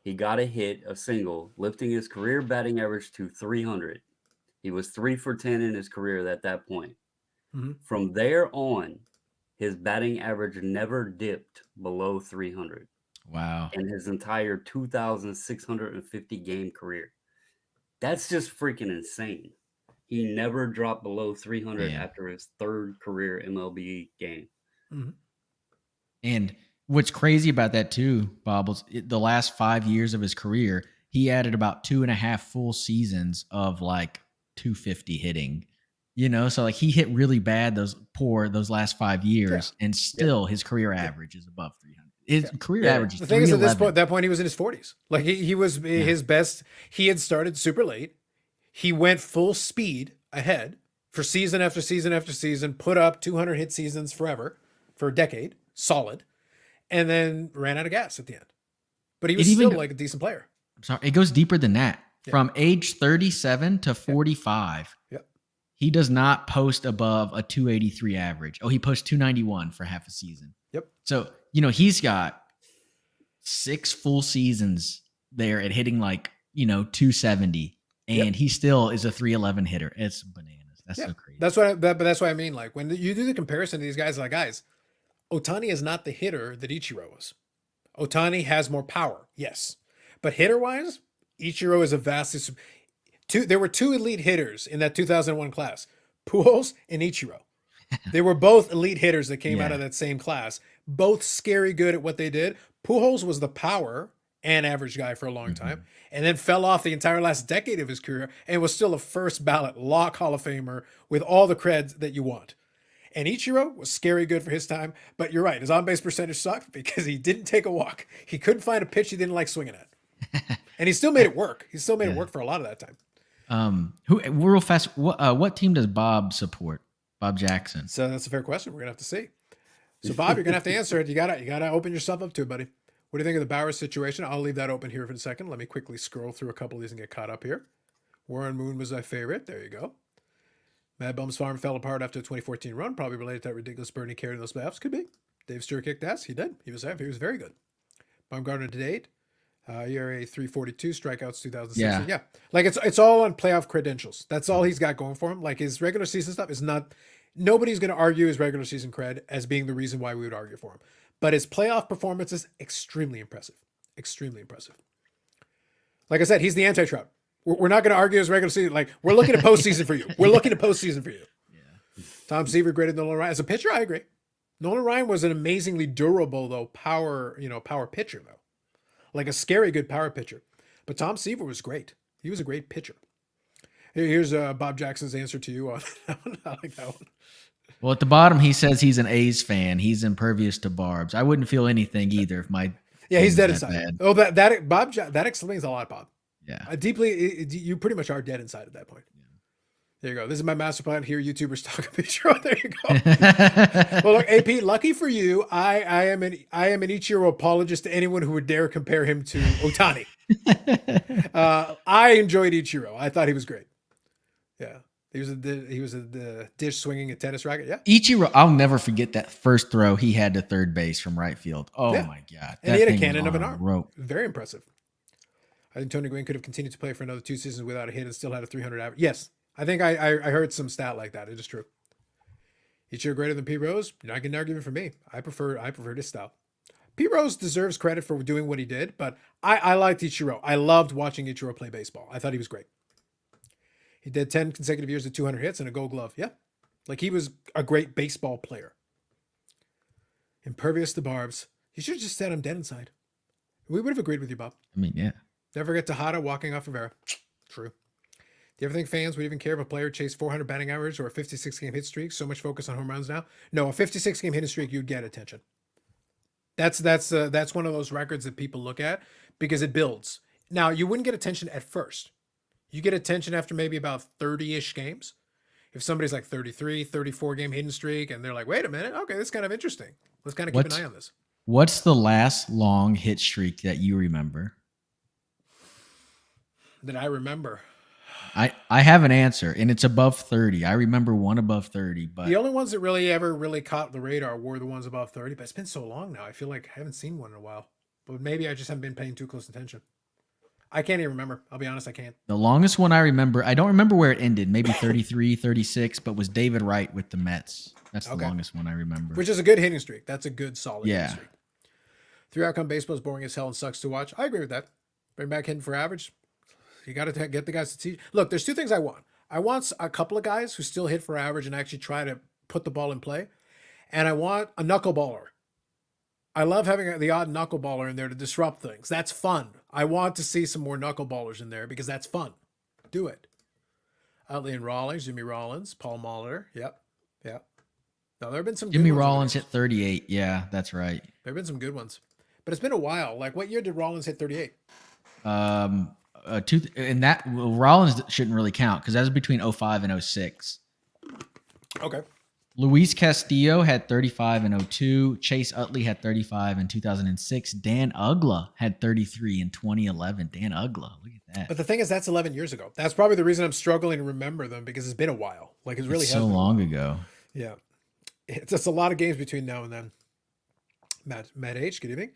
Speaker 3: he got a single, lifting his career batting average to 300. He was 3 for 10 in his career at that point.
Speaker 1: Mm-hmm.
Speaker 3: From there on, his batting average never dipped below 300.
Speaker 2: Wow.
Speaker 3: In his entire 2,650 game career. That's just freaking insane. He never dropped below 300 after his third career MLB game.
Speaker 1: Mm-hmm.
Speaker 2: And what's crazy about that too, Bob, was the last 5 years of his career, he added about 2.5 full seasons of like 250 hitting. So like he hit really bad those last 5 years, and still his career average is above 300. His career average is 311.
Speaker 1: The thing is, at that point, he was in his 40s. Like he was his best. He had started super late. He went full speed ahead for season after season after season, put up 200 hit seasons forever for a decade, solid, and then ran out of gas at the end. But he was still like a decent player.
Speaker 2: I'm sorry, it goes deeper than that. Yeah. From age 37 to 45.
Speaker 1: Yep.
Speaker 2: He does not post above a 283 average. Oh, he posts 291 for half a season.
Speaker 1: Yep.
Speaker 2: So, he's got 6 full seasons there at hitting like, 270, and he still is a 311 hitter. It's bananas. That's so crazy.
Speaker 1: That's what I mean. Like, when you do the comparison to these guys, like, guys, Ohtani is not the hitter that Ichiro was. Ohtani has more power, yes. But hitter-wise, Ichiro is a vastly... There were 2 elite hitters in that 2001 class, Pujols and Ichiro. They were both elite hitters that came out of that same class, both scary good at what they did. Pujols was the power and average guy for a long time, and then fell off the entire last decade of his career and was still a first ballot lock Hall of Famer with all the creds that you want. And Ichiro was scary good for his time, but you're right, his on-base percentage sucked because he didn't take a walk. He couldn't find a pitch he didn't like swinging at. And he still made it work. He still made it work for a lot of that time.
Speaker 2: Real fast, what team does Bob support? Bob Jackson.
Speaker 1: So that's a fair question. We're gonna have to see. So Bob, you're gonna have to answer it. You gotta open yourself up to it, buddy. What do you think of the Bauer situation? I'll leave that open here for a second. Let me quickly scroll through a couple of these and get caught up here. Warren Moon was my favorite. There you go. Mad Bum's farm fell apart after the 2014 run, probably related to that ridiculous burn he carried in those playoffs. Could be. Dave Stewart kicked ass. He did. He was very good. Baumgartner to date. ERA 342, strikeouts 2016. Yeah. Like it's all on playoff credentials. That's all he's got going for him. Like his regular season stuff is not, nobody's going to argue his regular season cred as being the reason why we would argue for him. But his playoff performance is extremely impressive. Extremely impressive. Like I said, he's the anti-Trout. We're not going to argue his regular season. Like we're looking at postseason for you. We're looking at postseason for you. Yeah. Tom Seaver graded Nolan Ryan. As a pitcher, I agree. Nolan Ryan was an amazingly durable though power pitcher though. Like a scary good power pitcher. But Tom Seaver was great. He was a great pitcher. Here's Bob Jackson's answer to you on that one. I like that one.
Speaker 2: Well, at the bottom, he says he's an A's fan. He's impervious to barbs. I wouldn't feel anything either if my
Speaker 1: Yeah, he's
Speaker 2: team
Speaker 1: dead
Speaker 2: was that
Speaker 1: inside.
Speaker 2: bad.
Speaker 1: Oh, that Bob, that explains a lot, Bob.
Speaker 2: Yeah.
Speaker 1: You pretty much are dead inside at that point. There you go. This is my master plan here. YouTubers talk a picture. There you go. Well, look, AP, lucky for you, I am an Ichiro apologist to anyone who would dare compare him to Otani. I enjoyed Ichiro. I thought he was great. Yeah, he was the dish swinging a tennis racket. Yeah,
Speaker 2: Ichiro, I'll never forget that first throw he had to third base from right field. Oh
Speaker 1: Yeah.
Speaker 2: my God.
Speaker 1: And he had a
Speaker 2: thing was
Speaker 1: cannon of
Speaker 2: on
Speaker 1: an
Speaker 2: a
Speaker 1: arm.
Speaker 2: rope.
Speaker 1: Very impressive. I think Tony Gwynn could have continued to play for another 2 seasons without a hit and still had a 300 average. Yes, I think I heard some stat like that. It is true. Ichiro greater than Pete Rose? You're not getting an argument from me. I prefer this style. Pete Rose deserves credit for doing what he did, but I liked Ichiro. I loved watching Ichiro play baseball. I thought he was great. He did 10 consecutive years of 200 hits and a Gold Glove. Yeah, like he was a great baseball player. Impervious to barbs. You should have just said I'm dead inside. We would have agreed with you, Bob.
Speaker 2: I mean, yeah.
Speaker 1: Never get Tejada walking off Rivera. True. Do you ever think fans would even care if a player chased 400 batting average or a 56-game hit streak? So much focus on home runs now. No, a 56-game hitting streak, you'd get attention. That's one of those records that people look at because it builds. Now, you wouldn't get attention at first. You get attention after maybe about 30-ish games. If somebody's like 33, 34-game hitting streak, and they're like, wait a minute, okay, that's kind of interesting. Let's kind of keep an eye on this.
Speaker 2: What's the last long hit streak that you remember?
Speaker 1: That I remember.
Speaker 2: I have an answer, and it's above 30. I remember one above 30, but
Speaker 1: the only ones that really caught the radar were the ones above 30, but it's been so long now. I feel like I haven't seen one in a while. But maybe I just haven't been paying too close attention. I can't even remember. I'll be honest, I can't.
Speaker 2: The longest one I remember, I don't remember where it ended, maybe 33, 36, but was David Wright with the Mets. That's the longest one I remember.
Speaker 1: Which is a good hitting streak. That's a good, solid hitting streak. 3-outcome baseball is boring as hell and sucks to watch. I agree with that. Bring back hitting for average. You got to get the guys to teach. Look, there's two things I want. I want a couple of guys who still hit for average and actually try to put the ball in play. And I want a knuckleballer. I love having the odd knuckleballer in there to disrupt things. That's fun. I want to see some more knuckleballers in there because that's fun. Do it. Utley and Rawlings, Jimmy Rollins, Paul Molitor. Yep. Now, there have been some
Speaker 2: Jimmy
Speaker 1: good ones
Speaker 2: Rollins hit 38. Yeah, that's right.
Speaker 1: There have been some good ones. But it's been a while. Like, what year did Rollins hit 38?
Speaker 2: Rollins shouldn't really count because that was between 05 and 06.
Speaker 1: Okay.
Speaker 2: Luis Castillo had 35 in 02. Chase Utley had 35 in 2006. Dan Ugla had 33 in 2011. Dan Ugla, look at that.
Speaker 1: But the thing is, that's 11 years ago. That's probably the reason I'm struggling to remember them because it's been a while. Like, it's really
Speaker 2: so long ago.
Speaker 1: Yeah. It's just a lot of games between now and then. Matt H, good evening.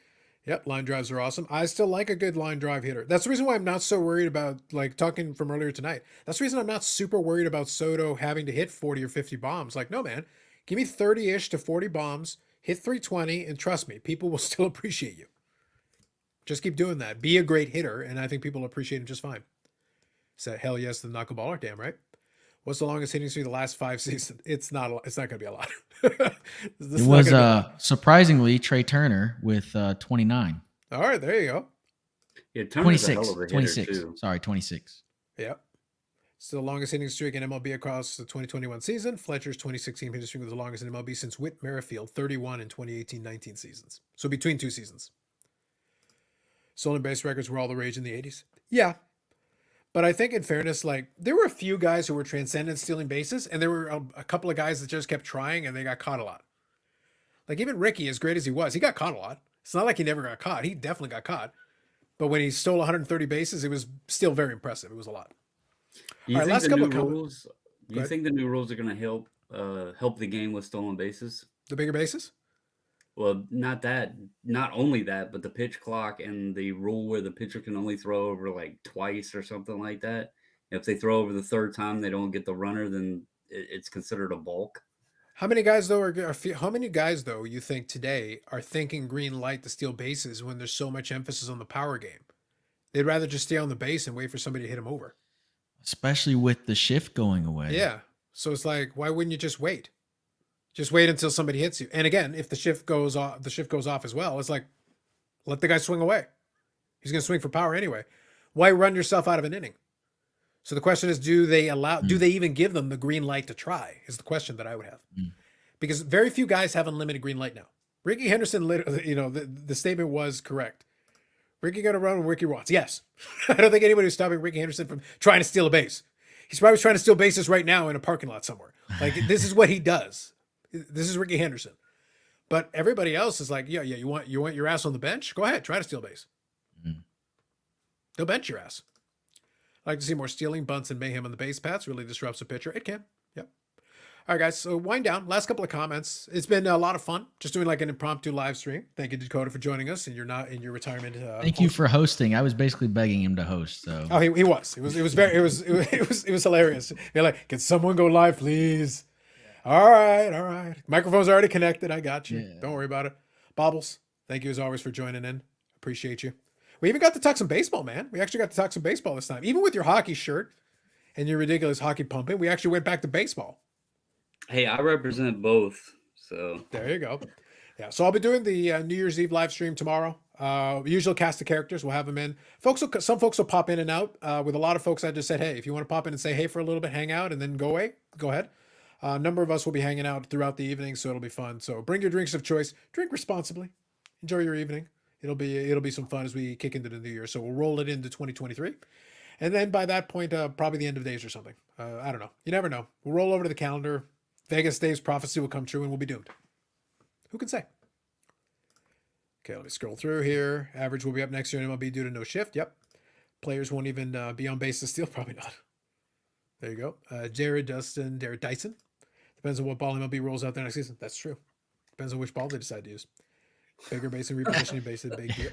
Speaker 1: Yep, line drives are awesome. I still like a good line drive hitter. That's the reason why I'm not so worried about, like, talking from earlier tonight. That's the reason I'm not super worried about Soto having to hit 40 or 50 bombs. Like, no, man. Give me 30-ish to 40 bombs, hit 320, and trust me, people will still appreciate you. Just keep doing that. Be a great hitter, and I think people will appreciate him just fine. So, hell yes, the knuckleballer. Damn right. What's the longest hitting streak the last 5 seasons? It's not going to be a lot.
Speaker 2: It was surprisingly Trey Turner with 29.
Speaker 1: All right, there you go.
Speaker 3: Yeah, Turner's a hell of a hitter
Speaker 2: 26.
Speaker 3: too.
Speaker 2: Sorry, 26.
Speaker 1: Yep. Still the longest hitting streak in MLB across the 2021 season. Fletcher's 2016 hitting streak was the longest in MLB since Whit Merrifield, 31 in 2018-19 seasons. So between 2 seasons. Stolen base records were all the rage in the 80s. Yeah. But I think in fairness, like, there were a few guys who were transcendent stealing bases, and there were a couple of guys that just kept trying, and they got caught a lot. Like, even Ricky, as great as he was, he got caught a lot. It's not like he never got caught. He definitely got caught. But when he stole 130 bases, it was still very impressive. It was a lot.
Speaker 3: Do you think the new rules are going to help the game with stolen bases?
Speaker 1: The bigger bases?
Speaker 3: Well, not only that, but the pitch clock and the rule where the pitcher can only throw over like twice or something like that. If they throw over the third time, they don't get the runner, then it's considered a balk.
Speaker 1: How many guys though you think today are thinking green light to steal bases when there's so much emphasis on the power game? They'd rather just stay on the base and wait for somebody to hit them over.
Speaker 2: Especially with the shift going away.
Speaker 1: Yeah. So it's like, why wouldn't you just wait? Just wait until somebody hits you. And again, if the shift goes off as well, it's like, let the guy swing away. He's going to swing for power anyway. Why run yourself out of an inning? So the question is, do they even give them the green light to try? Is the question that I would have. because very few guys have unlimited green light now. Ricky Henderson, the statement was correct. Ricky got to run when Ricky wants. Yes. I don't think anybody was stopping Ricky Henderson from trying to steal a base. He's probably trying to steal bases right now in a parking lot somewhere. Like, this is what he does. This is Ricky Henderson. But everybody else is like, yeah, you want your ass on the bench? Go ahead, try to steal base. They'll bench your ass. I like to see more stealing, bunts, and mayhem on the base paths. Really disrupts a pitcher. It can. Yep. All right, guys. So wind down. Last couple of comments. It's been a lot of fun just doing like an impromptu live stream. Thank you, Dakota, for joining us. And you're not in your retirement.
Speaker 2: Thank you for hosting. I was basically begging him to host. So
Speaker 1: he was. It was hilarious. You're like, can someone go live, please? Yeah. All right. Microphone's already connected. I got you. Yeah. Don't worry about it. Bobbles, thank you as always for joining in. Appreciate you. We even got to talk some baseball, man. We actually got to talk some baseball this time. Even with your hockey shirt and your ridiculous hockey pumping, we actually went back to baseball.
Speaker 3: Hey, I represent both, so.
Speaker 1: There you go. Yeah, so I'll be doing the New Year's Eve live stream tomorrow. Usual cast of characters, we'll have them in. Some folks will pop in and out. With a lot of folks, I just said, hey, if you want to pop in and say hey for a little bit, hang out, and then go away, go ahead. A number of us will be hanging out throughout the evening, so it'll be fun. So bring your drinks of choice. Drink responsibly. Enjoy your evening. It'll be some fun as we kick into the new year. So we'll roll it into 2023. And then by that point, probably the end of days or something. I don't know. You never know. We'll roll over to the calendar. Vegas Dave's prophecy will come true and we'll be doomed. Who can say? Okay, let me scroll through here. Average will be up next year in MLB due to no shift. Yep. Players won't even be on base to steal. Probably not. There you go. Jared Dyson. Depends on what ball MLB rolls out there next season. That's true. Depends on which ball they decide to use. Bigger base and repositioning base is a big deal.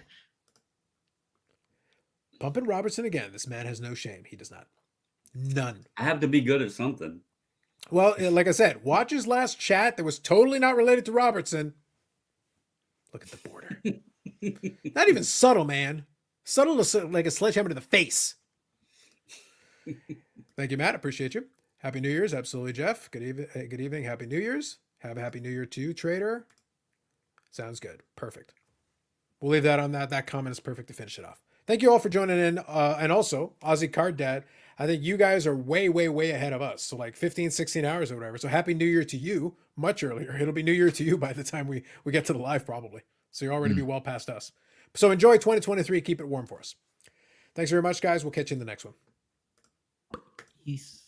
Speaker 1: Pumping Robertson again. This man has no shame. He does not. None.
Speaker 3: I have to be good at something.
Speaker 1: Well, like I said, watch his last chat that was totally not related to Robertson. Look at the border. Not even subtle, man. Subtle like a sledgehammer to the face. Thank you, Matt. Appreciate you. Happy New Year's. Absolutely, Jeff. Good evening. Happy New Year's. Have a happy New Year to you, Trader. Sounds good. Perfect. We'll leave that on that. That comment is perfect to finish it off. Thank you all for joining in. And also, Aussie Card Dad, I think you guys are way, way, way ahead of us. So like 15, 16 hours or whatever. So happy New Year to you much earlier. It'll be New Year to you by the time we get to the live probably. So you're already be well past us. So enjoy 2023. Keep it warm for us. Thanks very much, guys. We'll catch you in the next one.
Speaker 2: Peace.